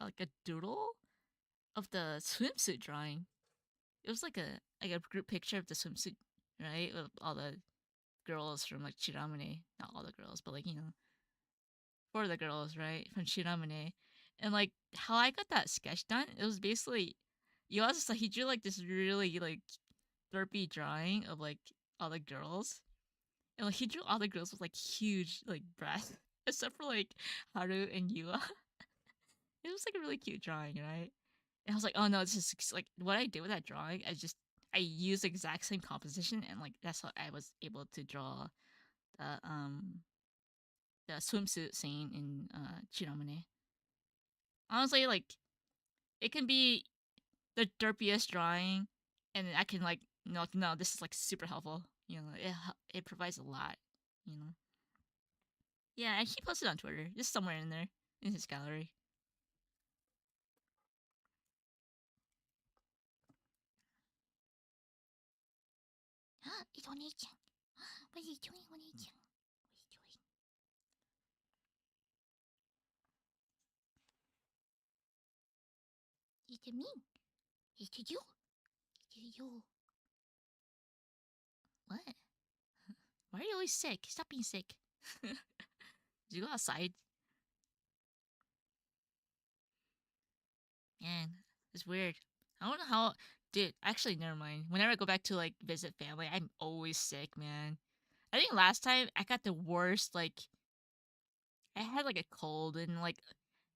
like a doodle of the swimsuit drawing. It was like a group picture of the swimsuit, right? With all the girls from like Chiramune. Not all the girls, but like, you know, four of the girls, right? From Chiramune. And like how I got that sketch done, it was basically you also he drew like this really like derpy drawing of like all the girls. And like he drew all the girls with like huge like breasts. Except for like Haru and Yua. It was like a really cute drawing, right? And I was like, oh no, this is like what I did with that drawing. I used the exact same composition, and like that's how I was able to draw the the swimsuit scene in Chiramune. Honestly, like it can be the derpiest drawing, and I can like no, this is like super helpful. You know, it provides a lot. You know, yeah, and he posted on Twitter, just somewhere in there in his gallery. It's Oni-chan. What are you doing, Oni-chan? What are you doing? It's me. It's you. It's you. What? Why are you always sick? Stop being sick. Did you go outside? Man, it's weird. I don't know how. Dude, actually, never mind. Whenever I go back to like visit family, I'm always sick, man. I think last time I got the worst. Like, I had like a cold and like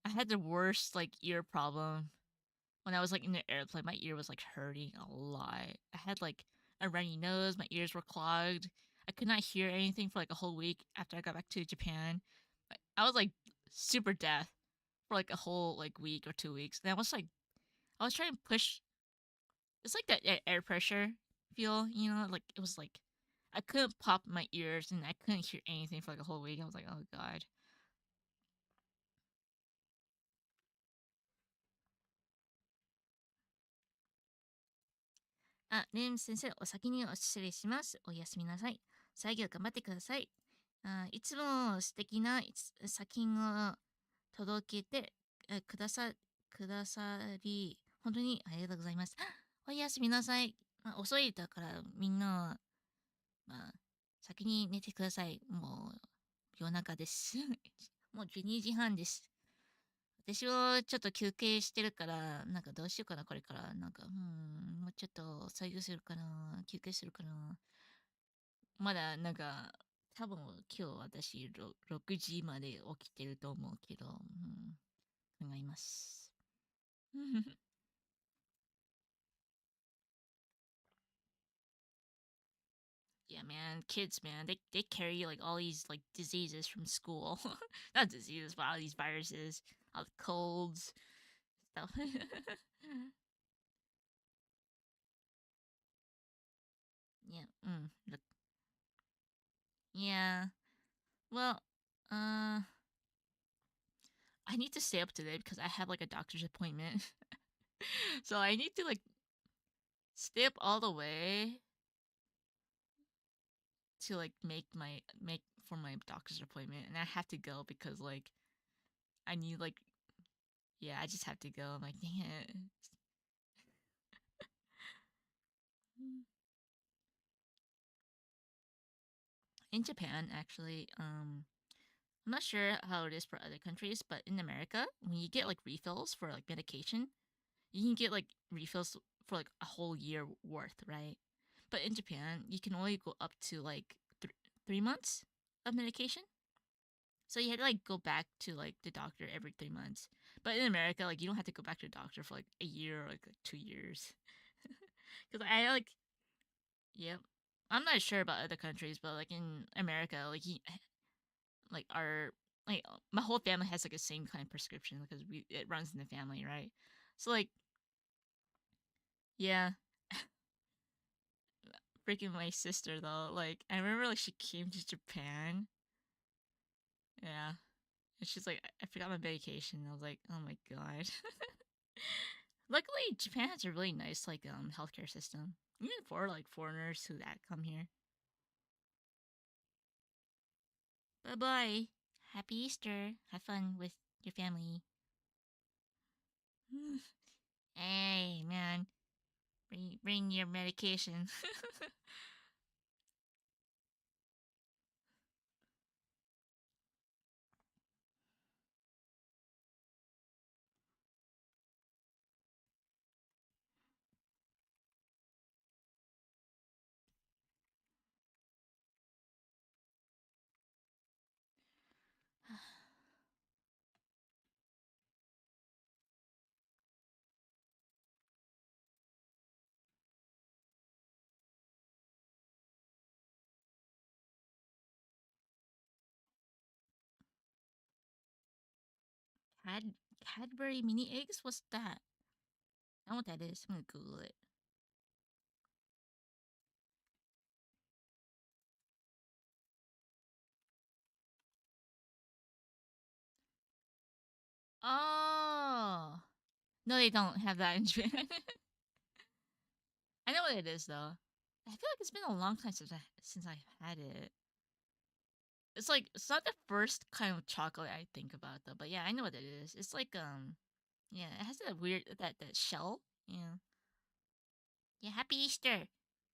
I had the worst like ear problem when I was like in the airplane. My ear was like hurting a lot. I had like a runny nose. My ears were clogged. I could not hear anything for like a whole week after I got back to Japan. I was like super deaf for like a whole like week or 2 weeks. And I was trying to push. It's like that air pressure feel, you know, like it was like I couldn't pop my ears and I couldn't hear anything for like a whole week. I was like, oh god. あ、レム先生、お先にお失礼します。おやすみなさい。作業頑張ってください。いつも素敵な作品を届けてくださり、本当にありがとうございます。おやすみなさい。遅いだからみんな、先に寝てください。もう夜中です。もう12時半です。私はちょっと休憩してるから、なんかどうしようかな、これから。なんか、もうちょっと作業するかな、休憩するかな。まだ、なんか、多分今日私6時まで起きてると思うけど、考えます。Yeah, man, kids, man, they carry like all these like diseases from school. Not diseases, but all these viruses, all the colds, stuff. Yeah. Yeah. Well, uh, I need to stay up today because I have like a doctor's appointment. So I need to like stay up all the way to like make for my doctor's appointment, and I have to go because like I need like yeah, I just have to go. I'm like, dang it. In Japan, actually, I'm not sure how it is for other countries, but in America, when you get like refills for like medication, you can get like refills for like a whole year worth, right? But in Japan, you can only go up to like 3 months of medication. So you had to like go back to like the doctor every 3 months. But in America, like you don't have to go back to the doctor for like a year or like 2 years. Because I like, yep. I'm not sure about other countries, but like in America, like our like my whole family has like the same kind of prescription because we it runs in the family, right? So like yeah, freaking my sister though. Like I remember like she came to Japan. Yeah. And she's like, I forgot my medication. I was like, oh my god. Luckily, Japan has a really nice like healthcare system, even for like foreigners who that come here. Bye bye. Happy Easter. Have fun with your family. Hey man, bring your medication. Cad- Cadbury mini eggs? What's that? I don't know what that is. I'm gonna Google it. Oh no, they don't have that in Japan. I know what it is though. I feel like it's been a long time since I had it. It's like it's not the first kind of chocolate I think about though, but yeah, I know what it is. It's like yeah, it has that weird that shell. Yeah. Yeah, happy Easter.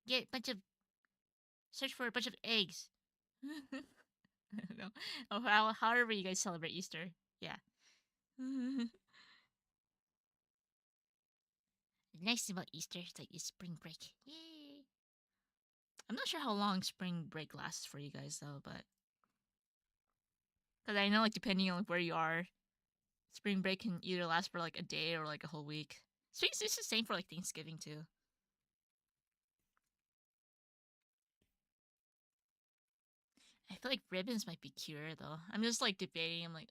Get a bunch of search for a bunch of eggs. I don't know. Oh, however you guys celebrate Easter. Yeah. The nice thing about Easter is like it's spring break. Yay! I'm not sure how long spring break lasts for you guys though, but because I know like depending on like where you are, spring break can either last for like a day or like a whole week. So it's the same for like Thanksgiving too. I feel like ribbons might be cuter though. I'm just like debating. I'm like,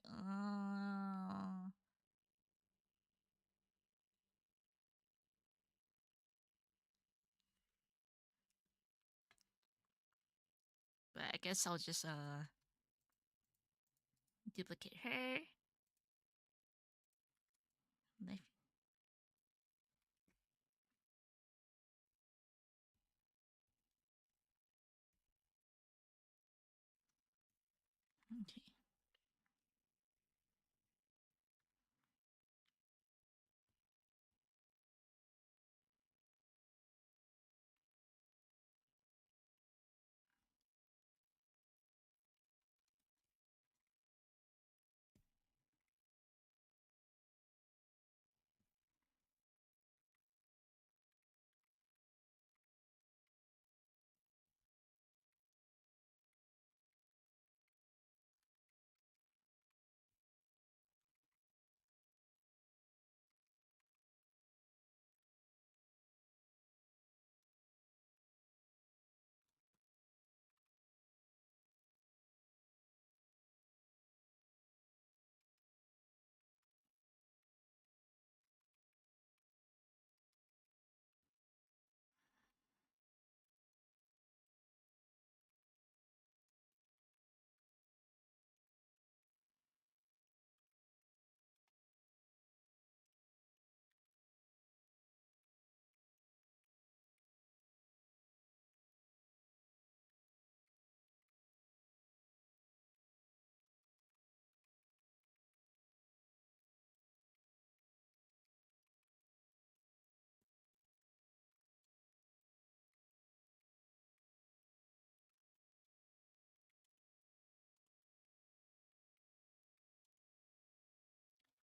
but I guess I'll just duplicate her. Okay.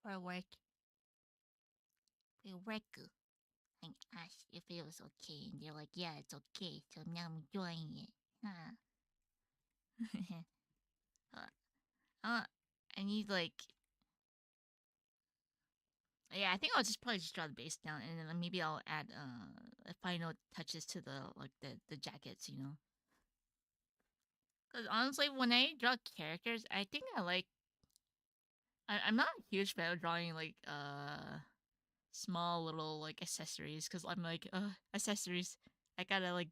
For work. For work. I asked if it was okay, and they're like, "Yeah, it's okay." So now I'm enjoying it. Huh. uh, I need like, yeah. I think I'll just probably just draw the base down, and then maybe I'll add final touches to the like the jackets. You know, because honestly, when I draw characters, I think I like. I'm not a huge fan of drawing like small little like accessories because I'm like accessories. I gotta like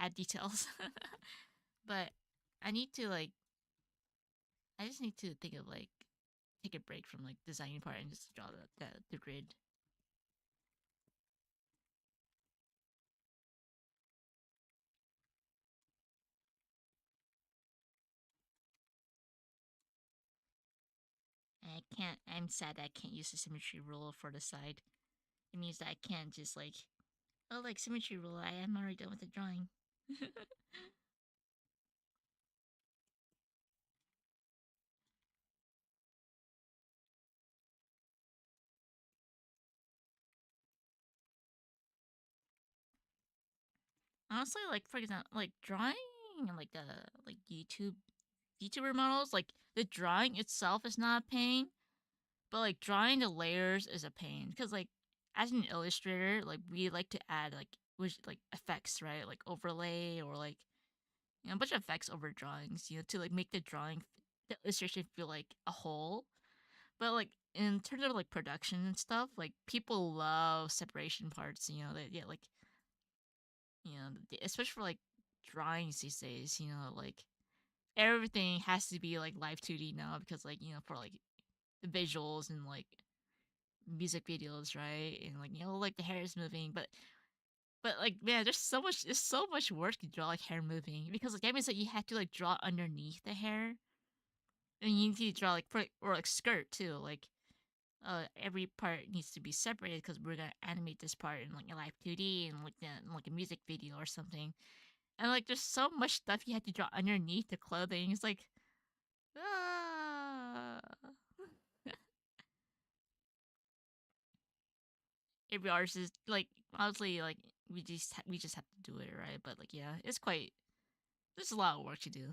add details, but I need to like I just need to think of like take a break from like designing part and just draw the grid. And I can't. I'm sad that I can't use the symmetry rule for the side. It means that I can't just like oh like symmetry rule. I am already done with the drawing. Honestly, like for example, like drawing like like YouTuber models, like the drawing itself is not a pain, but like drawing the layers is a pain because like as an illustrator, like we like to add like which like effects, right? Like overlay or like a bunch of effects over drawings, to like make the the illustration feel like a whole. But like in terms of like production and stuff, like people love separation parts, that yeah, like especially for like drawings these days, like everything has to be like live 2D now because like for like the visuals and like music videos, right? And like like the hair is moving, but like man, there's so much work to draw like hair moving because like that means that you have to like draw underneath the hair, and you need to draw like or like skirt too, like every part needs to be separated because we're gonna animate this part in like a live 2D and like a music video or something, and like there's so much stuff you have to draw underneath the clothing. It's like ah. every artist is like honestly like we just have to do it, right? But like yeah, it's quite there's a lot of work to do.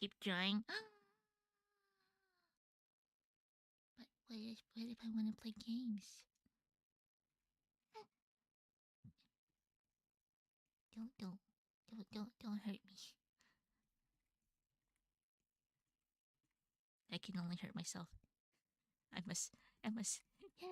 Keep trying. But what if I want to play games? Don't hurt me. I can only hurt myself. I must. Yeah.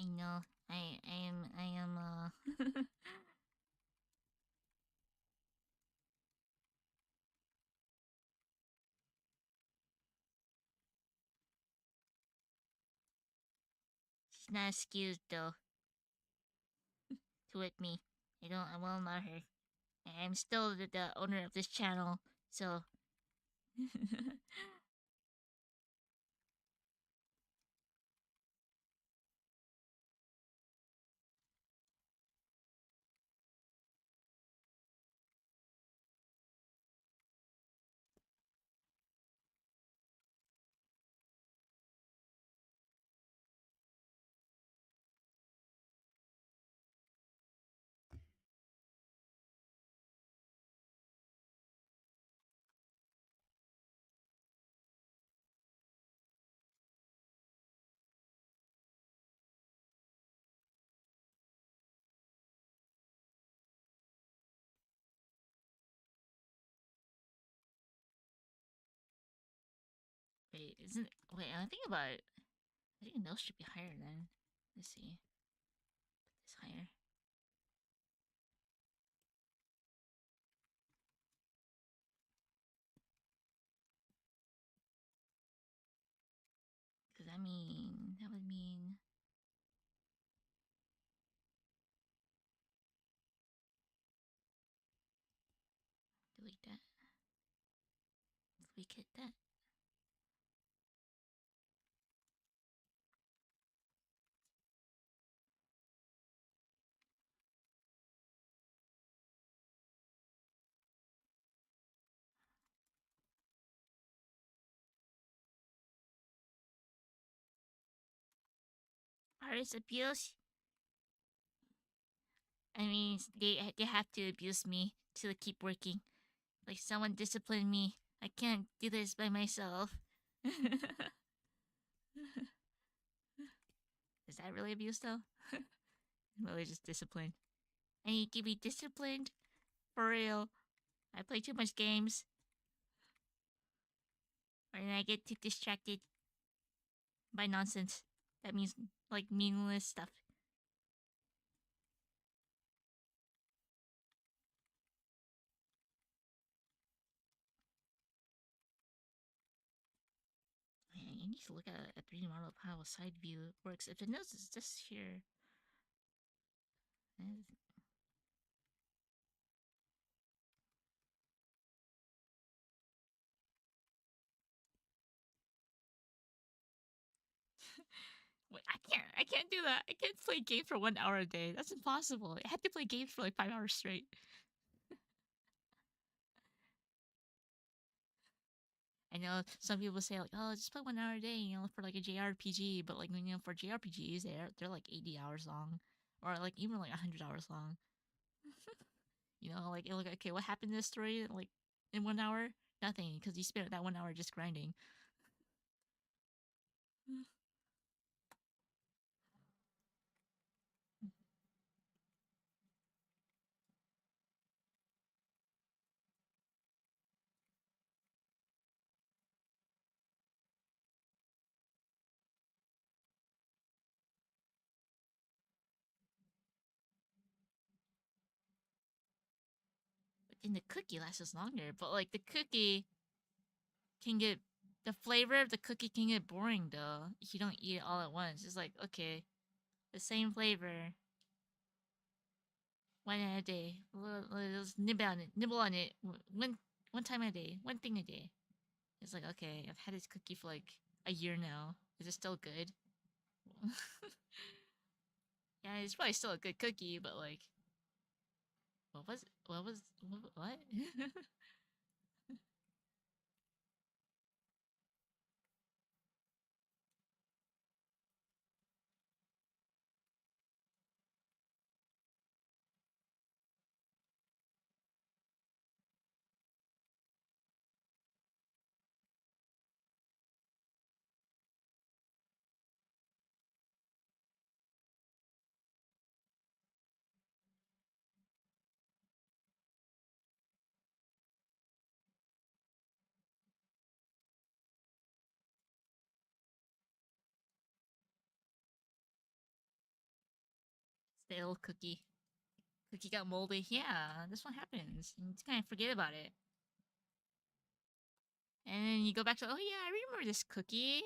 I know. I am she's not excused though to with me. I will not her. I'm still the owner of this channel, so wait, isn't wait, I think about it. I think nose should be higher then. Let's see. Put this higher. Cause that would mean delete that. Delete that. Artist abuse. I mean, they have to abuse me to keep working. Like someone discipline me. I can't do this by myself. Is that really abuse though? Really just discipline. I need to be disciplined for real. I play too much games, and I get too distracted by nonsense. That means like meaningless stuff. need to look at a 3D model of how a side view works. If the nose is just here, wait, I can't do that. I can't play games for 1 hour a day. That's impossible. I have to play games for like 5 hours straight. I know some people say like, oh, just play 1 hour a day, for like a JRPG. But like, for JRPGs, they're like 80 hours long, or like even like 100 hours long. Like, okay, what happened in this story like in 1 hour? Nothing, because you spent that 1 hour just grinding. But then the cookie lasts longer. But like the cookie can get the flavor of the cookie can get boring though if you don't eat it all at once. It's like, okay, the same flavor, 1 a day. Let's nibble on it one time a day, one thing a day. It's like, okay, I've had this cookie for like a year now. Is it still good? Yeah, it's probably still a good cookie, but like, what? Stale cookie. Cookie got moldy. Yeah, this one happens. And you just kind of forget about it. And then you go back to, oh yeah, I remember this cookie.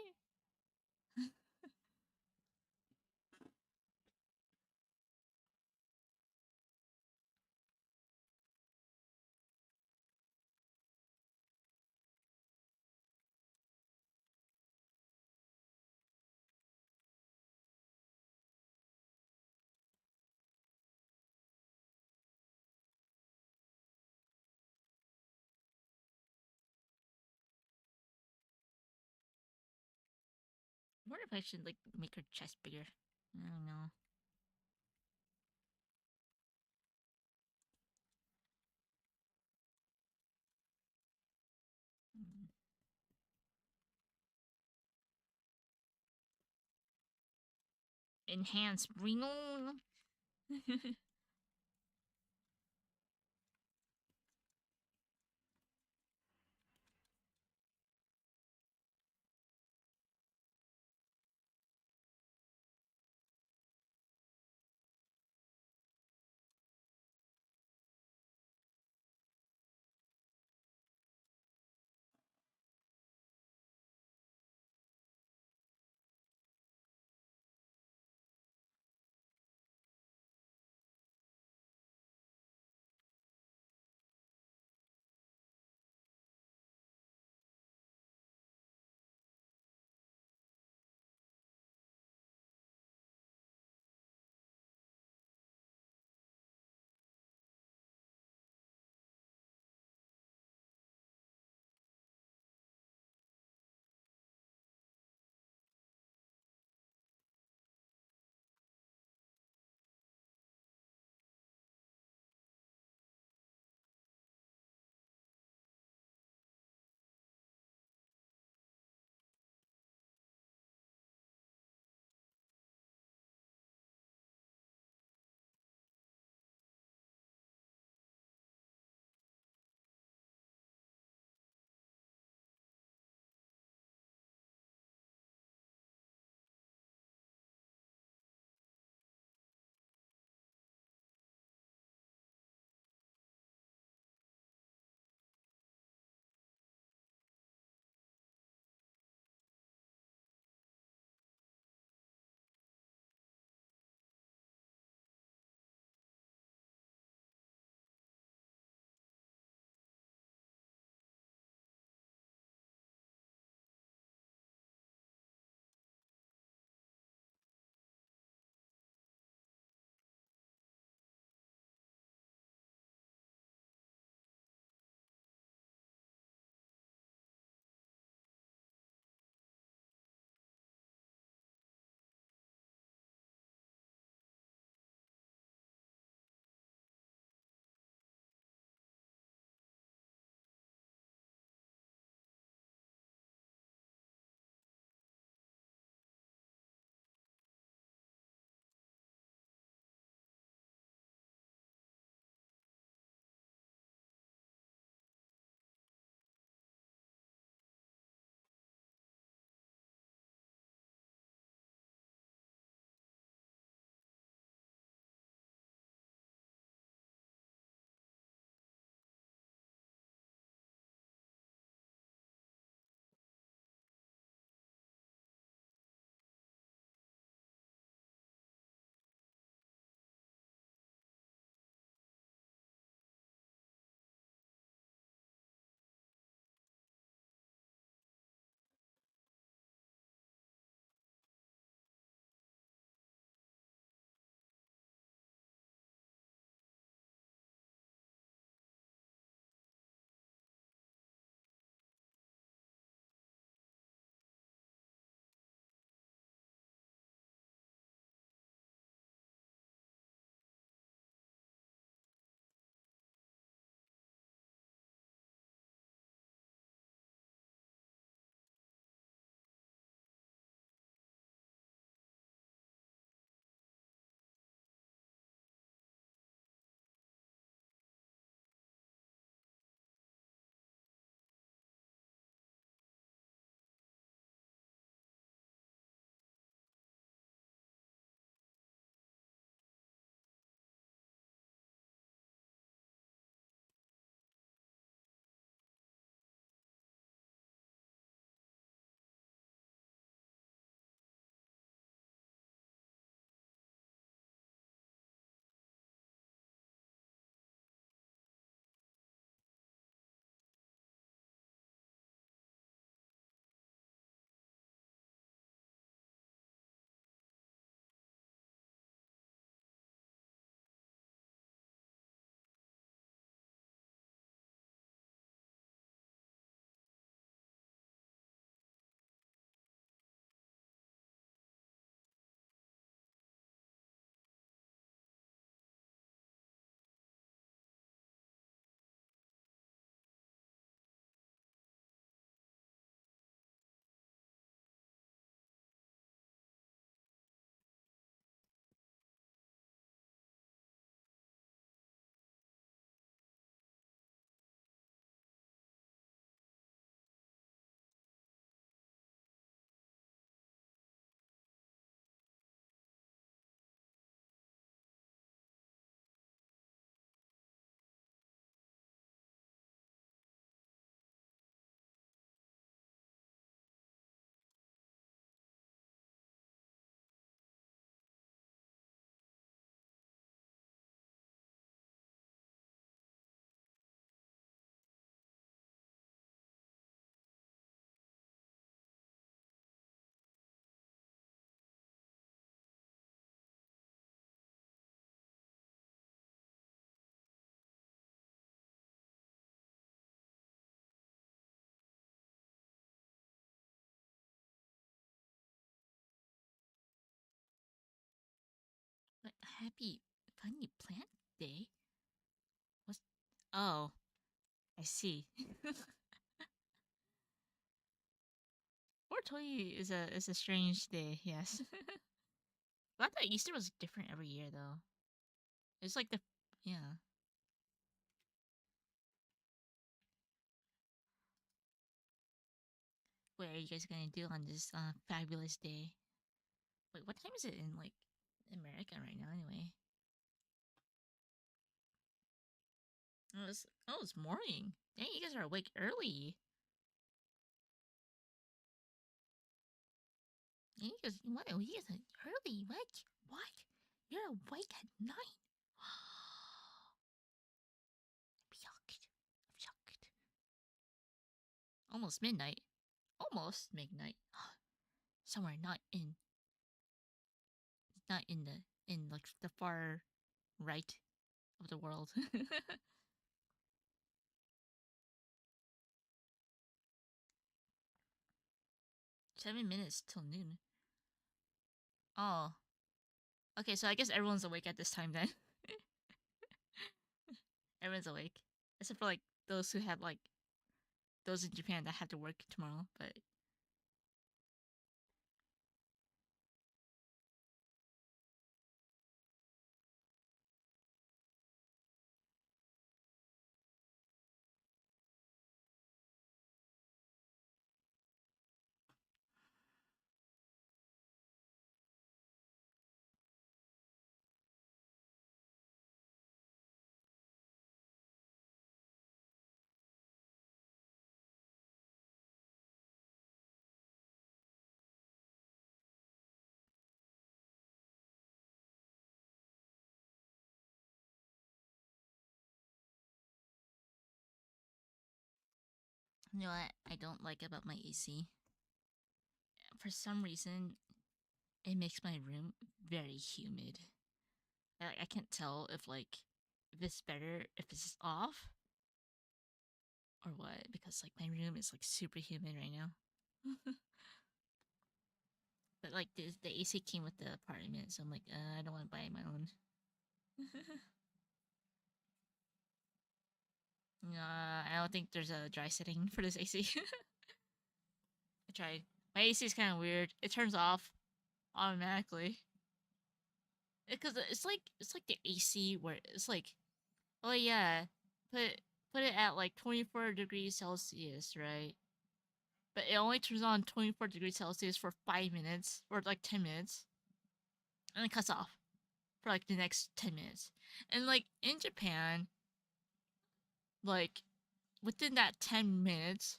I wonder if I should like make her chest bigger. I don't know. Mm. Enhance renal. Happy Funny Plant Day? What's... Oh, I see. 420 is a strange day, yes. I thought Easter was different every year though. It's like the... Yeah. What are you guys gonna do on this fabulous day? Wait, what time is it in like America right now anyway? Oh, it's morning. Dang, you guys are awake early. Dang, you guys, what? You guys are early. What? What? You're awake at 9? I'm shocked. I'm shocked. Almost midnight. Almost midnight. Somewhere not in like the far right of the world. 7 minutes till noon. Oh. Okay, so I guess everyone's awake at this time then. Everyone's awake. Except for like those who have like those in Japan that have to work tomorrow, but you know what I don't like about my AC? For some reason, it makes my room very humid. I can't tell if it's better if it's off or what, because like my room is like super humid right now. But like the AC came with the apartment, so I'm like, I don't want to buy my own. I don't think there's a dry setting for this AC. I tried. My AC is kind of weird. It turns off automatically because it's like the AC where it's like, oh yeah, put put it at like 24 degrees Celsius, right? But it only turns on 24 degrees Celsius for 5 minutes or like 10 minutes, and it cuts off for like the next 10 minutes. And like in Japan, like within that 10 minutes,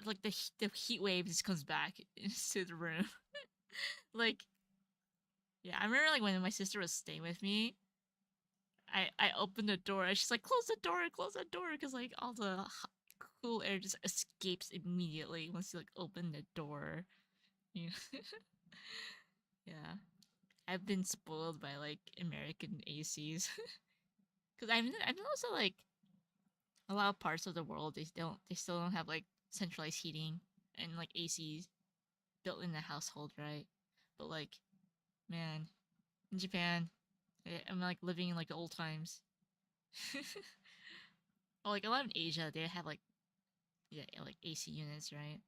like the heat wave just comes back into the room. Like yeah, I remember like when my sister was staying with me, I opened the door and she's like, close the door, because like all the cool air just escapes immediately once you like open the door. You know? Yeah, I've been spoiled by like American ACs because I've also like a lot of parts of the world they still don't have like centralized heating and like ACs built in the household, right? But like, man, in Japan, I'm like living in like the old times. Well, like a lot of Asia, they have like yeah, like AC units, right?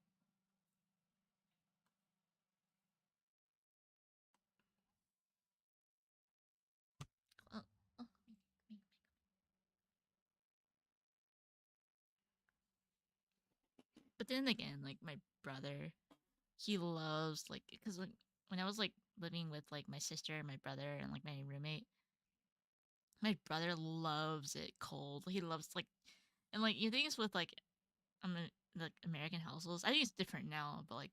Oh, oh, me. But then again, like my brother, he loves like because when I was like living with like my sister, my brother, and like my roommate, my brother loves it cold. He loves like and like you think it's with like American households. I think it's different now, but like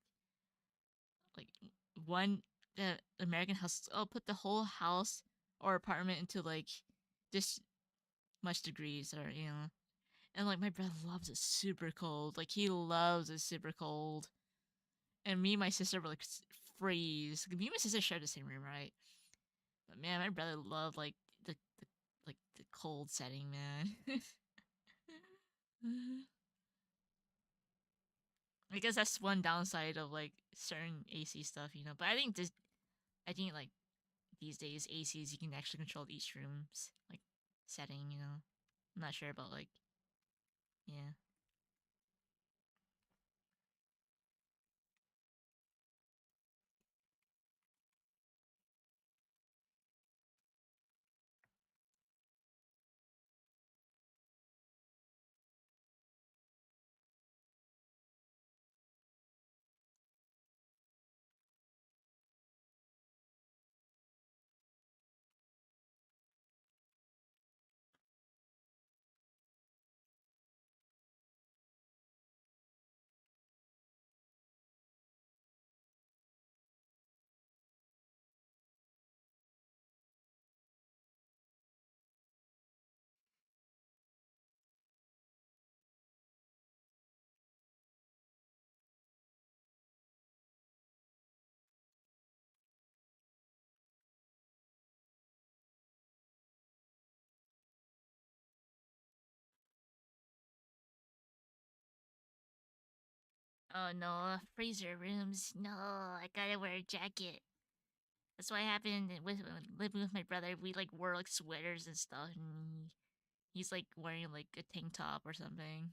one the American house, oh, put the whole house or apartment into like this much degrees or you know. And like my brother loves it super cold. Like he loves it super cold. And me and my sister were like freeze. Me and my sister share the same room, right? But man, my brother loved like the cold setting, man. I guess that's one downside of like certain AC stuff, you know. But I think like these days ACs you can actually control each room's like setting. I'm not sure about like yeah. Oh no, freezer rooms. No, I gotta wear a jacket. That's what happened with living with my brother. We like wore like sweaters and stuff, and he's like wearing like a tank top or something.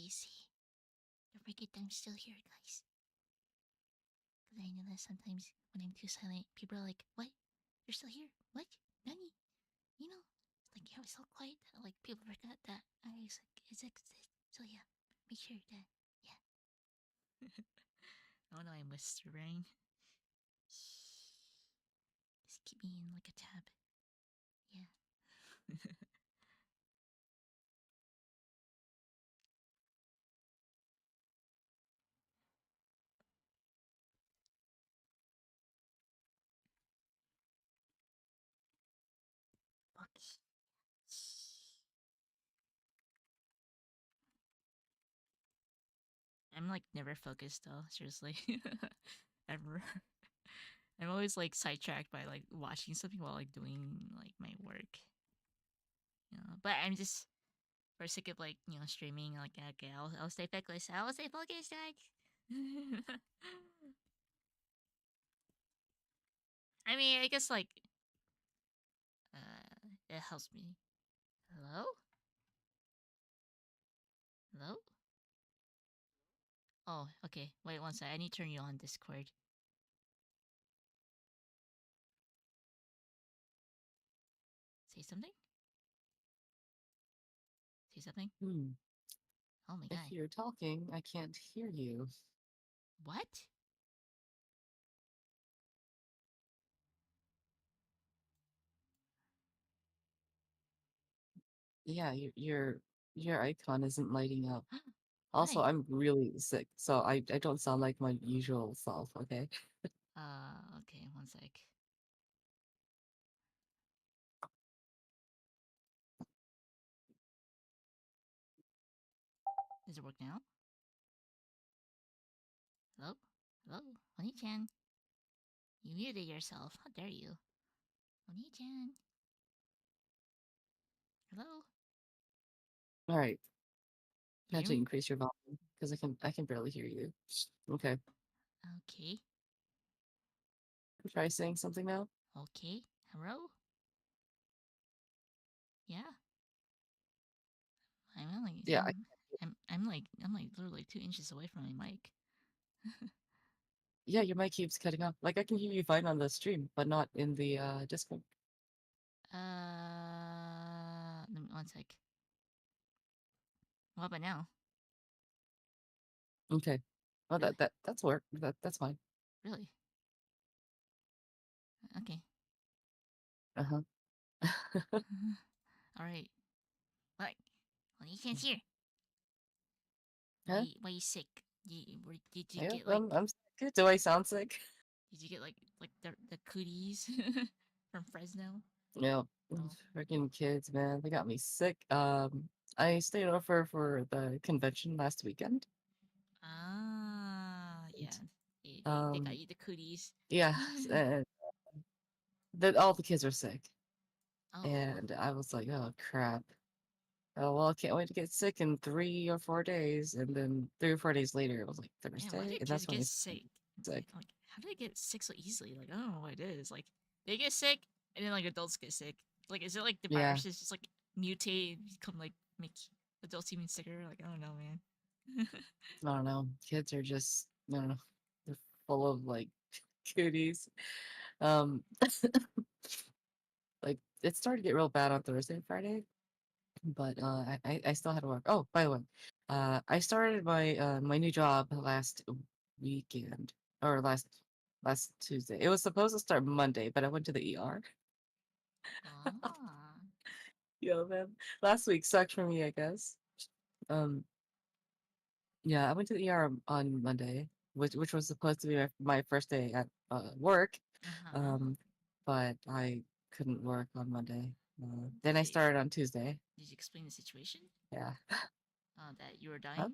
easy. Don't forget that I'm still here, guys. Because I know that sometimes when I'm too silent, people are like, "What? You're still here? What? Nani? You know?" It's like you're so quiet. Like people forgot that I exist. So yeah, make sure that yeah. Oh no, I'm whispering. Just keep me in like a tab. Yeah. Okay. I'm like never focused though, seriously. Ever. I'm always like sidetracked by like watching something while like doing like my work. You know? But I'm just for sake of like, streaming, like okay, I'll stay focused. I'll stay focused, guys. I mean, I guess like it helps me. Hello? Hello? Oh, okay. Wait one sec. I need to turn you on Discord. Say something? Say something? Hmm. Oh my If god. you're talking, I can't hear you. What? Yeah, your icon isn't lighting up. Also, Why? I'm really sick, so I don't sound like my usual self, okay? Okay, one sec. Does it work now? Hello? Hello? Oni-chan? You muted yourself. How dare you? Oni-chan? Hello? All right, You had hear to me? increase your volume because I can barely hear you. Okay, Okay. try saying something now. Okay. Hello? Yeah. I'm like Yeah, I'm like literally 2 inches away from my mic. yeah, your mic keeps cutting off. Like I can hear you fine on the stream, but not in the Discord. Let me one sec. What about now? Okay, well Really? that's work. That's fine. Really? Okay. Uh-huh. All right. What? Well, you can't hear. Huh? Why you sick? Did you Yeah, get like I'm sick. Do I sound sick? did you get like the cooties from Fresno? Yeah, Oh. freaking kids, man, they got me sick. I stayed over for the convention last weekend. Ah, And, yeah. They got you the cooties. yeah, and that all the kids are sick, Oh. and I was like, oh crap. Oh well, I can't wait to get sick in 3 or 4 days, and then 3 or 4 days later, it was like Man, why do Thursday, and kids that's when get I sick? sick. Like, how do they get sick so easily? Like, I don't know what it is. Like, they get sick, and then like adults get sick. Like, is it like the Yeah, viruses just like mutate, and become like make adults even sicker? Like, I don't know, man. I don't know. Kids are just, I don't know, they're full of like cuties. Um, like it started to get real bad on Thursday and Friday. But I still had to work. Oh, by the way, I started my new job last weekend or last Tuesday. It was supposed to start Monday, but I went to the ER. Ah. Yo, man, last week sucked for me, I guess. Um, yeah, I went to the ER on Monday, which was supposed to be my first day at work. Uh-huh. Um, but I couldn't work on Monday. Then Did I you started on Tuesday. did you explain the situation? Yeah. That you were Huh? dying?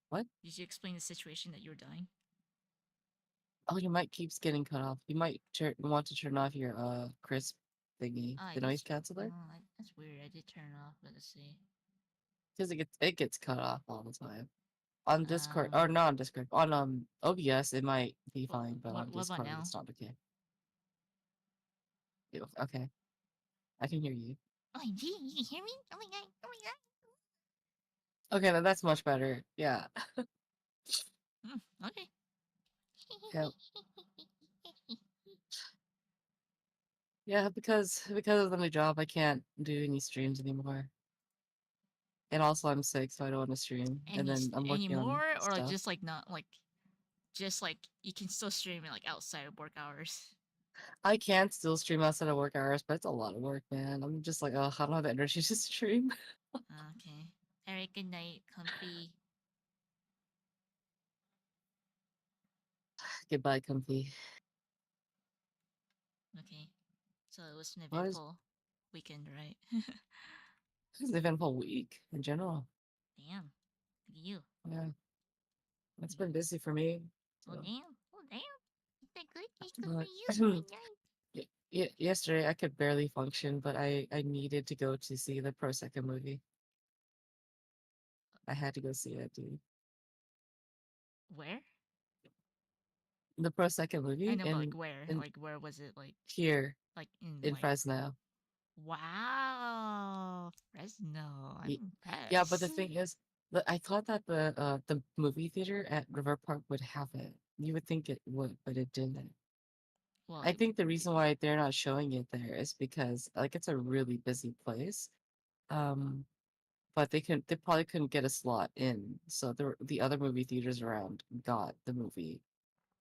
What? Did you explain the situation that you were dying? Oh, your mic keeps getting cut off. You might want to turn off your crisp thingy, Ah, I the did. noise canceller, That's weird. I did turn it off, but let's see. because it gets cut off all the time. On Discord or Um, not on Discord, on OBS it might be what fine, but on what about Discord now? it's not okay. Okay, I can hear you. Oh, you can hear me? Oh my god! Oh my god! Okay, then that's much better. Yeah. Okay. Yeah. Yeah, because of the new job, I can't do any streams anymore. And also I'm sick, so I don't want to stream. And then I'm working on Anymore, or like stuff. just like not like just like you can still stream it like outside of work hours. I can still stream outside of work hours, but it's a lot of work, man. I'm just like, oh, I don't have the energy to stream. Okay. Alright, good night, comfy. Goodbye, comfy. Okay. So it was an What is eventful weekend, right? It's an eventful week in general. Damn. Look at you. Yeah, it's Okay. been busy for me. Oh So, damn. Oh damn. Okay, good. Okay, good for uh, you. Good night. yesterday I could barely function, but I needed to go to see the Pro Second movie. I had to go see it, dude. Where? The Pro Second I movie know, but like where? in Like where was it? here Like in in like. Fresno. Wow, Fresno. I'm Y- Yeah, but the impressed. thing is, I thought that the movie theater at River Park would have it. You would think it would, but it didn't. Well, I think the reason why they're not showing it there is because like it's a really busy place. Um, but they probably couldn't get a slot in, so the other movie theaters around got the movie.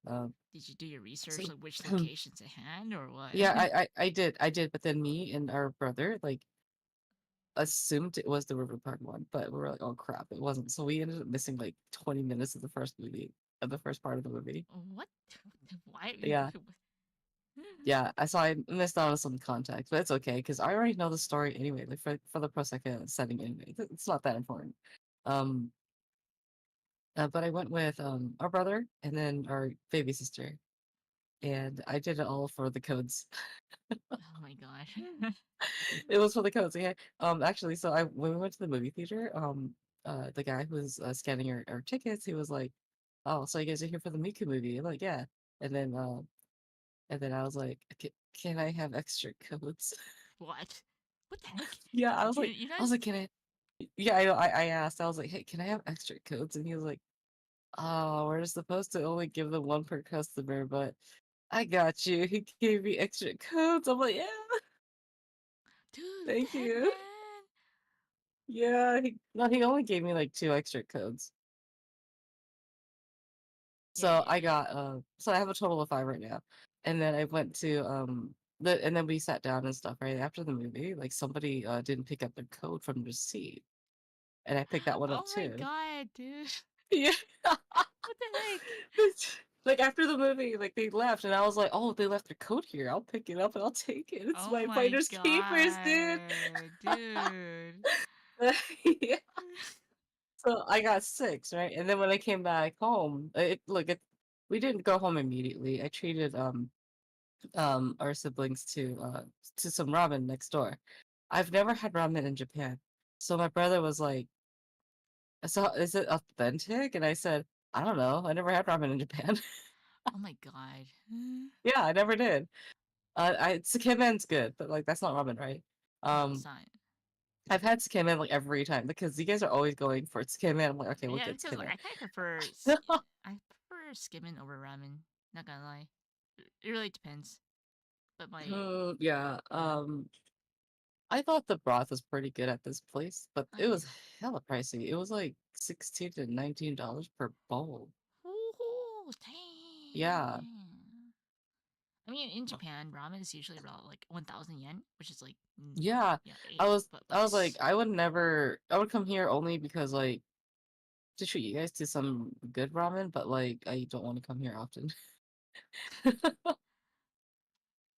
Um, did you do your so research like which locations it had or what? yeah, I did, but then me and our brother like assumed it was the River Park one, but we were like, oh crap, it wasn't. So we ended up missing like 20 minutes of the first movie, of the first part of the movie. What? Why? Yeah, yeah. I missed out on some context, but it's okay because I already know the story anyway. Like for the Prosecco setting anyway, it's not that important. Um, but I went with our brother and then our baby sister, and I did it all for the codes. Oh my god. It was for the codes. Yeah. Actually, so I when we went to the movie theater, the guy who was scanning our tickets, he was like, "Oh, so you guys are here for the Miku movie?" I'm like, "Yeah." And then, and then I was like, Can I have extra codes?" What? What the heck? Yeah, Dude, you I was guys. like, "Can I?" Yeah, I know. I asked. I was like, "Hey, can I have extra codes?" And he was like, "Oh, we're supposed to only give them one per customer, but I got you." He gave me extra codes. I'm like, "Yeah, Dude, what the thank heck, you." man? Yeah, no, he only gave me like two extra codes. Yeah, So I have a total of 5 right now. And then I went to and then we sat down and stuff right after the movie. Like somebody didn't pick up their code from the receipt, and I picked that one up oh my too. god, dude. Yeah. What the heck? Like after the movie, like they left, and I was like, "Oh, they left their code here. I'll pick it up and I'll take it. It's Oh my my finders keepers, dude." god, dude. Yeah. So I got 6, right? And then when I came back home, we didn't go home immediately. I treated our siblings to some ramen next door. I've never had ramen in Japan. So my brother was like, "So is it authentic?" And I said, "I don't know. I never had ramen in Japan." Oh my god. Yeah, I never did. I Tsukemen's good, but like that's not ramen, right? No, it's Um, not. I've had Tsukemen like every time because you guys are always going for Tsukemen. I'm like, okay, we'll Yeah, get because like Tsukemen. I kind of prefer I prefer skimming over ramen. Not gonna lie, it really depends. But my Yeah. yeah, I thought the broth was pretty good at this place, but oh it yeah. was hella pricey. It was like $16 to $19 per bowl. Ooh, Yeah. dang. I mean, in Japan, ramen is usually about like 1,000 yen, which is like Yeah. yeah, 8 I was like, bucks. I would come here only because like to treat you guys to some good ramen, but like I don't want to come here often.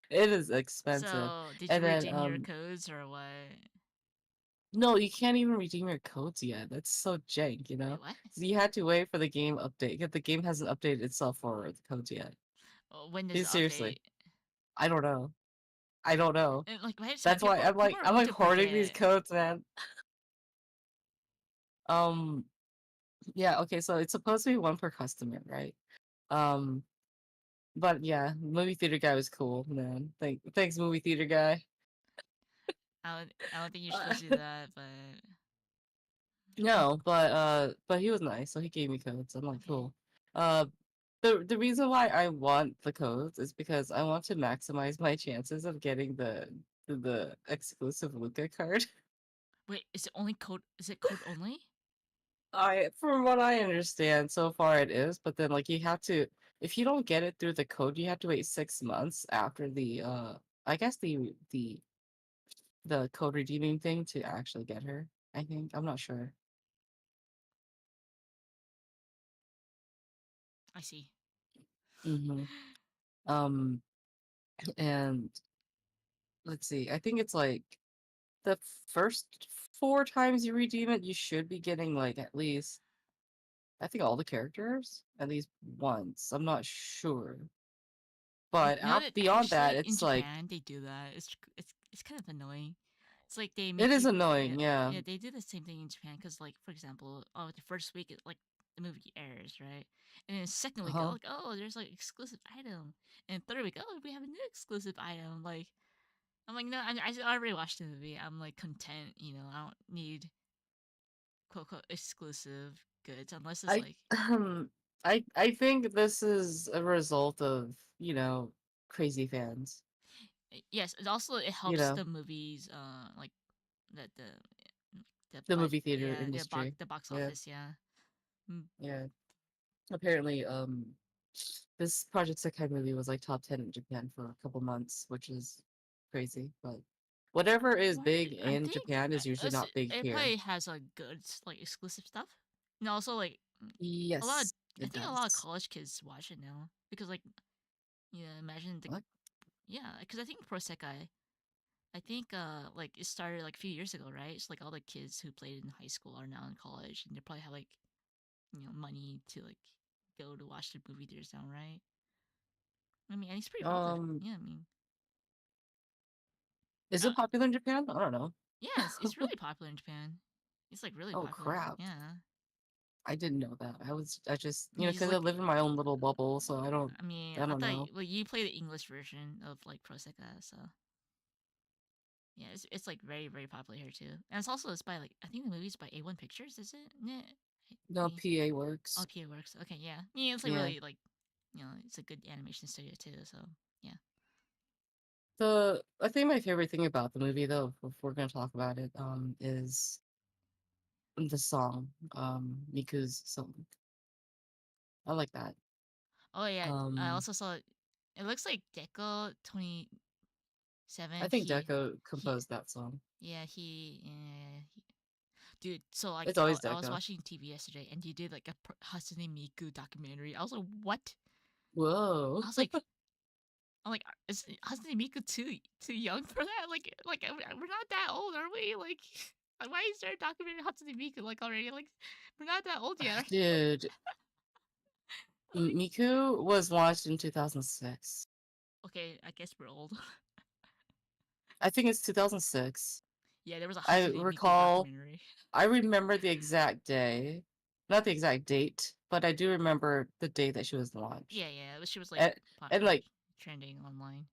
It is expensive. So, did you And then redeem your codes or what? no, you can't even redeem your codes yet. That's so jank, you Wait, know? what? So you had to wait for the game update. 'Cause the game hasn't updated itself for the codes yet. Oh, when does Yeah, it seriously. update? I don't know. I don't know. And like, right time, That's why people are I'm going like to hoarding these forget. codes, man. Um, yeah, okay, so it's supposed to be one per customer, right? Um, but yeah, movie theater guy was cool, man. Thanks, movie theater guy. I don't think you're Uh, supposed to do that, but No, but he was nice, so he gave me codes. I'm like, Okay. cool. Uh, the reason why I want the codes is because I want to maximize my chances of getting the exclusive Luca card. Wait, is it only code? Is it code only? From what I understand, so far it is, but then like you have to, if you don't get it through the code, you have to wait 6 months after I guess the code redeeming thing to actually get her. I think I'm not sure. I see. hmm Um, and let's see. I think it's like the first 4 times you redeem it, you should be getting like at least I think all the characters at least once. I'm not sure, but You know out that beyond that, actually in it's like Japan they do that. It's kind of annoying. It's like they it make is you yeah annoying. Yeah. yeah they do the same thing in Japan because like for example the first week like the movie airs right, and then the second week Uh-huh. like oh there's like exclusive item, and third week oh we have a new exclusive item like I'm like no I already watched the movie I'm like content I don't need quote quote exclusive goods unless it's I like I think this is a result of, crazy fans, yes it also it you helps know, the movies like the the but movie theater yeah industry. the box Yeah. office yeah. Mm. Yeah. Apparently, this Project Sekai movie was like top 10 in Japan for a couple months, which is crazy, but whatever is What? big I in think Japan is usually not big it here. probably has like good like exclusive stuff, and also like a lot of Yes, I it think a lot of does. college kids watch it now because like imagine the What? yeah because I think Pro Sekai I think like it started like a few years ago right it's like all the kids who played in high school are now in college and they probably have like money to like go to watch the movie theaters now right. I mean and it's pretty popular Um, yeah I mean is uh, it popular in Japan? I don't know. yeah it's really popular in Japan. It's like really Oh popular crap. yeah. I didn't know that. I just, He's because I like, live in my own little bubble, so I mean, I I don't thought know. well, you play the English version of like Prosecca, so yeah, it's like very very popular here too. And it's by like I think the movie's by A1 Pictures, is it? Yeah. No, PA works. LPA works. Okay, yeah. Yeah, it's like Yeah. really like it's a good animation studio too. So yeah. I think my favorite thing about the movie, though, if we're gonna talk about it, is the song, Miku's song. I like that. Oh yeah, I Um, also saw. It looks like I Deco 27. think Deco He composed that song. yeah dude. So like It's always I was Deco. watching TV yesterday, and he did like a Hatsune Miku documentary. I was like, what? Whoa. I was like, is Hatsune Miku too young for that? We're not that old, are we? Like, why is there a documentary on Hatsune Miku like already? Like, we're not that old yet. Dude, Like, Miku was launched in 2006. okay, I guess we're old. I think it's 2006. Yeah, there was a I Hatsune Miku recall, documentary. I remember the exact day, not the exact date, but I do remember the day that she was launched. Yeah. She was like And, and popular, like, trending online.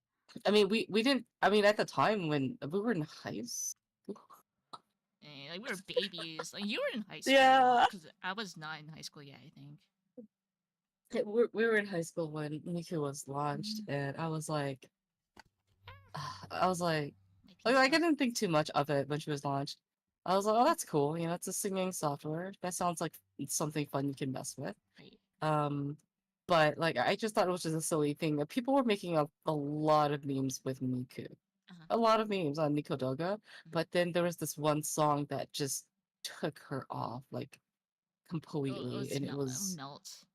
I mean, we didn't, I mean, at the time when we were in high school. And, like we were babies. Like you were in high school, Yeah. because I was not in high school yet. I think. We were in high school when Miku was launched, Mm, and I was my pink I stuff. didn't think too much of it when she was launched. I was like, oh, that's cool. It's a singing software. That sounds like it's something fun you can mess with. Right. Um, but like, I just thought it was just a silly thing. People were making a lot of memes with Miku, Uh huh. a lot of memes on Nico Doga. Mm-hmm. But then there was this one song that just took her off, like Oh, completely, and melt.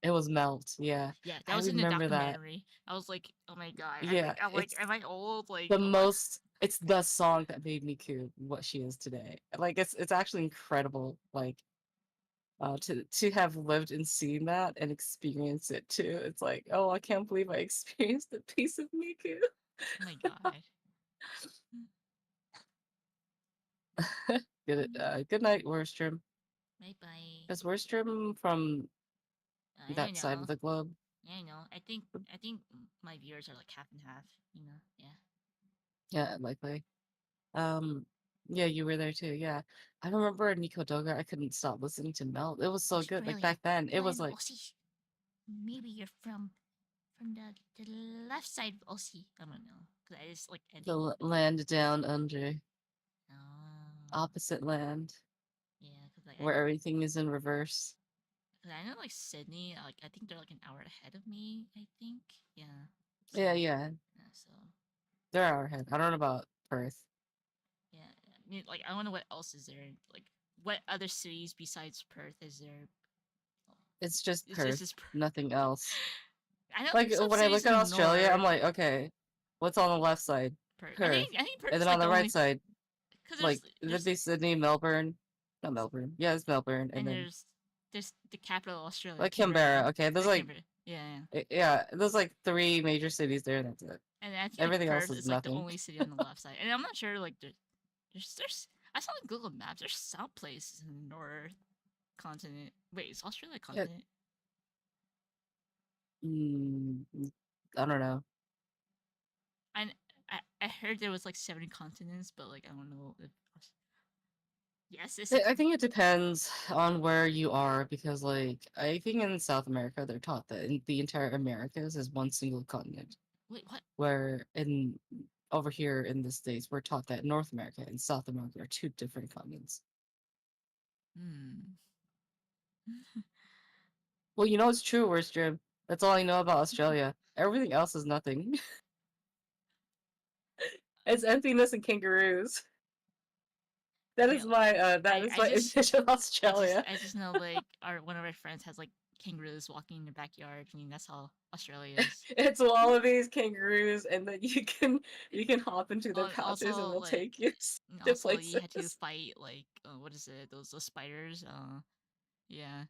it was Melt. Yeah, Yeah, that I was in the remember that. documentary. I was like, oh my god. Yeah, I'm like, it's am I old? Like, the oh my. most. It's the song that made Miku what she is today. Like it's actually incredible. Like to have lived and seen that and experienced it too. It's like, oh, I can't believe I experienced a piece of Miku. Oh my god. Good night, Worstrom. Bye bye. Is Worstrom from I don't that side of know. the globe? Yeah, I know. I think my viewers are like half and half. You know. Yeah. Yeah, likely. Um, Yeah, you were there too. Yeah, I remember Nico Doga. I couldn't stop listening to Melt. It was so good. Like Australia, back then, it was land like Aussie. Maybe you're from the left side of Aussie. I don't know, cause I just like the Eddie. land down under, Oh, opposite land, yeah, cause like where everything is in reverse. cause I know like Sydney. Like I think they're like an hour ahead of me. I think. Yeah. So Yeah, yeah, yeah. So they're our head. I don't know about Perth. yeah. I mean, like I wonder what else is there. Like what other cities besides Perth is there? Oh, It's just it's just Perth, this Perth. nothing else. I know Like there's some when I cities look at in the Australia, I'm north. like, okay, what's on the left side? Perth. Perth, I think Perth and is then on like the the right only side, because like it'd there's be Sydney, Melbourne, not Melbourne. Yeah, it's Melbourne, and and then there's the capital of Australia, like Canberra. Canberra. Okay, there's Like like Canberra. Yeah. yeah, there's like three major cities there. That's it. And I think like Everything else Perth is is like the nothing. only city on the left side. And I'm not sure like there's I saw on Google Maps there's some places in the north continent. Wait, is Australia a Yeah, continent? mm, I don't know. I I heard there was like 7 continents, but like I don't know if yes, it's a I think it depends on where you are because, like, I think in South America they're taught that the entire Americas is one single continent. wait what? Where in over here in the States, we're taught that North America and South America are two different continents. Hmm. Well, you know it's true, where's Jim? That's all I know about Australia. Everything else is nothing. It's emptiness and kangaroos. I mean, That is my image of Australia. I just know like our one of our friends has like kangaroos walking in their backyard. I mean that's how Australia is. It's wallabies, kangaroos, and then you can hop into their pouches and Also they'll like take you to also you had to places. fight like what is it those spiders yeah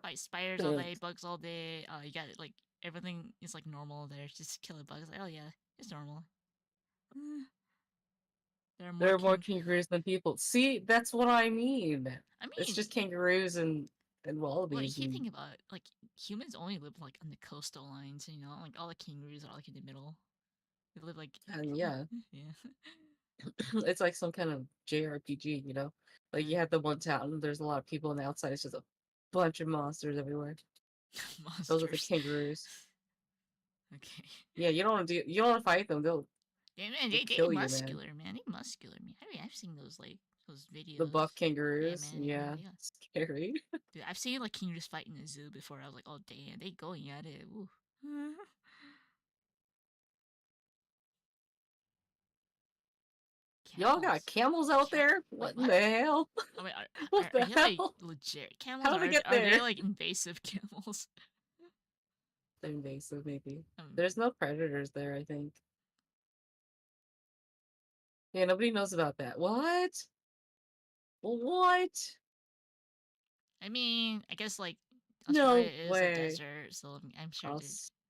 fight spiders all Ugh. day bugs all day you got like everything is like normal there just killing bugs like oh yeah it's normal. Mm, there are more There are more king kangaroos than people. See, that's what I mean. I It's mean just kangaroos and well wallabies if you and think about it, like humans only live like on the coastal lines you know like all the kangaroos are like in the middle they live like yeah. yeah It's like some kind of JRPG, you know? Like you yeah have the one town, there's a lot of people on the outside, it's just a bunch of monsters everywhere. Those are the monsters. kangaroos. Okay. Yeah, you don't want to fight them, Yeah, man, they'll they kill you, man. muscular, man. They muscular, man. I mean, I've seen those like those The videos. buff Yeah, kangaroos, man. Yeah, yeah, they got. scary. Dude, I've seen like kangaroos fight in the zoo before. I was like, oh damn, they going at it. Woo. Y'all got Camels. camels out Cam. there? Wait, What in what? the hell? Oh wait, What are the they like hell? legit camels? How Or did they get are they there? like invasive camels? They're invasive, maybe. um, There's no predators there, I think. Yeah, nobody knows about that. What? What? I mean, I guess like Australia No is a way. desert, so I'm sure they.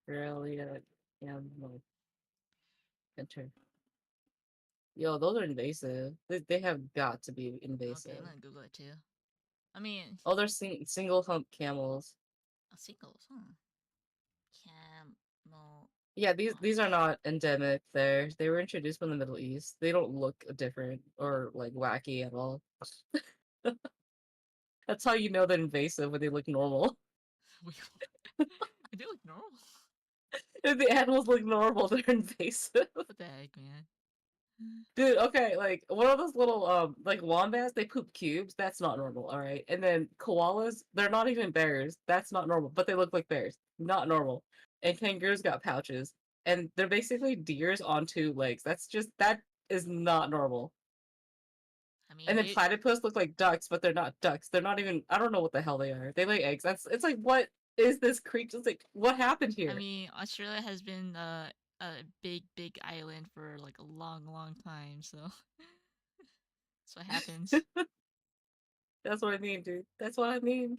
Australia camel enter. Yo, those are invasive. They have got to be Okay, I'm invasive. gonna Google it too. I mean, Oh, they're single hump camels. singles, huh? Camel. Yeah, these are not endemic there. They were introduced from the Middle East. They don't look different or like wacky at all. That's how you know they're invasive when they look normal. Wait, they look normal. If the animals look normal, they're invasive. What the heck, man? Dude, okay, like one of those little like wombats, they poop cubes. That's not normal, all right. And then koalas, they're not even bears. That's not normal, but they look like bears. Not normal. And kangaroos got pouches, and they're basically deers on two legs. That is not normal. I mean, And then platypus look like ducks, but they're not ducks. They're not even. I don't know what the hell they are. They lay eggs. That's. It's like what is this creature? It's like what happened I here? mean, Australia has been a big island for like a long time, so that's what happens. That's what I mean, dude. That's what I mean.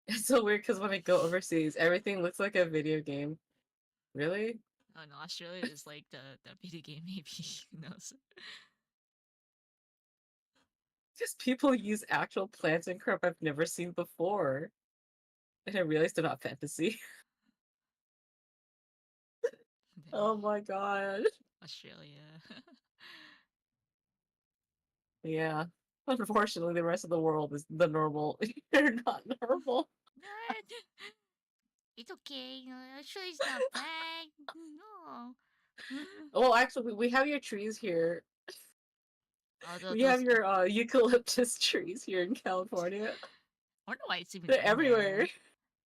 It's so weird because when I go overseas, everything looks like a video game. Really? Oh no, Australia is like the video game maybe. Who knows? Just people use actual plants and crap I've never seen before. And I realized they're not fantasy. Oh my god. Australia. Yeah. Unfortunately, the rest of the world is the normal. You're not normal. What? It's okay. Australia's not bad. No. Well, actually, we have your trees here. Although We have those, your eucalyptus trees here in California. I wonder why it's even They're in everywhere. there.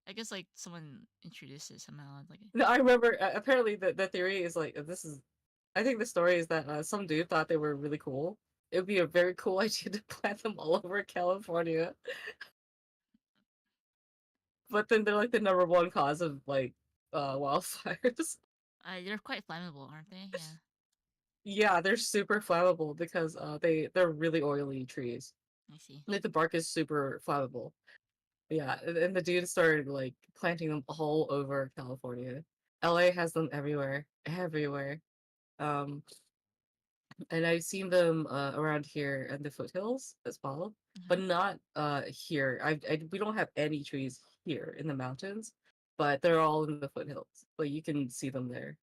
I guess like someone introduced it somehow. Like, No, I remember. Apparently, the theory is like this is. I think the story is that some dude thought they were really cool. It would be a very cool idea to plant them all over California, but then they're like the number one cause of like wildfires. they're quite flammable, aren't they? Yeah, Yeah, they're super flammable because they're really oily trees. I see. Like the bark is super flammable. Yeah, and the dude started like planting them all over California. LA has them everywhere, everywhere. Um, and I've seen them around here in the foothills as well, but Hmm. not here. We don't have any trees here in the mountains, but they're all in the foothills. Like you can see them there.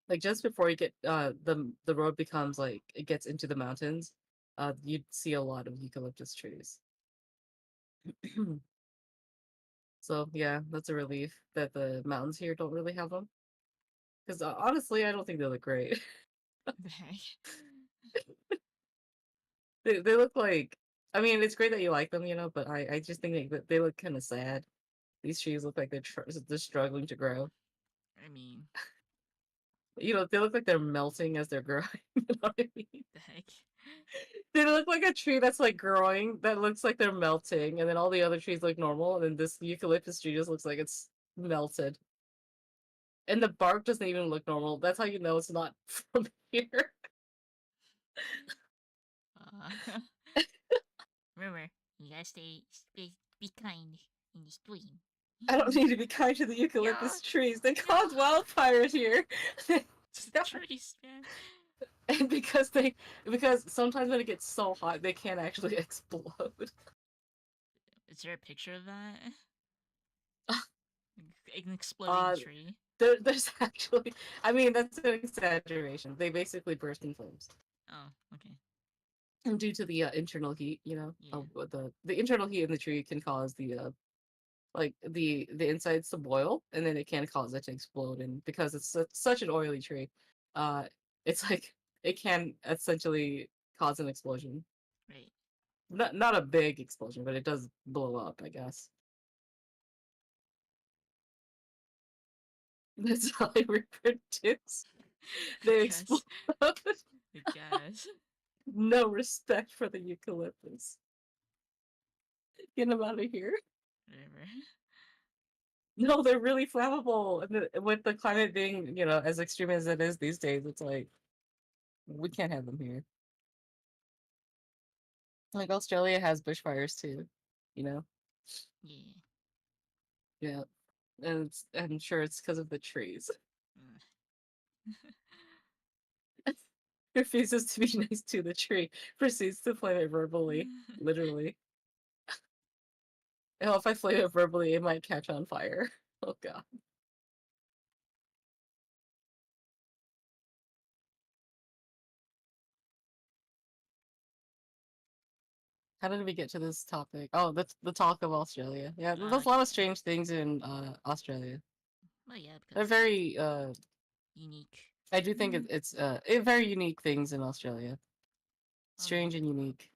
Like just before you get the road becomes like it gets into the mountains, you'd see a lot of eucalyptus trees. So yeah, that's a relief that the mountains here don't really have them. Because honestly, I don't think they look great. The heck? They look like. I mean, it's great that you like them, but I just think they look kind of sad. These trees look like they're struggling to grow. I mean, They look like they're melting as they're growing. You know what I mean? the heck? They look like a tree that's like growing that looks like they're melting, and then all the other trees look normal, and then this eucalyptus tree just looks like it's melted. And the bark doesn't even look normal. That's how you know it's not from here. Uh, remember, you gotta be kind in this dream. I don't need to be kind to the Yeah, eucalyptus trees. They yeah. cause wildfires here. It's the Yeah. trees, man. And because sometimes when it gets so hot, they can't actually explode. Is there a picture of that? An exploding Uh, tree. there's actually, I mean, that's an exaggeration. They basically burst in flames. Oh, okay. And due to the internal heat, Yeah. the internal heat in the tree can cause the insides to boil, and then it can cause it to explode. And because it's such an oily tree, uh, it's like it can essentially cause an explosion. Right. Not a big explosion, but it does blow up, I guess. That's how they reproduce. I They explode. guess. I guess. No respect for the eucalyptus. Get them out of here. Whatever. No, they're really flammable. And with the climate being, as extreme as it is these days, it's like we can't have them here. Like Australia has bushfires too, you know? Yeah. Yeah. And I'm sure it's because of the trees. Refuses to be nice to the tree, proceeds to flame it verbally, literally. Oh, if I flame it verbally, it might catch on fire. Oh god. How did we get to this topic? Oh, that's the talk of Australia. Yeah, there's a lot of Yeah. strange things in Australia. Well, yeah, They're because very unique. I do think it's very unique things in Australia. Oh yeah. Strange and unique.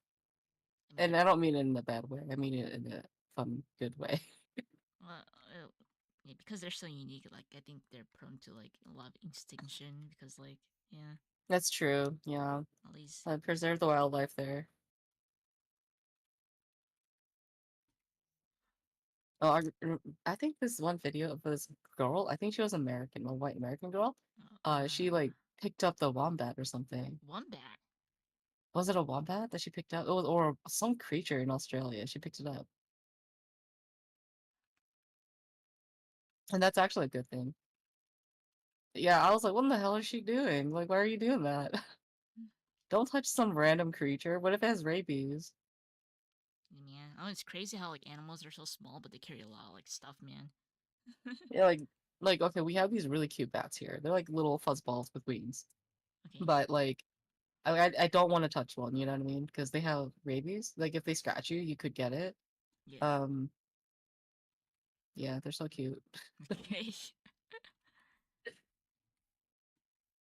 I And mean, I don't mean it in a bad way. I mean it in a fun, good way. well, yeah, because they're so unique. Like, I think they're prone to like a lot of extinction because, like, yeah, That's true. Yeah. all these. Preserve the wildlife there. Oh, I think this one video of this girl, I think she was American, a white American girl. She like picked up the wombat or something. Wombat. Was it a wombat that she picked up? Or some creature in Australia. She picked it up. And that's actually a good thing. Yeah, I was like, what the hell is she doing? Like, why are you doing that? Don't touch some random creature. What if it has rabies? Man, oh, it's crazy how like animals are so small, but they carry a lot of like stuff, man. Yeah, like like okay, we have these really cute bats here. They're like little fuzzballs with wings, Okay. but like I don't want to touch one. You know what I mean? Because they have rabies. Like if they scratch you, you could get it. Yeah. Um, yeah, they're so cute. Okay.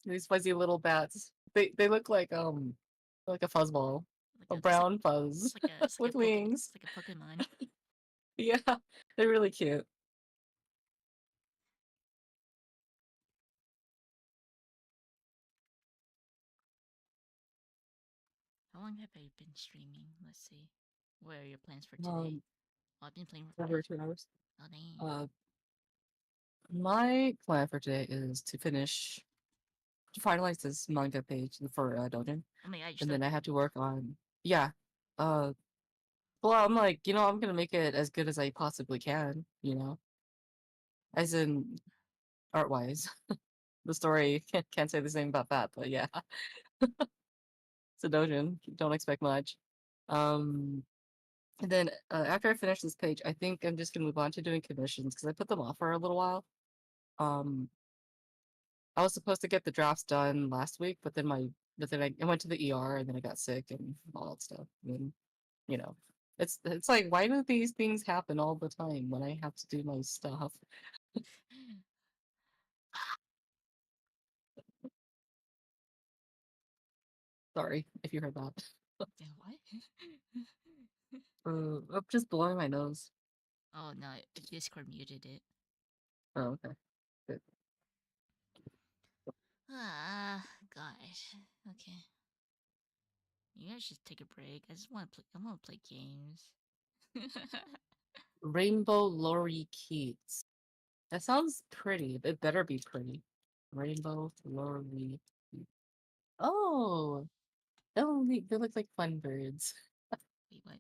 These fuzzy little bats. They look like a fuzzball, Like a a it's like brown fuzz it's like with a poke wings. it's like a Pokemon. Yeah, they're really cute. How long have I been streaming? Let's see. What are your plans for today? Um, Oh, I've been playing for over five. 2 hours. Oh dang. Uh, my plan for today is to finalize this manga page for Dojin, Oh my god, you're and still then I going. have to work on yeah. Uh, well, I'm like I'm gonna make it as good as I possibly can. As in art wise. The story can't say the same about that, but yeah, it's a Dojin. Don't expect much. Um, and then after I finish this page, I think I'm just gonna move on to doing commissions because I put them off for a little while. Um, I was supposed to get the drafts done last week, but then I went to the ER and then I got sick and all that stuff. And then, you know, it's like why do these things happen all the time when I have to do my stuff? Sorry if you heard that. Damn, what? I'm just blowing my nose. Oh no, Discord muted it. Oh, okay. Good. Ah, gosh. Okay. You guys should take a break. I just want to play. I want to play games. Rainbow Lori Keats. That sounds pretty. It better be pretty. Rainbow Lori. Keats. Oh, they look like fun birds. Wait, what?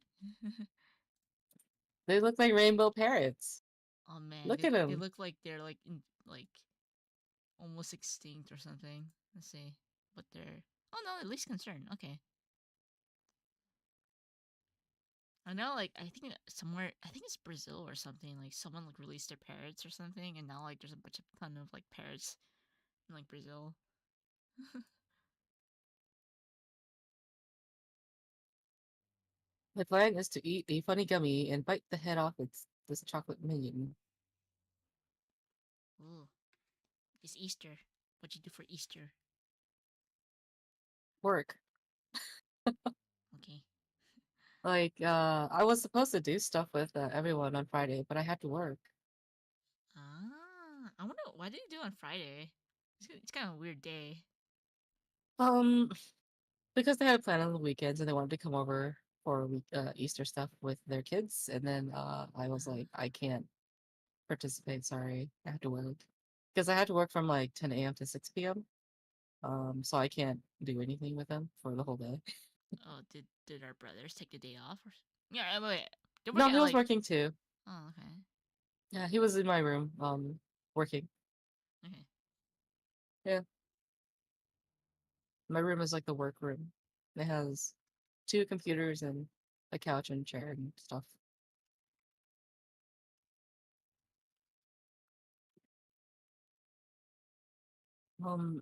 They look like rainbow parrots. Oh man, Look at they them. look like they're like in like almost extinct or something. Let's see. But they're oh no, at least concerned. Okay. I know like I think somewhere I think it's Brazil or something, like someone like released their parrots or something and now like there's a bunch of ton of like parrots in like Brazil. The plan is to eat a funny gummy and bite the head off this chocolate minion. Ooh. It's Easter. What'd you do for Easter? Work. Okay. Like, I was supposed to do stuff with everyone on Friday, but I had to work. Ah, I wonder why did you do it on Friday? It's kind of a weird day. Um, because they had a plan on the weekends and they wanted to come over for Easter stuff with their kids, and then I was Uh, like, I can't participate. Sorry, I have to work because I had to work from like 10 a.m. to 6 p.m. So I can't do anything with them for the whole day. oh, did our brothers take a day off? Or... Yeah, wait. They're No, working he at was like. working too. Oh, okay. Yeah, he was in my room, working. Okay. Yeah, my room is like the work room. It has two computers and a couch and chair and stuff.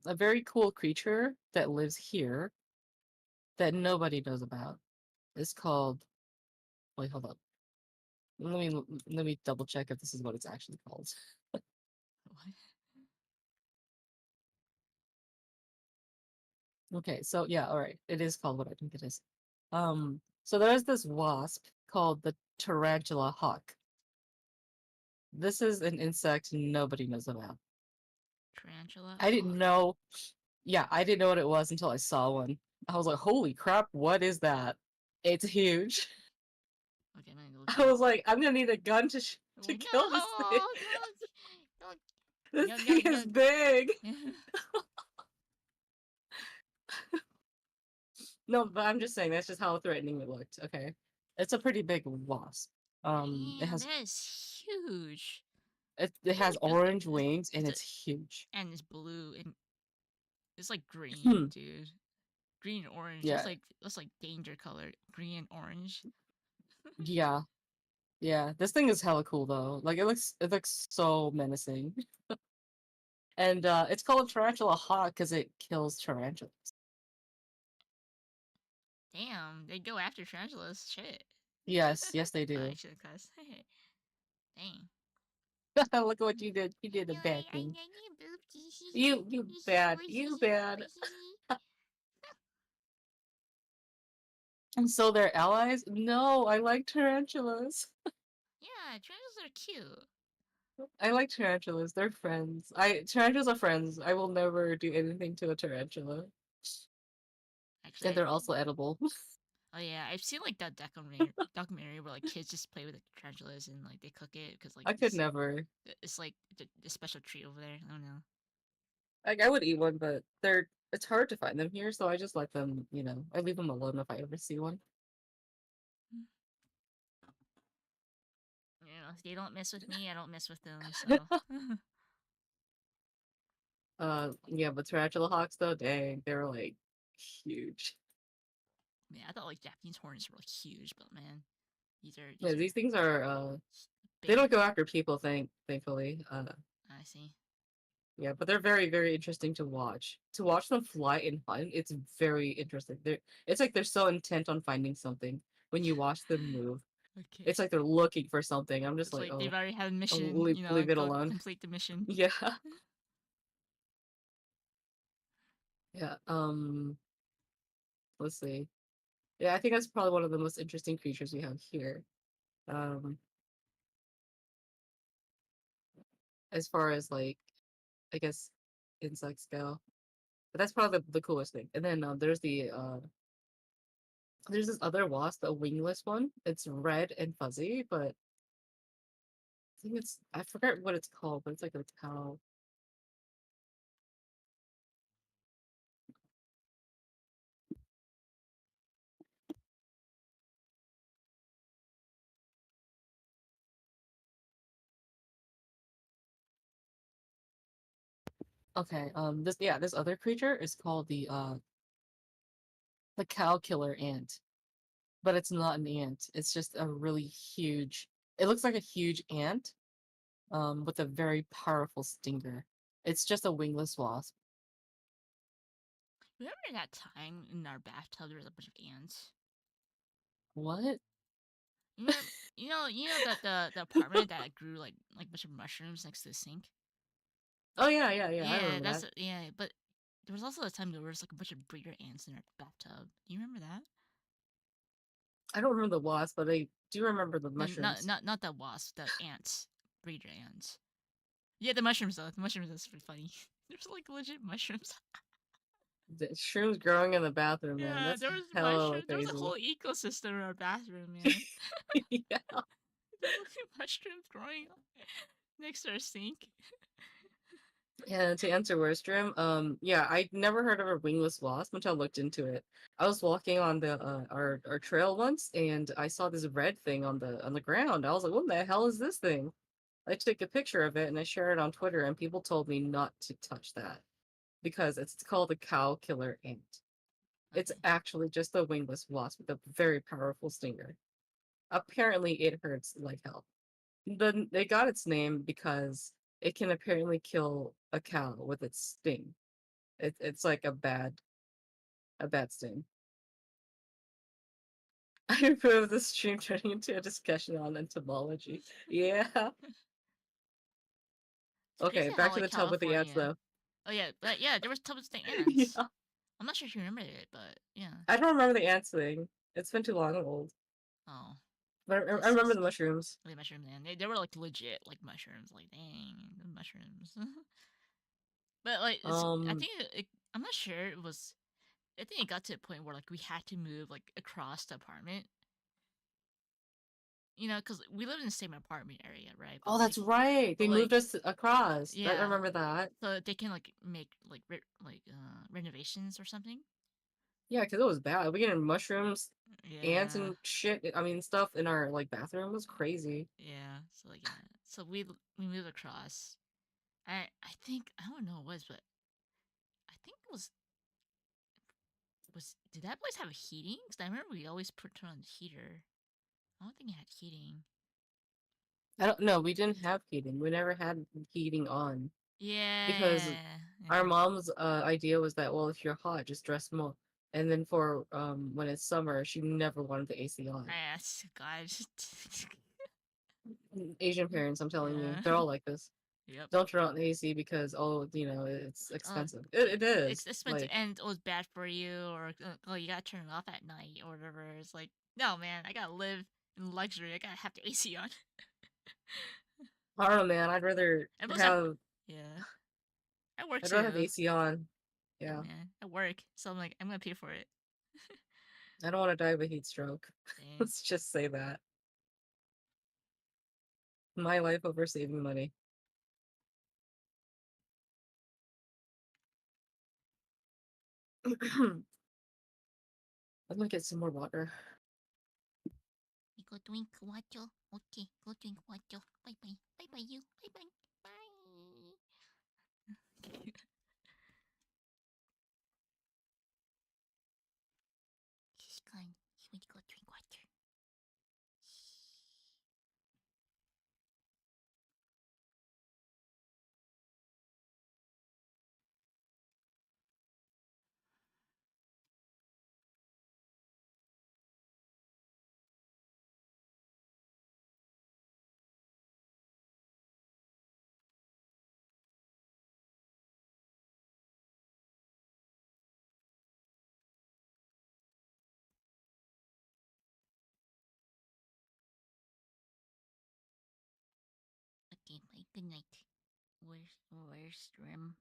A very cool creature that lives here that nobody knows about is called. Wait, hold up. Let me double check if this is what it's actually called. What? Okay, so yeah, all right, it is called what I think it is. So there's this wasp called the tarantula hawk. This is an insect nobody knows about. Tarantula I didn't hawk. know. Yeah, I didn't know what it was until I saw one. I was like, "Holy crap, what is that?" It's huge. Okay, I'm gonna look it I up. was like, "I'm gonna need a gun to Oh kill this thing. no, no, This no, no, thing no, is big." no. No, but I'm just saying that's just how threatening it looked. Okay, it's a pretty big wasp. It Damn, has that is huge. it has orange wings and It's a, it's huge. and it's blue and it's like green, Hmm. dude. Green and orange. Yeah, That's like danger color. Green and orange. yeah. Yeah, this thing is hella cool though. Like it looks so menacing. And it's called Tarantula Hawk because it kills tarantulas. Damn, they go after tarantulas. Shit. Yes, yes they I do. should cuss. Dang. Look at what you did. You did a bad I thing. need boob. You bad. You bad. And so they're allies? No, I like tarantulas. Yeah, tarantulas are cute. I like tarantulas. They're friends. Tarantulas are friends. I will never do anything to a tarantula. Actually, And they're also edible. oh yeah, I've seen like that documentary where like kids just play with like tarantulas and like they cook it because like I could never. it's like the special treat over there. I don't know. Like I would eat one, but it's hard to find them here, so I just let them, I leave them alone if I ever see one. You know, if they don't mess with me, I don't mess with them. So Yeah, but tarantula hawks though, dang, they're like huge. yeah, I thought like Japanese hornets were like huge, but man, these are Yeah, these are these things are they big. don't go after people, thankfully. I see. Yeah, but they're very, very interesting to watch. To watch them fly and hunt, it's very interesting. It's like they're so intent on finding something when you watch them move. Okay. It's like they're looking for something. I'm just It's like, like they've oh, already had a oh, mission, you know, leave it go alone. complete the mission. Yeah, yeah. Let's see. Yeah, I think that's probably one of the most interesting creatures we have here. Um, as far as like, I guess insects go. But that's probably the coolest thing. And then there's this other wasp, a wingless one. It's red and fuzzy, but I forget what it's called, but it's like a cow. Okay, this other creature is called the cow killer ant. But it's not an ant. It's just a really huge it looks like a huge ant, with a very powerful stinger. It's just a wingless wasp. Remember that time in our bathtub there was a bunch of ants? What? You remember, that the apartment that grew like a bunch of mushrooms next to the sink. Oh yeah, yeah, yeah. I Yeah, remember that. yeah. But there was also a time there was like a bunch of breeder ants in our bathtub. Do you remember that? I don't remember the wasp, but I do remember the No, not mushrooms. not not the wasp, the ants, breeder ants. Yeah, the mushrooms though. The mushrooms is pretty funny. There's like legit mushrooms. The shrooms growing in the bathroom, man. Yeah, That's there was hella mushroom. There was a crazy. whole ecosystem in our bathroom, man. Yeah. There's like mushrooms growing next to our sink. And to answer Worstrom, yeah, I never heard of a wingless wasp until I looked into it. I was walking on the our trail once, and I saw this red thing on the ground. I was like, "What the hell is this thing?" I took a picture of it and I shared it on Twitter, and people told me not to touch that because it's called a cow killer ant. It's Okay. actually just a wingless wasp with a very powerful stinger. Apparently, it hurts like hell. They got its name because it can apparently kill a cow with its sting. It's like a bad sting. I approve the stream turning into a discussion on entomology. Yeah. It's Okay, crazy how back to like the tub with the ants California. though. Oh yeah, but yeah, there was tons of ants. Yeah. I'm not sure if you remember it, but yeah. I don't remember the ants thing. It's been too long and old. Oh, But I this remember is the mushrooms. the mushrooms, man. They were like legit like mushrooms. Like dang, the mushrooms. But like it's, I Um, think I'm not sure it was. I think it got to a point where like we had to move like across the apartment. You know, because we live in the same apartment area, right? oh, that's right. They But like moved us across. I yeah, remember that. so they can like make like renovations or something. Yeah, because it was bad. We getting mushrooms, ants, Yeah, and shit. I mean, stuff in our like bathroom. It was crazy. yeah. So like yeah, so we moved across. I think I don't know what it was, but I think it was did that place have heating? Because I remember we always put on the heater. I don't think it had heating. I don't know. We didn't have heating. We never had heating on because Yeah. our Yeah. mom's idea was that, well, if you're hot, just dress more. And then for when it's summer, she never wanted the AC on. Yes, God. Asian parents, I'm telling you, Yeah. they're all like this. Yep. Don't turn on the AC because, oh, you know, it's Uh, expensive. It it's is. expensive Like, and it was bad for you, or oh, you gotta turn it off at night or whatever. It's like, no, man, I gotta live in luxury. I gotta have the AC on. I don't know, man. I'd rather And plus, have yeah, I work I'd rather have too. AC on. Yeah, Yeah. man, I work, so I'm like, I'm gonna pay for it. I don't want to die of a heat stroke. Same. Let's just say that. My life over saving money. I'm gonna get some more water. You go drink water. Okay, go drink water. Bye bye. Bye bye you. Bye bye. Bye. She's gone. She went to go drink water. Okay, bye. Good night. Where's Rim?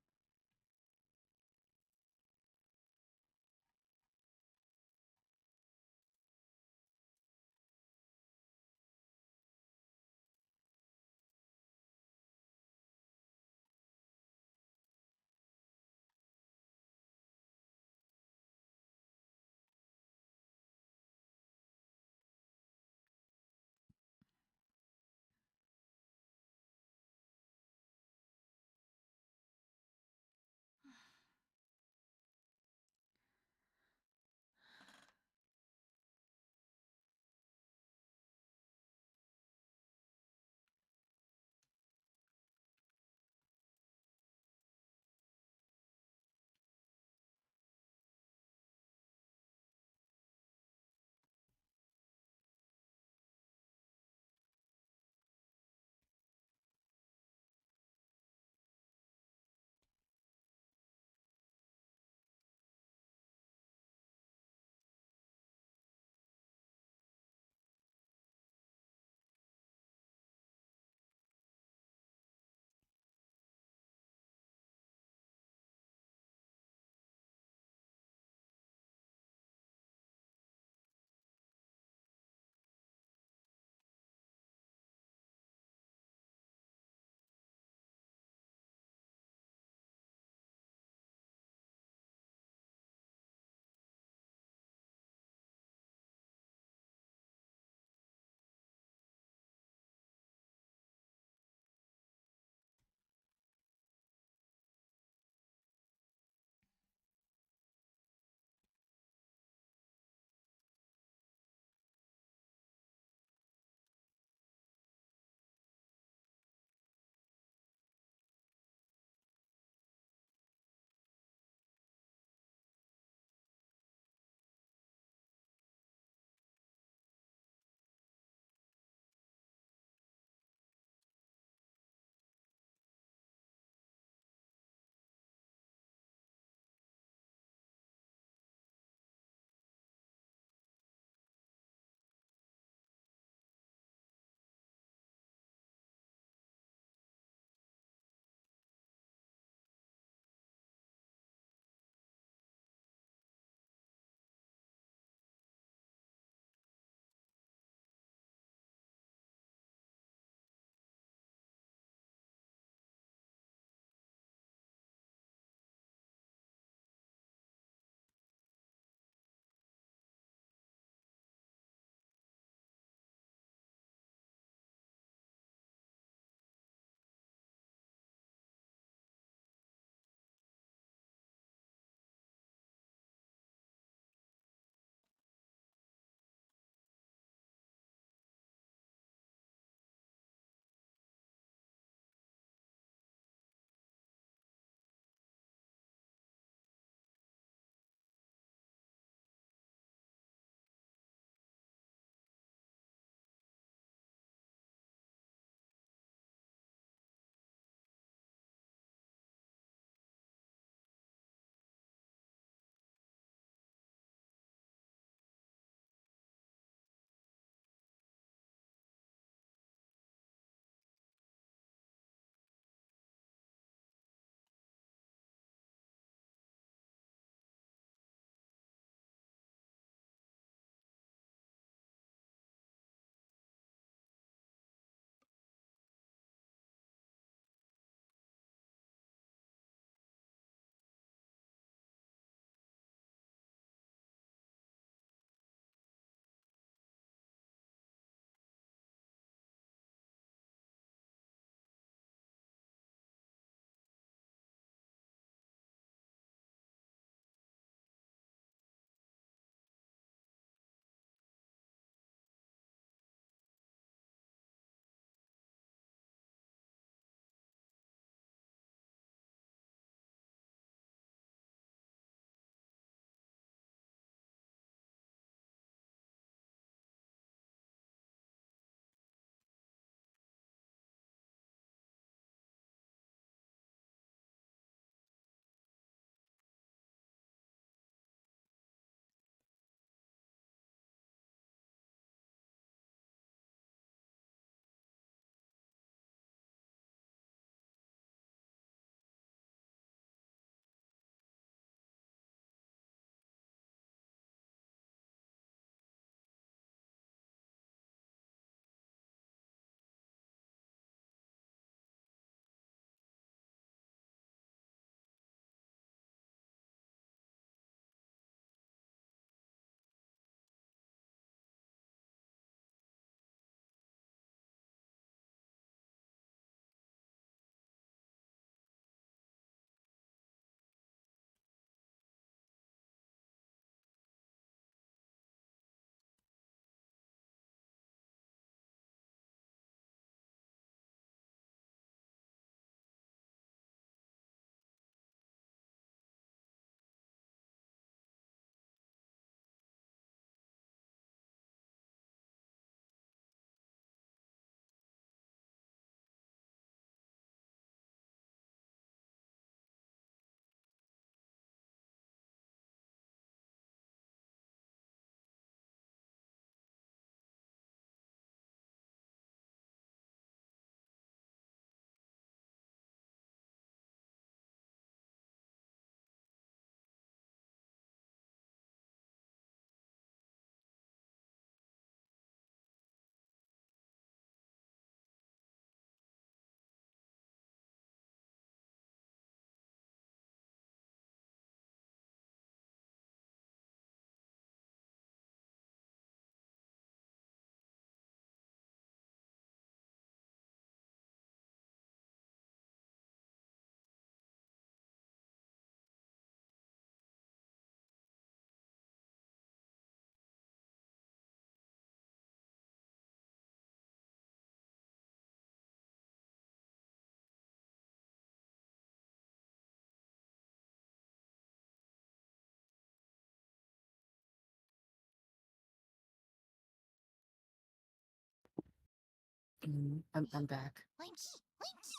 I'm back. Winky, Winky.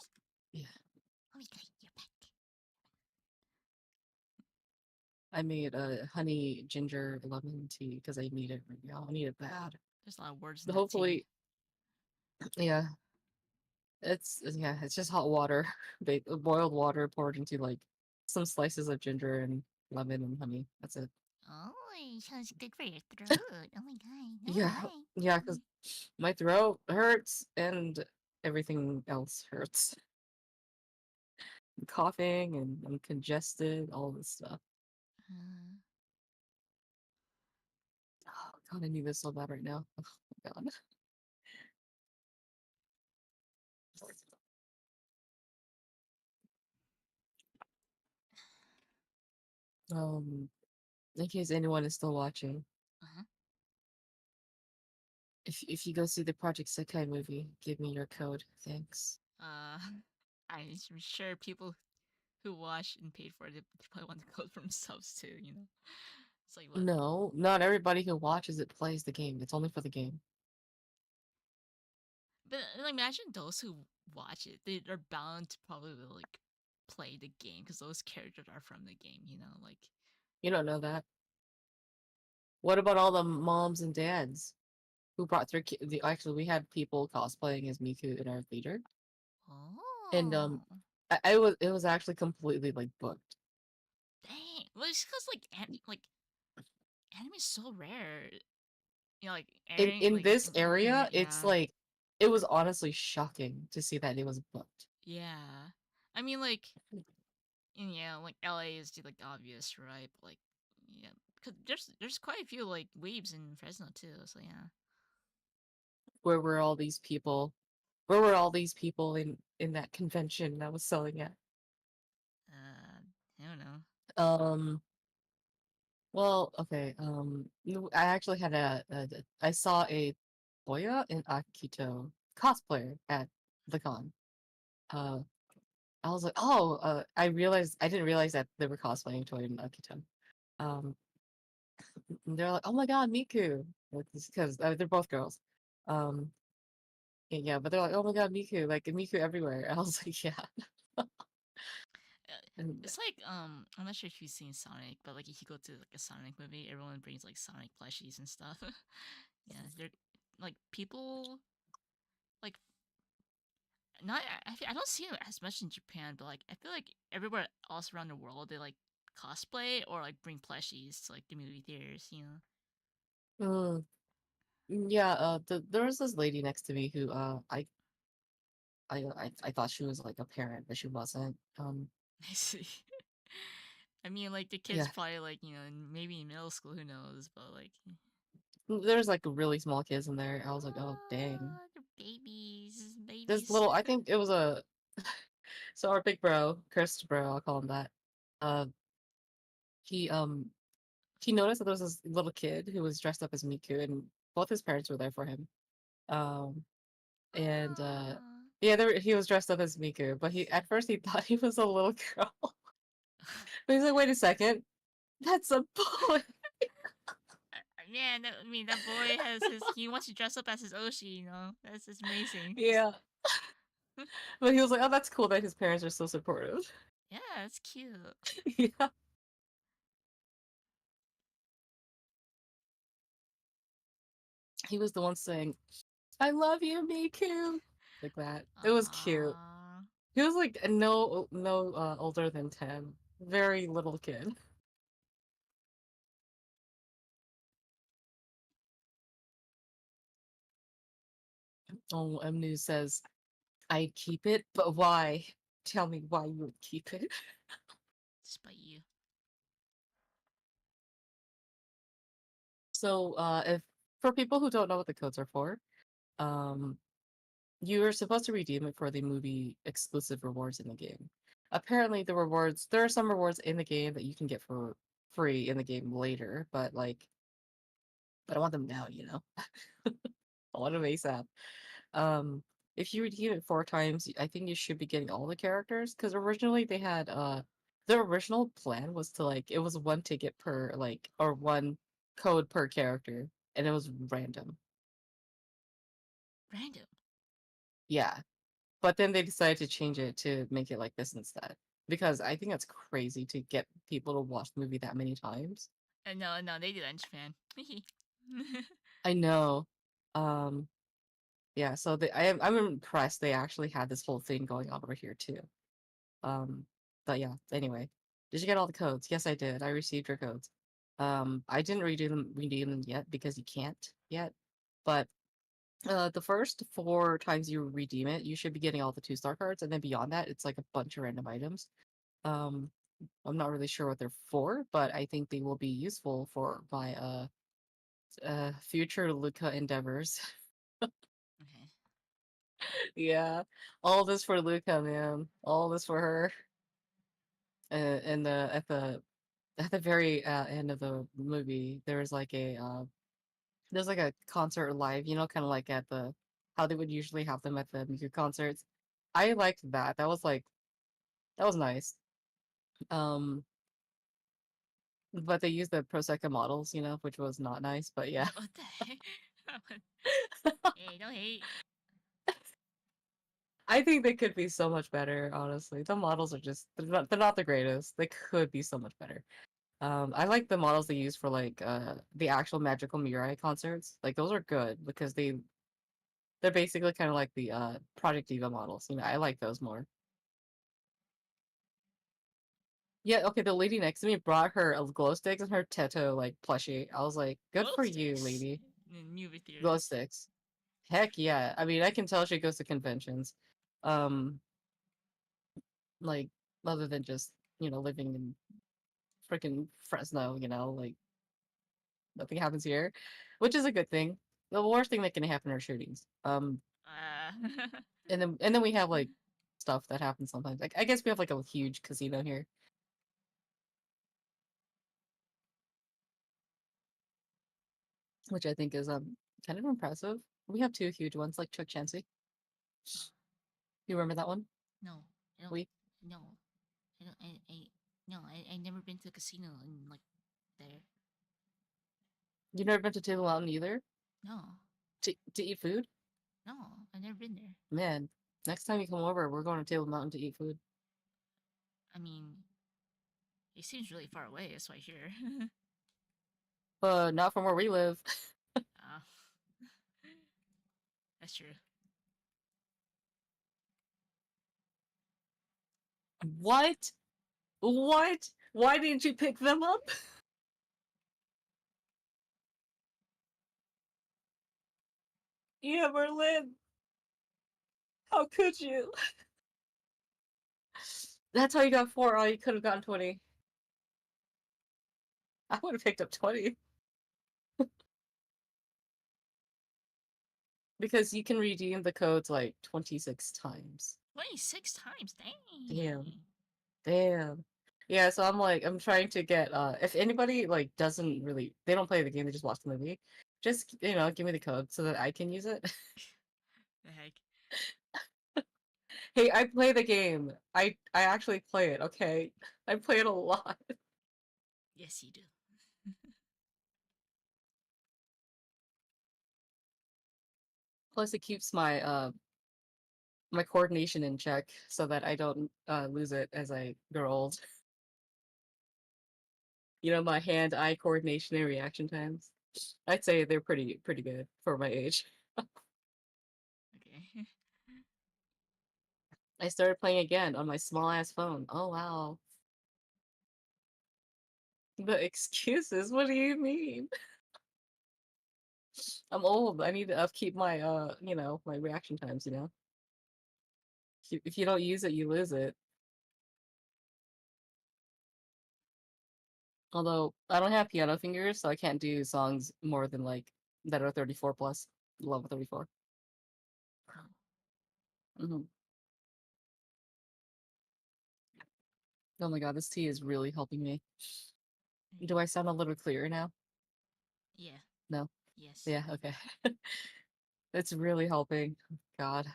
Yeah, Oh my god, you're back. I made a honey ginger lemon tea because I need it right now. I need it bad. There's a lot of words in But that tea. hopefully, yeah, it's just hot water, boiled water poured into like some slices of ginger and lemon and honey. That's it. Oh, it sounds good for your throat. Oh my god, Yeah, alright. yeah, because my throat hurts and everything else hurts. I'm coughing and I'm congested, all this stuff. Uh, Oh God, I need this so bad right now. Oh my God. In case anyone is still watching, uh-huh. if you go see the Project Sekai movie, give me your code. Thanks. Uh, I'm sure people who watched and paid for it, they probably want to code for themselves too, you know? It's like, what? No, not everybody who watches it plays the game. It's only for the game. But like, imagine those who watch it, they're bound to probably like play the game because those characters are from the game, you know? Like, You don't know that. What about all the moms and dads who brought their kids? Actually, we had people cosplaying as Miku in our theater, and oh, it was actually completely like booked. dang. Well, it's because like anime is so rare. You know, like airing In like this in area, it's yeah, like it was honestly shocking to see that it was booked. yeah. I mean, like, yeah, like LA is like obvious, right? But like, yeah, because there's quite a few like weebs in Fresno too. So yeah. Where were all these people? Where were all these people in that convention that was selling it? I don't know. Um, well, okay. I actually had I saw a Boya and Akito cosplayer at the con. Uh, I was like, oh, I didn't realize that they were cosplaying Toy and Akito. Um, and they're like, oh my God, Miku, because they're both girls. Um, yeah, but they're like, oh my God, Miku, like Miku everywhere. I was like, yeah. And It's like I'm not sure if you've seen Sonic, but like if you go to like a Sonic movie, everyone brings like Sonic plushies and stuff. Yeah, they're like people like not I don't see it as much in Japan, but like I feel like everywhere else around the world they like cosplay or like bring plushies to like the movie theaters. You know, mm, yeah, there was this lady next to me who I thought she was like a parent, but she wasn't. I see. I mean, like the kids Yeah, probably like maybe in middle school, who knows? But like, there's like really small kids in there. I was like, oh dang. they're babies, This babies. little, I think it was a so our big bro, Chris bro, I'll call him that. Uh, he he noticed that there was this little kid who was dressed up as Miku, and both his parents were there for him. Um, and Ah. yeah, he was dressed up as Miku, but he at first he thought he was a little girl. But he's like, wait a second, that's a boy. Man, I mean that boy has his. He wants to dress up as his Oshi. You know, that's just amazing. Yeah, but he was like, oh, that's cool that his parents are so supportive. Yeah, it's cute. Yeah, he was the one saying, "I love you, Miku," like that. It was cute. Aww. He was like no older than 10. Very little kid. Oh, M News says, I'd keep it, but why? Tell me why you would keep it. Despite you. So, if for people who don't know what the codes are for, um, you are supposed to redeem it for the movie exclusive rewards in the game. Apparently, there are some rewards in the game that you can get for free in the game later, but like, but I want them now, you know? I want them ASAP. Um, if you redeem it 4 times, I think you should be getting all the characters because originally they had the original plan was to like it was one ticket per like or one code per character and it was random. Random. Yeah, but then they decided to change it to make it like this instead because I think that's crazy to get people to watch the movie that many times. No, no, they did in Japan. I know. Um, yeah, so I'm impressed they actually had this whole thing going on over here too. Um, but yeah, anyway. Did you get all the codes? Yes, I did. I received your codes. I didn't redeem them yet because you can't yet. But the first 4 times you redeem it, you should be getting all the 2-star cards, and then beyond that, it's like a bunch of random items. Um, I'm not really sure what they're for, but I think they will be useful for my future Luca endeavors. Okay. Yeah, all this for Luca, man. All this for her. And at the very end of the movie, there's like a concert live, kind of like at the how they would usually have them at the Miku concerts. I liked that. That was nice. Um, but they used the Prosecco models, which was not nice. But yeah, What the heck? Hey, don't hate. I think they could be so much better. Honestly, the models are just they're not the greatest. They could be so much better. I like the models they use for like the actual Magical Mirai concerts. Like those are good because they're basically kind of like the Project Diva models. I like those more. Yeah, okay, the lady next to me brought her a glow sticks and her Teto like plushie. I was like, good Glow for you, sticks. lady. New Glow theories. sticks. Heck yeah. I mean, I can tell she goes to conventions. Um, like other than just, living in freaking Fresno, like nothing happens here, which is a good thing. The worst thing that can happen are shootings. Uh, And then we have like stuff that happens sometimes. Like I guess we have like a huge casino here, which I think is kind of impressive. We have 2 huge ones like Chuck Chansey. oh, You remember that one? no, I don't. We No, I don't. No, I never been to a casino and like there. You've never been to Table Mountain either No, to eat food? no, I've never been there. Man, next time you come over, we're going to Table Mountain to eat food. I mean, it seems really far away. That's why I hear. But not from where we live. uh, that's true. What? What? Why didn't you pick them up? Yeah, Berlin. How could you? That's how you got 4. Oh, you could have gotten 20. I would have picked up 20 because you can redeem the codes like 26 times. 26 times. Damn. Dang. Damn. Yeah, so I'm trying to get if anybody like doesn't really they don't play the game, they just watch the movie. Just, give me the code so that I can use it. The heck. Hey, I play the game. I actually play it, okay? I play it a lot. Yes, you do. Plus it keeps my coordination in check so that I don't lose it as I grow old. My hand-eye coordination and reaction times. I'd say they're pretty good for my age. Okay. I started playing again on my small ass phone. Oh wow. The excuses, what do you mean? I'm old. I need to upkeep my my reaction times. If you don't use it, you lose it. Although I don't have piano fingers, so I can't do songs more than like that are 34 plus, level 34. Oh, Hmm. Oh my god, this tea is really helping me. Do I sound a little clearer now? yeah. No. Yes. Yeah, okay. It's really helping. God,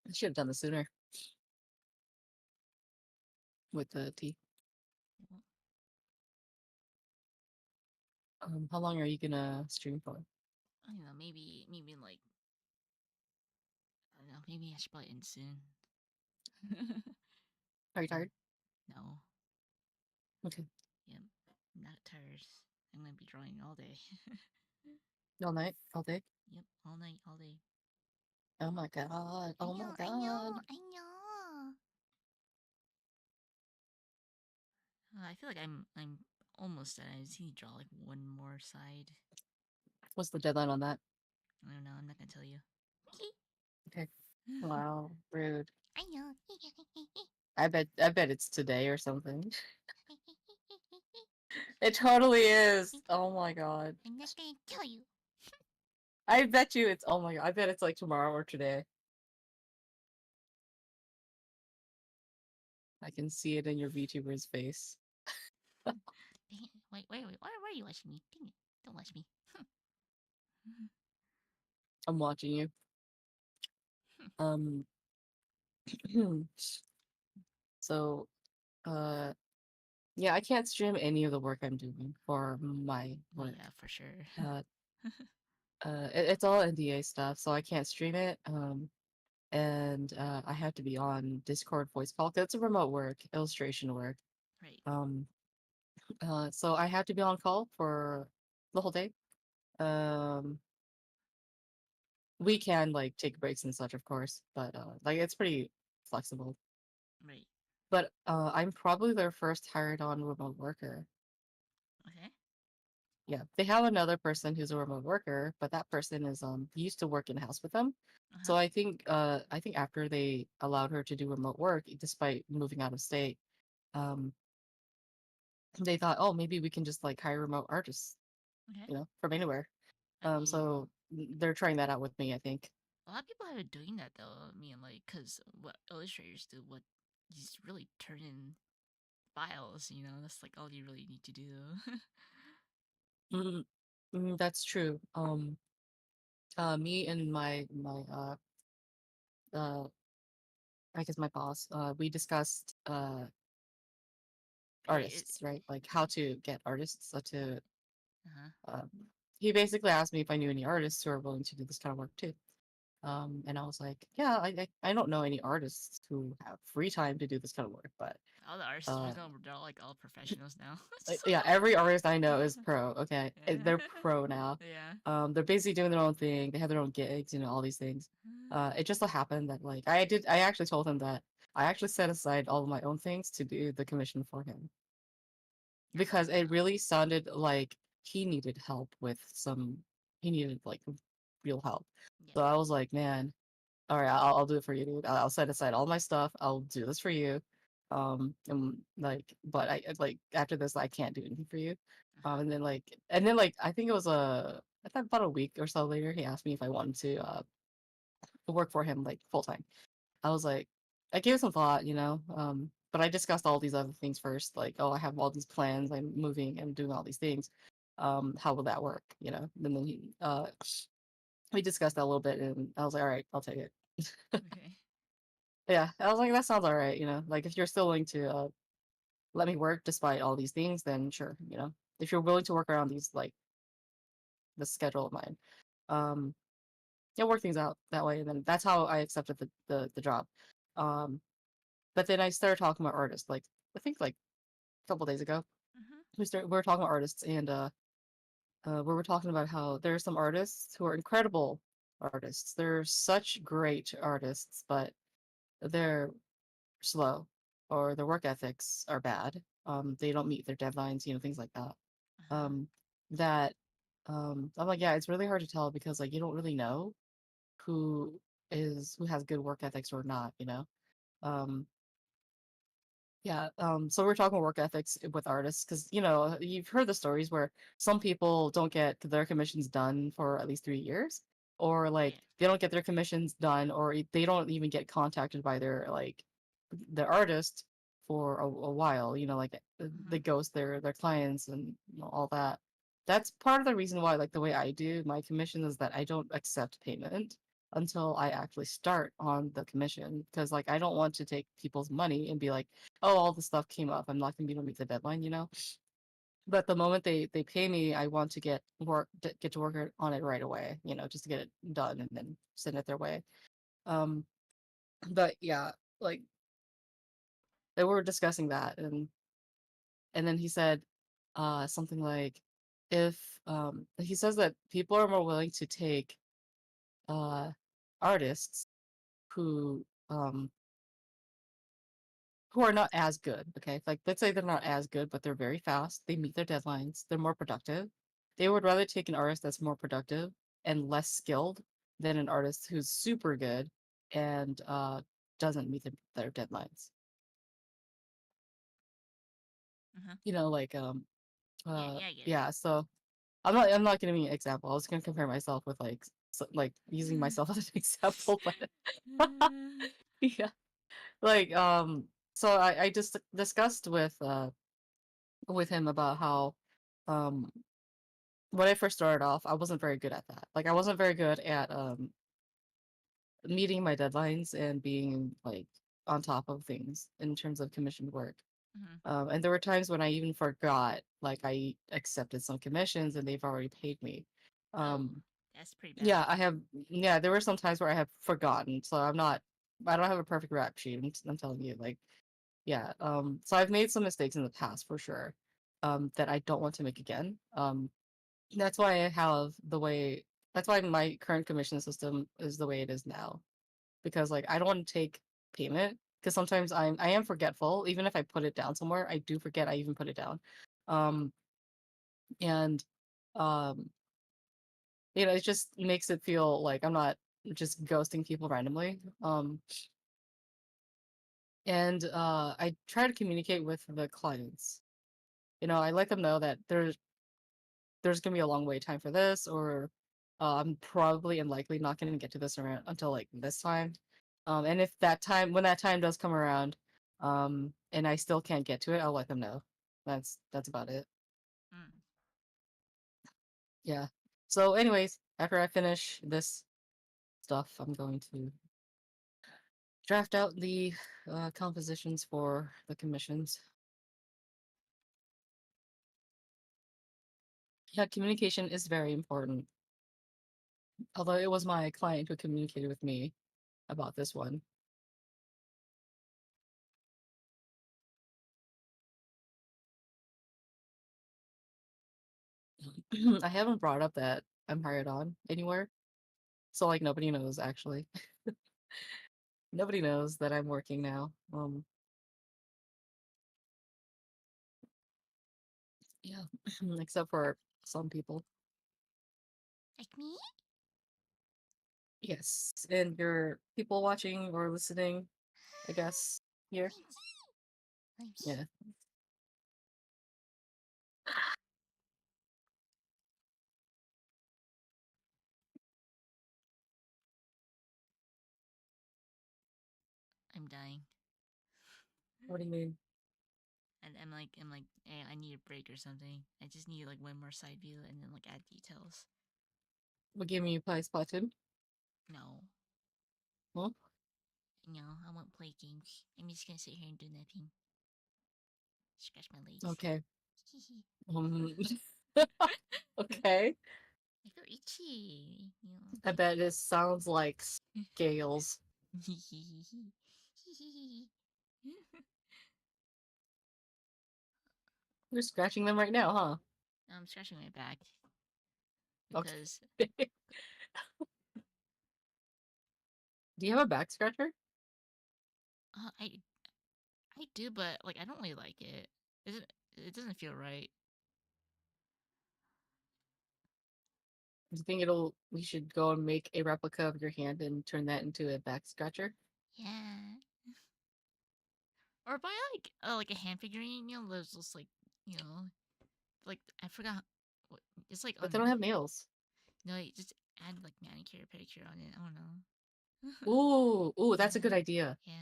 I should have done this sooner with the tea. Well, How long are you gonna stream for? I don't know, maybe like I don't know, maybe I should probably end soon. Are you Yeah. tired? No. Okay. Yep. I'm not tired. I'm gonna be drawing all day. All night? All day? Yep, all night, all day. Oh my god. I Oh my know, I know, god. I know. I feel like I'm almost done. I just need to draw like one more side. What's the deadline on that? I don't know. I'm not gonna tell you. Okay. Wow. Rude. I know. I bet it's today or something. It totally is. Oh my god. I'm not gonna tell you. I bet you it's oh my god. I bet it's like tomorrow or today. I can see it in your VTuber's face. Dang it. Wait. Why are you watching me? Dang it. Don't watch me. I'm watching you. Um so uh yeah, I can't stream any of the work I'm doing for my Oh work. yeah, for sure. Uh it's all NDA stuff, so I can't stream it. And I have to be on Discord voice call 'cause it's a remote work, illustration work. Right. Um so I have to be on call for the whole day. Um we can like take breaks and such, of course, but like it's pretty flexible. Right. But I'm probably their first hired on remote worker. Okay. Yeah, they have another person who's a remote worker, but that person is used to work in house with them. Uh huh. So I think after they allowed her to do remote work, despite moving out of state, um, they thought, oh, maybe we can just like hire remote artists, Okay. from anywhere. I mean, So they're trying that out with me, I think. a lot of people have been doing that though. I mean, like, cause what illustrators do, what you just really turn in files. That's like all you really need to do. Mm, that's true. Me and my uh I guess my boss, we discussed Right. artists, right? Like how to get artists to Uh huh. um he basically asked me if I knew any artists who are willing to do this kind of work too. And I was like, yeah, I don't know any artists who have free time to do this kind of work, but All the artists uh, we're gonna they're all like all professionals now. yeah, every artist I know is pro. Okay, they're pro now. Yeah. They're basically doing their own thing. They have their own gigs, all these things. It just so happened that like I actually told him that I actually set aside all of my own things to do the commission for him because it really sounded like he needed help with he needed like real help. Yeah. So I was like, man, all right, I'll do it for you, dude. I'll set aside all my stuff. I'll do this for you. And like, but like after this, I can't do anything for you. Uh huh. And then like, I think it was I thought about a week or so later, he asked me if I wanted to work for him like full time. I was like, I gave it some thought, but I discussed all these other things first, like, oh, I have all these plans. I'm moving. I'm doing all these things. How will that work? And then we discussed that a little bit, and I was like, all right, I'll take it. Okay. Yeah, I was like, that sounds all right, like if you're still willing to let me work despite all these things, then sure, if you're willing to work around these like the schedule of mine, um, yeah, work things out that way, and then that's how I accepted the job. Um, but then I started talking about artists, like I think like a couple days ago, Mhm. we were talking about artists, and we were talking about how there are some artists who are incredible artists. They're such great artists, but they're slow or their work ethics are bad. They don't meet their deadlines, things like that. Uh huh. Um, that I'm like, yeah, it's really hard to tell because like you don't really know who who has good work ethics or not. Um, yeah, so we're talking work ethics with artists because you've heard the stories where some people don't get their commissions done for at least 3 years, or like Right. they don't get their commissions done, or they don't even get contacted by their artist for a while. Like they Mhm. ghost their clients and all that. That's part of the reason why, like the way I do my commission is that I don't accept payment until I actually start on the commission because like I don't want to take people's money and be like, oh, all the stuff came up. I'm not gonna be able to meet the deadline. But the moment they pay me, I want to get to work on it right away, just to get it done and then send it their way. Um, but yeah, like they were discussing that, and then he said something like, if he says that people are more willing to take uh artists who um who are not as good. Okay, like let's say they're not as good, but they're very fast, they meet their deadlines, they're more productive. They would rather take an artist that's more productive and less skilled than an artist who's super good and doesn't meet their deadlines. Uh-huh. Like Yeah, yeah, I get it. yeah, so I'm not giving an example. I was gonna compare myself with like using myself as an example, but yeah. Like so I just discussed with him about how um when I first started off, I wasn't very good at that. Like I wasn't very good at meeting my deadlines and being like on top of things in terms of commissioned work. Mhm. And there were times when I even forgot, like I accepted some commissions and they've already paid me. Oh, Um, that's pretty yeah, bad. yeah, there were some times where I have forgotten, so I don't have a perfect rap sheet. I'm telling you, like, yeah. So I've made some mistakes in the past for sure, that I don't want to make again. That's why I have the way. That's why my current commission system is the way it is now, because like I don't want to take payment because sometimes I am forgetful. Even if I put it down somewhere, I do forget I even put it down. Um, and um, it just makes it feel like I'm not just ghosting people randomly. And I try to communicate with the clients. I let them know that there's gonna be a long wait time for this, or I'm probably and likely not gonna get to this around until like this time. And if when that time does come around, and I still can't get to it, I'll let them know. That's about it. Mm. Yeah. So, anyways, after I finish this stuff, I'm going to draft out the compositions for the commissions. Yeah, communication is very important. Although it was my client who communicated with me about this one. I haven't brought up that I'm hired on anywhere. So like nobody knows actually. Nobody knows that I'm working now. Yeah, except for some people. Like me? Yes, and your people watching or listening, I guess, here. Like me? Like me? Yeah. I'm dying. What do you mean? And I'm like, hey, I need a break or something. I just need like one more side view and then like add details. What game are you play, Splatoon? No, Huh? no, I won't play games. I'm just gonna sit here and do nothing. Scratch my legs. Okay. I Um, okay. feel itchy. I bet it sounds like scales. You're scratching them right now, huh? I'm scratching my back Okay. because Do you have a back scratcher? uh, I I do, but like I don't really like it. It doesn't feel right. Do you think we should go and make a replica of your hand and turn that into a back scratcher? Yeah. Or buy like a hand figurine. There's just like like I forgot. What it's like But they on. don't have nails. No, you just add like manicure pedicure on it. I don't know. Ooh, that's a good Yeah, idea. yeah.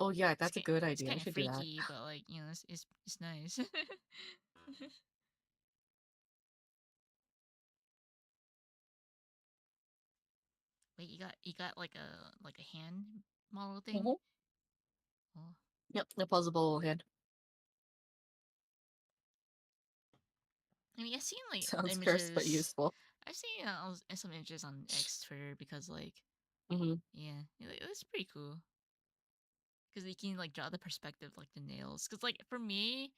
Oh yeah, It's that's a good it's idea. I kind of should do that. freaky, but like it's nice. Wait, you got like a hand model thing? Mhm. Oh, Yep, the posable hand. I mean, I've seen like Sounds cursed but images. useful. I've seen some images on X Twitter because like Hmm. yeah, it's pretty cool because you can like draw the perspective like the nails. Because like for me,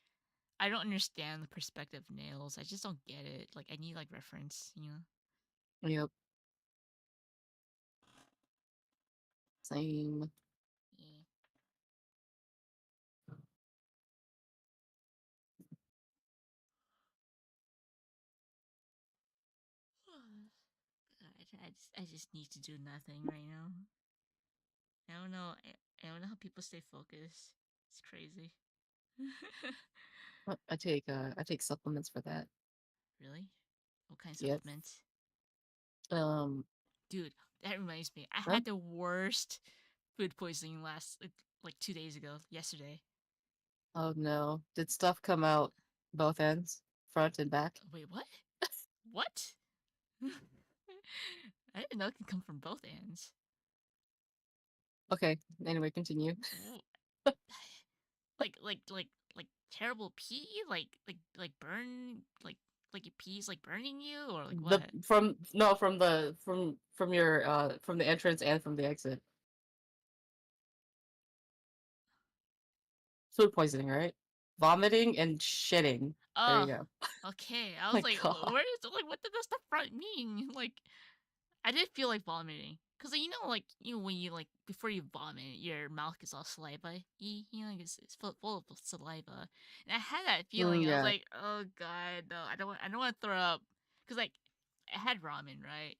I don't understand the perspective of nails. I just don't get it. Like I need like reference, you know. Yep. Same. Yeah. I just need to do nothing right now. I don't know. I don't know how people stay focused. It's crazy. I take supplements for that. Really? What kind of Yep. supplements? Um. Dude, that reminds me. I Huh? had the worst food poisoning last like 2 days ago. Yesterday. Oh no. Did stuff come out both ends, front and back? Wait, what? What? I didn't know it could come from both ends. Okay. Anyway, continue. Like terrible pee, like burn, like your pee's like burning you, or like The what? from no from the from your from the entrance and from the exit. Food poisoning, right? Vomiting and shitting. There you Oh, go. okay. I was My like, God. where is like what does the front mean? Like, I did feel like vomiting. Cause like, like when you like before you vomit, your mouth gets all saliva. Like it's full of saliva, and I had that feeling. I was Yeah. like, oh god, no, I don't want to throw up. Cause like I had ramen, right?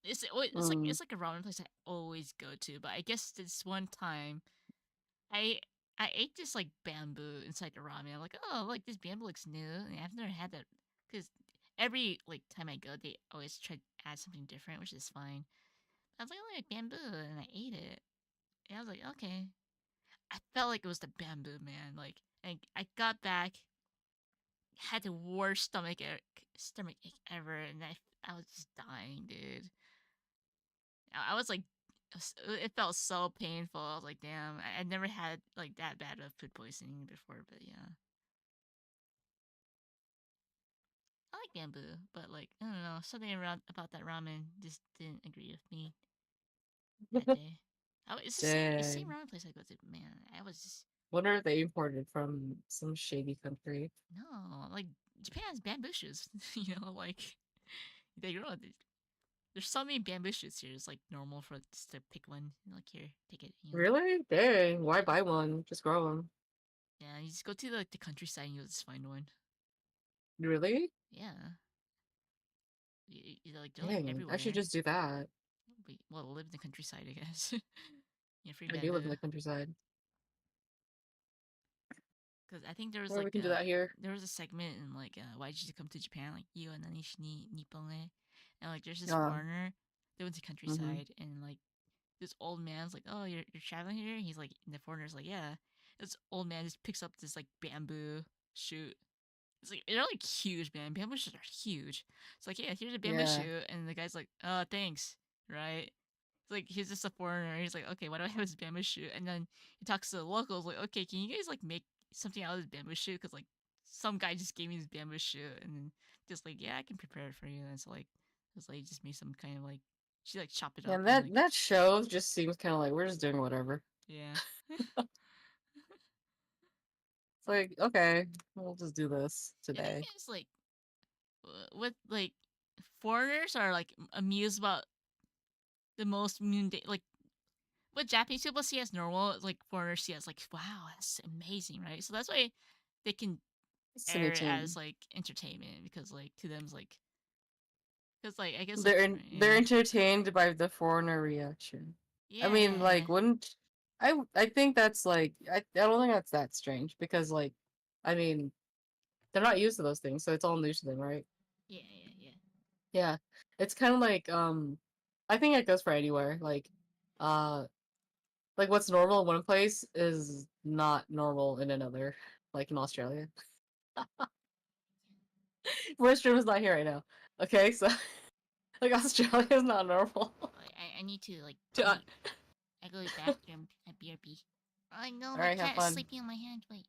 Mm, It's like a ramen place I always go to, but I guess this one time I I ate this like bamboo inside the ramen. I'm like, oh, like this bamboo looks new, and I've never had that because every like time I go, they always try to add something different, which is fine. I was like, oh, like bamboo, and I ate it. And I was like, okay. I felt like it was the bamboo, man. Like, and I got back, had the worst stomach ache ever, and I was just dying, dude. I was like, it felt so painful. I was like, damn, I never had like that bad of food poisoning before, but yeah. I like bamboo, but like I don't know, something around about that ramen just didn't agree with me that day. It's the same dang. ramen place I go to. Man, I was just Wonder if they imported from some shady country. no like Japan has bamboo shoots. Like they grow. There's so many bamboo shoots here. It's like normal for just to pick one. Like here, take it. Really? Dang. Why Yeah, buy one? Just grow them. yeah. You just go to like the countryside and you'll just find one. Really? Yeah, like they're like Dang. I should everywhere. just do that. Well, live in the countryside, I guess. Free I do live in bamboo. the countryside. Because I think there was Or we like can do that here. there was a segment in like why did you come to Japan, like you and Nanish ni Nippon, and like there's this Um, foreigner that went to mm-hmm. countryside, and like this old man's like, oh, you're traveling here. He's like, and the foreigner's like, yeah. This old man just picks up this like bamboo shoot. It's like they're like huge, man. Bamboo shoots are huge. It's like, yeah, here's a bamboo Yeah. shoot, and the guy's like, thanks, right? It's like he's just a foreigner. He's like, okay, why do I have this bamboo shoot? And then he talks to the locals, like, okay, can you guys like make something out of this bamboo shoot? Because like some guy just gave me this bamboo shoot, and then just like, yeah, I can prepare it for you. And so like, it was like just made some kind of like she like chopped it up And and that like that show just seems kind of like we're just doing whatever. yeah. It's like, okay, we'll just do this The thing today. is like with like foreigners are like amused about the most mundane like what Japanese people see as normal, like foreigners see as like, wow, that's amazing, right? So that's why they can It's air it as entertaining. like entertainment because like to them's like because like I guess like They're yeah entertained by the foreigner reaction. I yeah mean, yeah yeah like, wouldn't I think that's like I don't think that's that strange because like I mean they're not used to those things, so it's all new to them, right? yeah yeah yeah Yeah. It's kind of like I think it goes for anywhere. Uh like what's normal in one place is not normal in another, like in Australia. Western is not here right now. Okay, so like Australia is not normal. I need to like Uh, I go to the bathroom at BRB. I know all my right, have cat is fun. sleeping on my hand. Wait,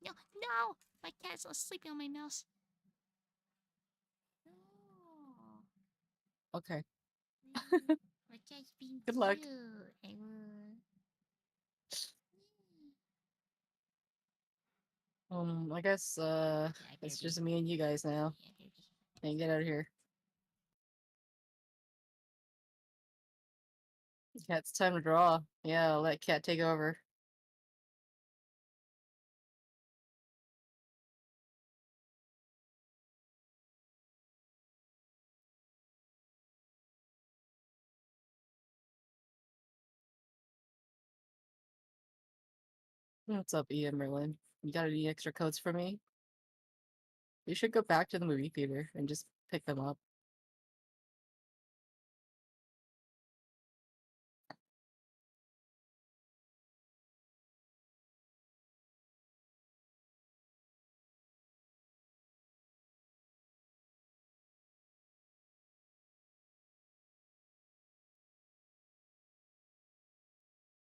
no, my cat's sleeping on my mouse. Okay. We're just being Good luck. cute. I will. I guess Yeah, it's baby. just me and you guys now. Yeah, baby. And get out of here. Yeah, it's time to draw. Yeah, I'll let Cat take over. What's up, Ian Merlin? You got any extra codes for me? You should go back to the movie theater and just pick them up.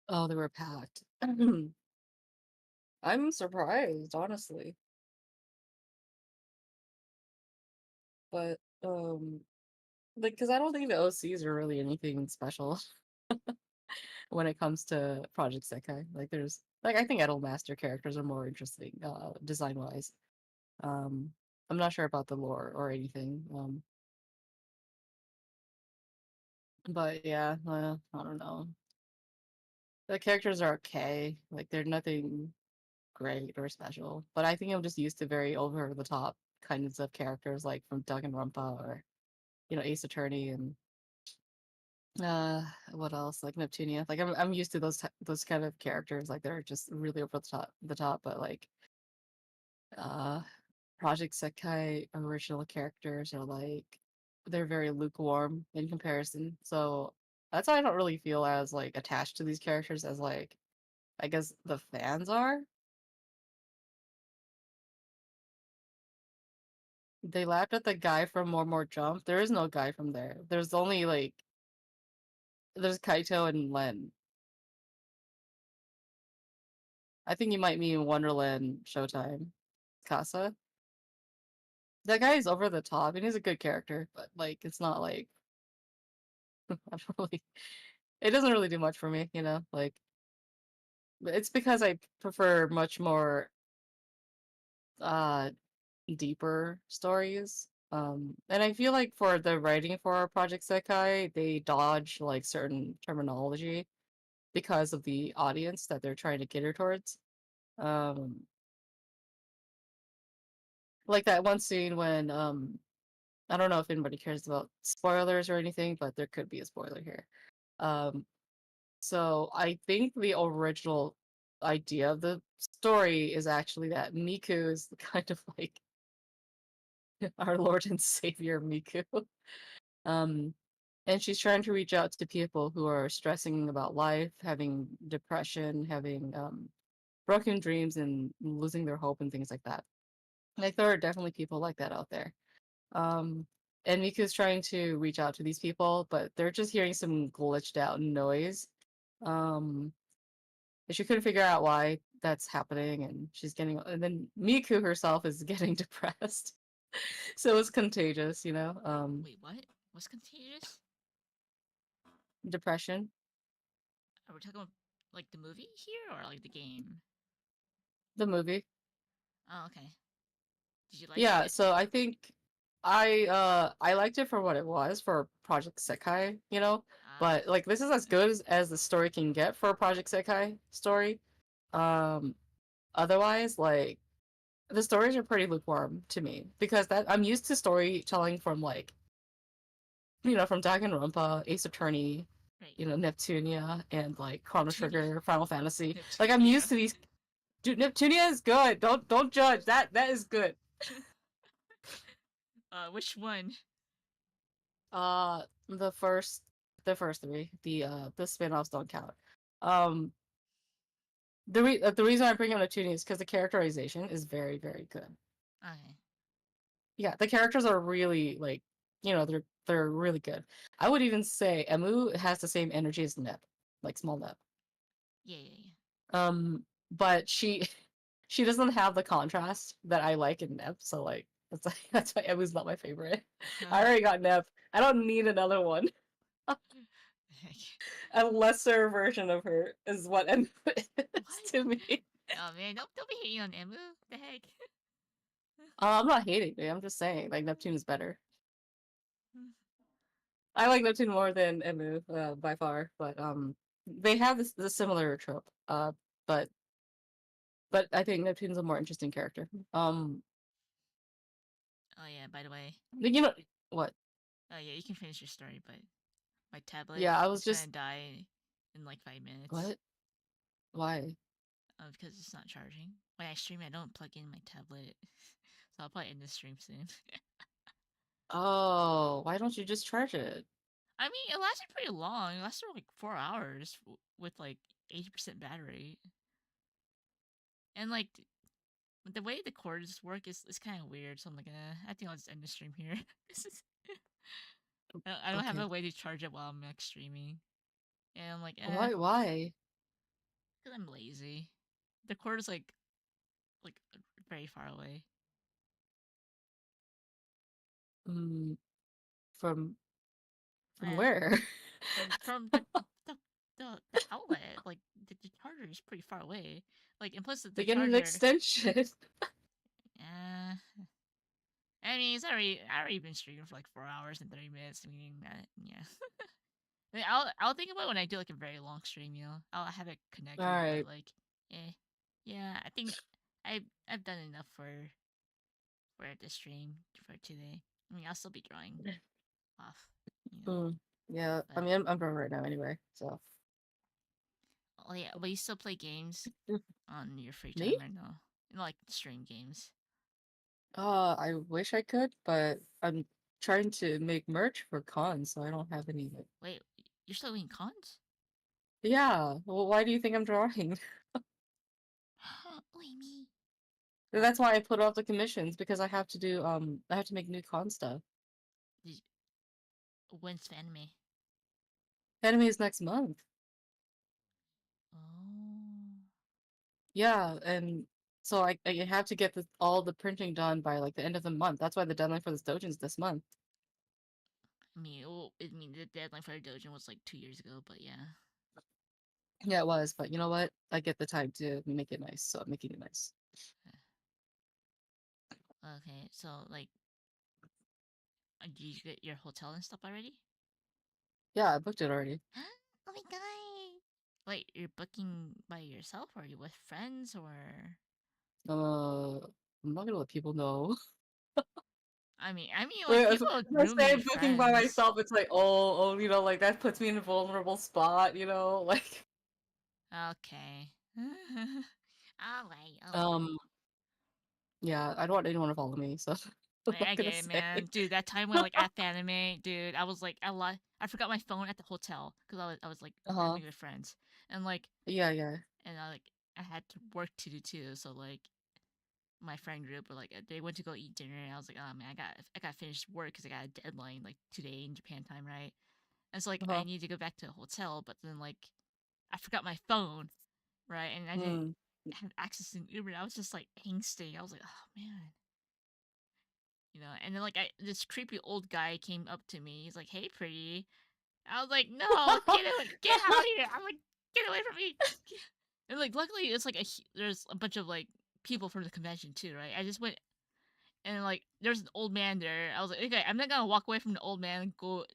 Oh, they were packed. I'm surprised, honestly. But like, because I don't think the OCs are really anything special when it comes to Project Sekai. Like, there's like I think Idolmaster characters are more interesting, design wise. Um, I'm not sure about the lore or anything. But yeah, I don't know. The characters are okay. Like, they're nothing great or special. But I think I'm just used to very over the top kinds of characters, like from Danganronpa or Ace Attorney and uh what else, like Neptunia. Like I'm used to those kind of characters. Like, they're just really over the top. But like uh Project Sekai original characters are like they're very lukewarm in comparison. So that's why I don't really feel as like attached to these characters as like I guess the fans are. They laughed at the guy from More Jump. There is no guy from there. There's only like there's Kaito and Len. I think you might mean Wonderland Showtime. Casa. That guy is over the top and he's a good character, but like it's not like I don't really it doesn't really do much for me, like it's because I prefer much more uh deeper stories. And I feel like for the writing for Project Sekai, they dodge like certain terminology because of the audience that they're trying to cater towards. Um, like that one scene when I don't know if anybody cares about spoilers or anything, but there could be a spoiler here. Um, so I think the original idea of the story is actually that Miku is kind of like our Lord and Savior Miku. Um, and she's trying to reach out to people who are stressing about life, having depression, having broken dreams, and losing their hope and things like that. Like, there are definitely people like that out there. Um, and Miku's trying to reach out to these people, but they're just hearing some glitched out noise. Um, and she couldn't figure out why that's happening, and then Miku herself is getting depressed. So it's contagious, Wait, what? What's contagious? depression. Are we talking about like the movie here or like the game? The movie. Oh, okay. Did you like Yeah, it? so I think I liked it for what it was for Project Sekai, Ah, but like this is as good as the story can get for a Project Sekai story. Um Otherwise, like the stories are pretty lukewarm to me because that I'm used to storytelling from like from Danganronpa, Ace Attorney, right. Neptunia, and like Chrono Neptunia. Trigger, Final Fantasy. Like I'm Neptunia. used to these. Dude, Neptunia is good. Don't judge. That is good. Which one? Uh, the first the first three, the spin-offs don't count. Um, the reason I bring up Neptunia is because the characterization is very very good. Okay. Yeah, the characters are really like, they're really good. I would even say Emu has the same energy as Nep, like small Nep. Yeah, yeah, But she doesn't have the contrast that I like in Nep, so like that's that's why Emu's not my favorite. I yeah. already got Nep. I don't need another one. A lesser version of her is what Emu is What? to me. Oh man, don't be hating on Emu. The heck? I'm not hating it. I'm just saying, like Neptune is better. I like Neptune more than Emu, by far. But they have this similar trope. But I think Neptune's a more interesting character. Oh yeah. By the way, You know what? oh yeah, you can finish your story, but my tablet Yeah, I was is gonna just die in like 5 minutes. what? Why? Because it's not charging. When I stream, I don't plug in my tablet, so I'll probably end the stream soon. Oh, why don't you just charge it? I mean, it lasted pretty long. It lasted like 4 hours with like 80% battery, and like the way the cords work is kind of weird. So I'm like, I think I'll just end the stream here. This is I don't have Okay. a way to charge it while I'm like streaming, and I'm like, Why? Why? because I'm lazy. The cord is like very far away. Mm, from Uh, where? from the outlet, like the charger is pretty far away. Like, and plus They the get an charger. extension. Uh, I mean, I already been streaming for like 4 hours and 30 minutes, meaning that yeah. I mean, I'll think about it when I do like a very long stream. I'll have it All connected, but right. like, eh, yeah. I think I've done enough for the stream for today. I mean, I'll still be drawing off, you know. Mm, yeah, I But mean, I'm drawing right now anyway. So oh yeah, but you still play games on your free me? time or no? Like stream games. I wish I could, but I'm trying to make merch for cons, so I don't have any. Wait, you're still doing cons? Yeah. Well, why do you think I'm drawing? Wait, me. That's why I put off the commissions because I have to make new con stuff. Did, when's the anime? Anime is next month. Oh. Yeah, and so I have to get all the printing done by like the end of the month. That's why the deadline for this doujin is this month. I mean, the deadline for the dojo was like 2 years ago, but yeah. Yeah, it was, but you know what? I get the time to make it nice, so I'm making it nice. Okay, so like, did you get your hotel and stuff already? Yeah, I booked it already. Oh my god! Wait, you're booking by yourself, or are you with friends, or? I'm not gonna let people know. Like If people I say roommate I'm booking by friends. myself, it's like, like that puts me in a vulnerable spot, like, Okay. Alright, alright. um, yeah, I don't want anyone to follow me, so I'm Like, not I gonna get it, say. man. Dude, that time when like at the anime, dude, I was like, I forgot my phone at the hotel because I was like Uh-huh. rooming with friends, and like, Yeah, yeah. and I had to work to do too. So like, my friend group were like, they went to go eat dinner, and I was like, oh man, I got finished work because I got a deadline like today in Japan time, right? And so like, I Uh-huh. need to go back to the hotel, but then like, I forgot my phone, right? And I didn't Hmm. have access to Uber. I was just like angsty. I was like, oh man, and then like this creepy old guy came up to me. He's like, "Hey, pretty." I was like, "No, get out of here!" I'm like, "Get away from me!" And like, luckily, it's like there's a bunch of like people from the convention too, right? I just went and like there's an old man there. I was like, okay, I'm not gonna walk away from the old man and go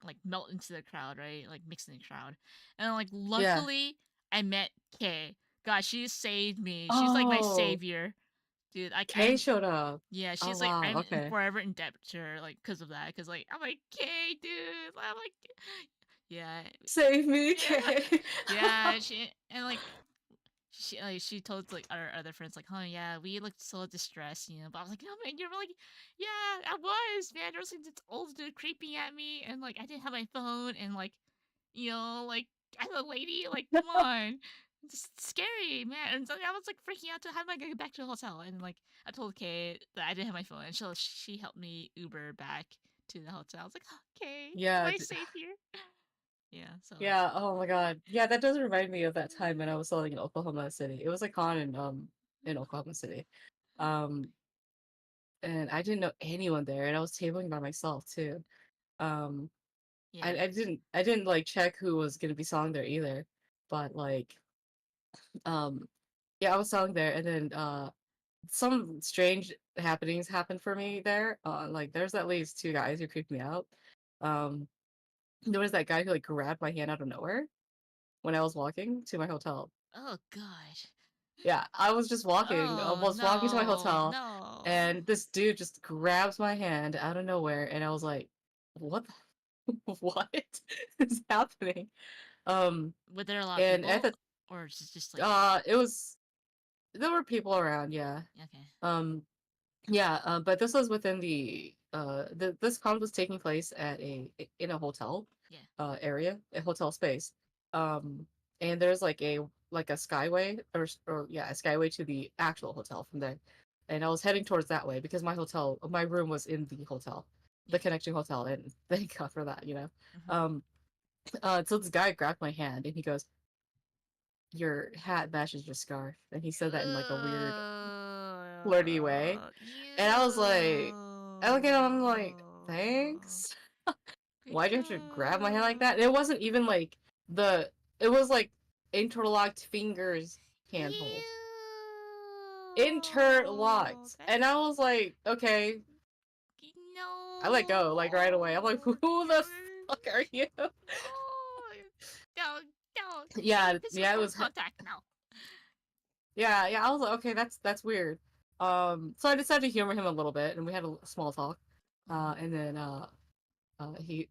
like melt into the crowd, right? Like mix in the crowd. And like, Yeah. luckily, I met Kay. God, she saved me. She's like my Oh, savior, dude. Like Kay showed up. yeah, Oh, she's like wow. I'm Okay. forever in debt to her, like because of that. Because like I'm like, Kay, dude. I'm like, yeah, Save me, yeah, Kay. yeah. She told like our other friends like, oh yeah, we looked so distressed. But I was like, no man, you're like, yeah, I was man. There was like this old dude creeping at me, and like I didn't have my phone, and like I'm a lady, like come on. It's scary, man. And so I was like freaking out to how am I gonna get back to the hotel? And like I told Kay that I didn't have my phone, and she helped me Uber back to the hotel. I was like, oh, Kay, Yeah. my savior. Yeah, so like, Yeah. Oh my God. Yeah, that does remind me of that time when I was selling in Oklahoma City. It was a con in Oklahoma City. Um, and I didn't know anyone there, and I was tabling by myself too. Um, Yeah. I didn't like check who was gonna be selling there either, but like um, yeah, I was selling there, and then some strange happenings happened for me there. Like there's at least two guys who creeped me out. Um, there was that guy who like grabbed my hand out of nowhere when I was walking to my hotel. Oh god. Yeah, I was just walking, Oh was walking to my no, hotel, no. and this dude just grabs my hand out of nowhere, and I was like, "What? What is happening?" Um, Were there a lot of and at people, the or is it just like it was there were people around, yeah. okay? Um, yeah, but this was within this con was taking place at in a hotel Yeah. area, a hotel space. Um, and there's like a skyway or yeah, a skyway to the actual hotel from there. And I was heading towards that way because my room was in the hotel, the Yeah. connecting hotel, and thank God for that, you know. Mm-hmm. Um, so this guy grabbed my hand and he goes, "Your hat matches your scarf," and he said that in like a weird flirty way. And I was like, I look at him, I'm like, thanks. Why do you have to grab my hand like that? And it wasn't even like the, it was like interlocked fingers handhold. Interlocked. And I That's was like, okay, I let go, like right away. I'm like, who the fuck are you? No, no, no. Yeah, Any yeah, it physical was, contact, no. yeah, yeah. I was like, okay, that's weird. So I decided to humor him a little bit, and we had a small talk. And then he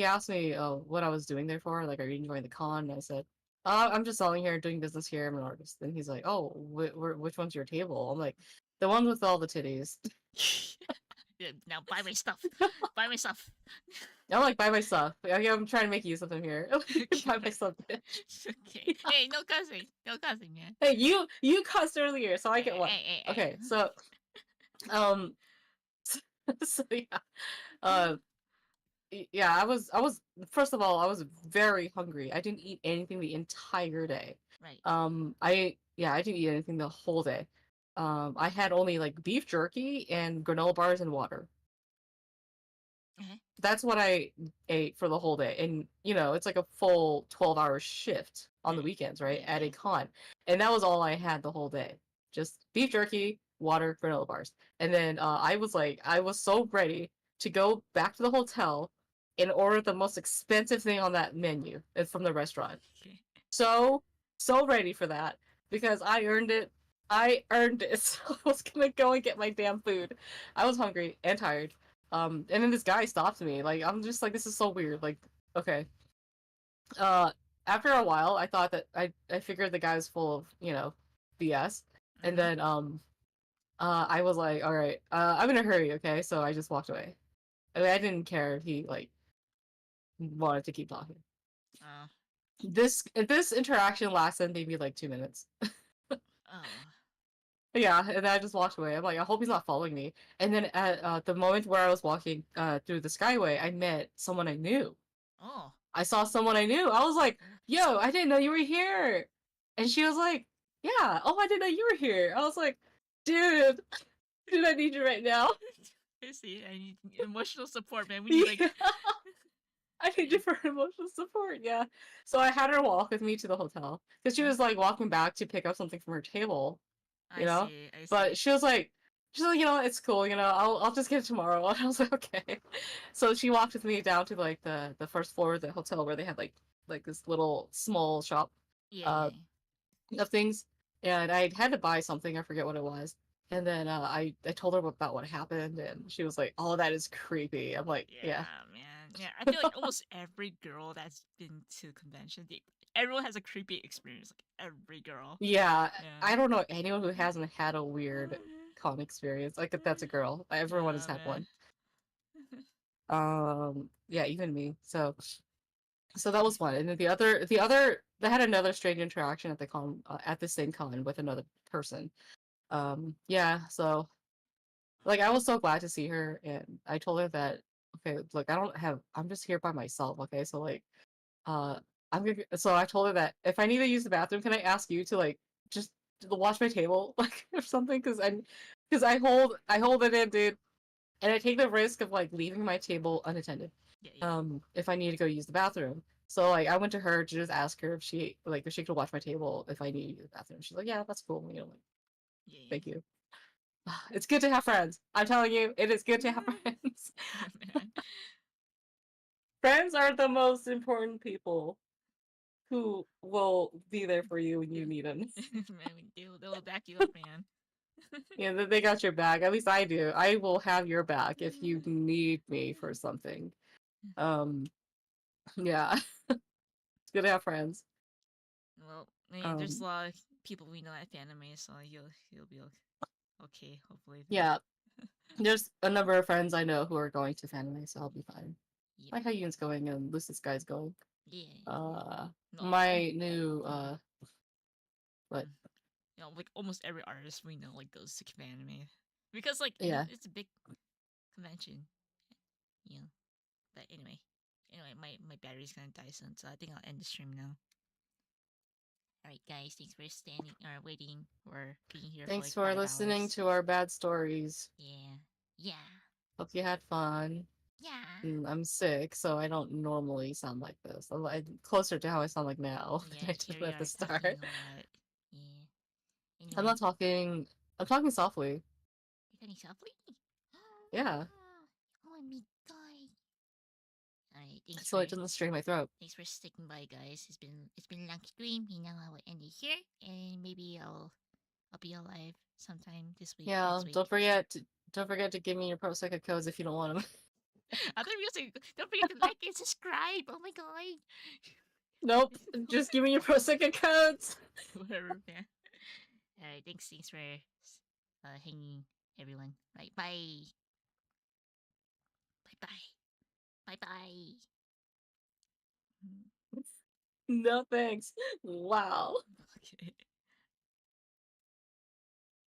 asked me what I was doing there for. Like, are you enjoying the con? And I said, I'm just selling here, doing business here. I'm an artist. And he's like, oh, which one's your table? I'm like, the one with all the titties. Yeah, now buy my stuff. Buy my stuff. I'm like, buy my stuff. I'm trying to make use of him here. Buy my stuff, bitch. Okay. Hey, no cussing. No cussing, man. Hey, you cussed earlier, so I get what? Hey. Okay, so um, so yeah, uh, yeah, I was first of all, I was very hungry. I didn't eat anything the entire day. Right. I didn't eat anything the whole day. I had only like beef jerky and granola bars and water. Okay. That's what I ate for the whole day. And you know, it's like a full 12-hour shift on the Right. weekends, right? Right. At a Right. con. And that was all I had the whole day. Just beef jerky, water, granola bars. And then I was so ready to go back to the hotel and order the most expensive thing on that menu from the restaurant. Okay. So, so ready for that because I earned it. I earned it. So I was gonna go and get my damn food. I was hungry and tired. And then this guy stopped me. Like, I'm just like, this is so weird. Like, okay. Uh, After a while, I thought that I figured the guy was full of, you know, BS. And Mm-hmm. then, I was like, all right, I'm in a hurry, okay? So I just walked away. I mean, I didn't care if he, like, wanted to keep talking. Oh. This interaction lasted maybe like 2 minutes. Oh. Yeah, and then I just walked away. I'm like, I hope he's not following me. And then at the moment where I was walking through the skyway, I met someone I knew. Oh. I saw someone I knew. I was like, yo, I didn't know you were here. And she was like, yeah, oh, I didn't know you were here. I was like, dude, dude, I need you right now. I see. I need emotional support, man. We need like. Yeah, I need you for emotional support. Yeah. So I had her walk with me to the hotel because she was like walking back to pick up something from her table, you I know? see. I But see. she's like, you know, it's cool, you know, I'll just get it tomorrow. And I was like, okay. So she walked with me down to like the first floor of the hotel where they had like this little small shop Yeah. uh Yeah. of things. And I had to buy something, I forget what it was. And then I told her about what happened and she was like, oh, that is creepy. I'm like, yeah. Yeah, man. Yeah, I feel like almost every girl that's been to convention, everyone has a creepy experience. Like every girl. Yeah, Yeah. I don't know anyone who hasn't had a weird con experience. Like if that's a girl. Everyone has Yeah, had man. one. Yeah, even me. So that was one. And then the other they had another strange interaction at the con at the same con with another person. Yeah, so like I was so glad to see her and I told her that okay, look, I'm just here by myself, okay? So like uh so I told her that if I need to use the bathroom, can I ask you to like just wash my table like or something because I hold it in, dude, and I take the risk of like leaving my table unattended. Yeah, yeah, if I need to go use the bathroom. So like I went to her to just ask her if she could watch my table if I need to use the bathroom. She's like, yeah, that's cool. You know, like yeah, yeah. thank you. It's good to have friends. I'm telling you, it is good to have friends. Oh man, Friends are the most important people who will be there for you when you need them. man, they'll back you up, man. Yeah, they got your back. At least I do. I will have your back if you need me for something. Um, yeah, it's good to have friends. Well, I mean, there's a Um, lot of people we know at anime, so you'll be okay, hopefully there. yeah, there's a number of friends I know who are going to Fanime, so I'll be fine. Yep. My Hyun's going and Lucis guy's going. Yeah. Uh, No, my new what? mm, like almost every artist we know like goes to anime because like Yeah. it's a big convention, you know. But anyway, my battery's gonna die soon, so I think I'll end the stream now. All right, guys, thanks for standing or waiting or being here for Thanks like for 5 hours. listening to our bad stories. Yeah, yeah, Hope you had fun. yeah. I'm sick, so I don't normally sound like this. I'm closer to how I sound like now Oh, than yeah, I did here we at the are talking start. a lot. Yeah. I'm Anyway, not talking. I'm talking softly. you're cutting softly. Yeah, Oh my god. All right, so it doesn't strain my throat. thanks for sticking by, guys. It's been a long stream. You know I will end it here, and maybe I'll be alive sometime this week, Yeah, next week. don't forget to give me your pro second codes if you don't want them. Other music. Don't forget to like and subscribe. Oh my god. Nope, just give me your pro second codes. Whatever, man. All right, thanks for hanging, everyone. Right, bye, bye, bye, bye, bye. No thanks. Wow. Okay.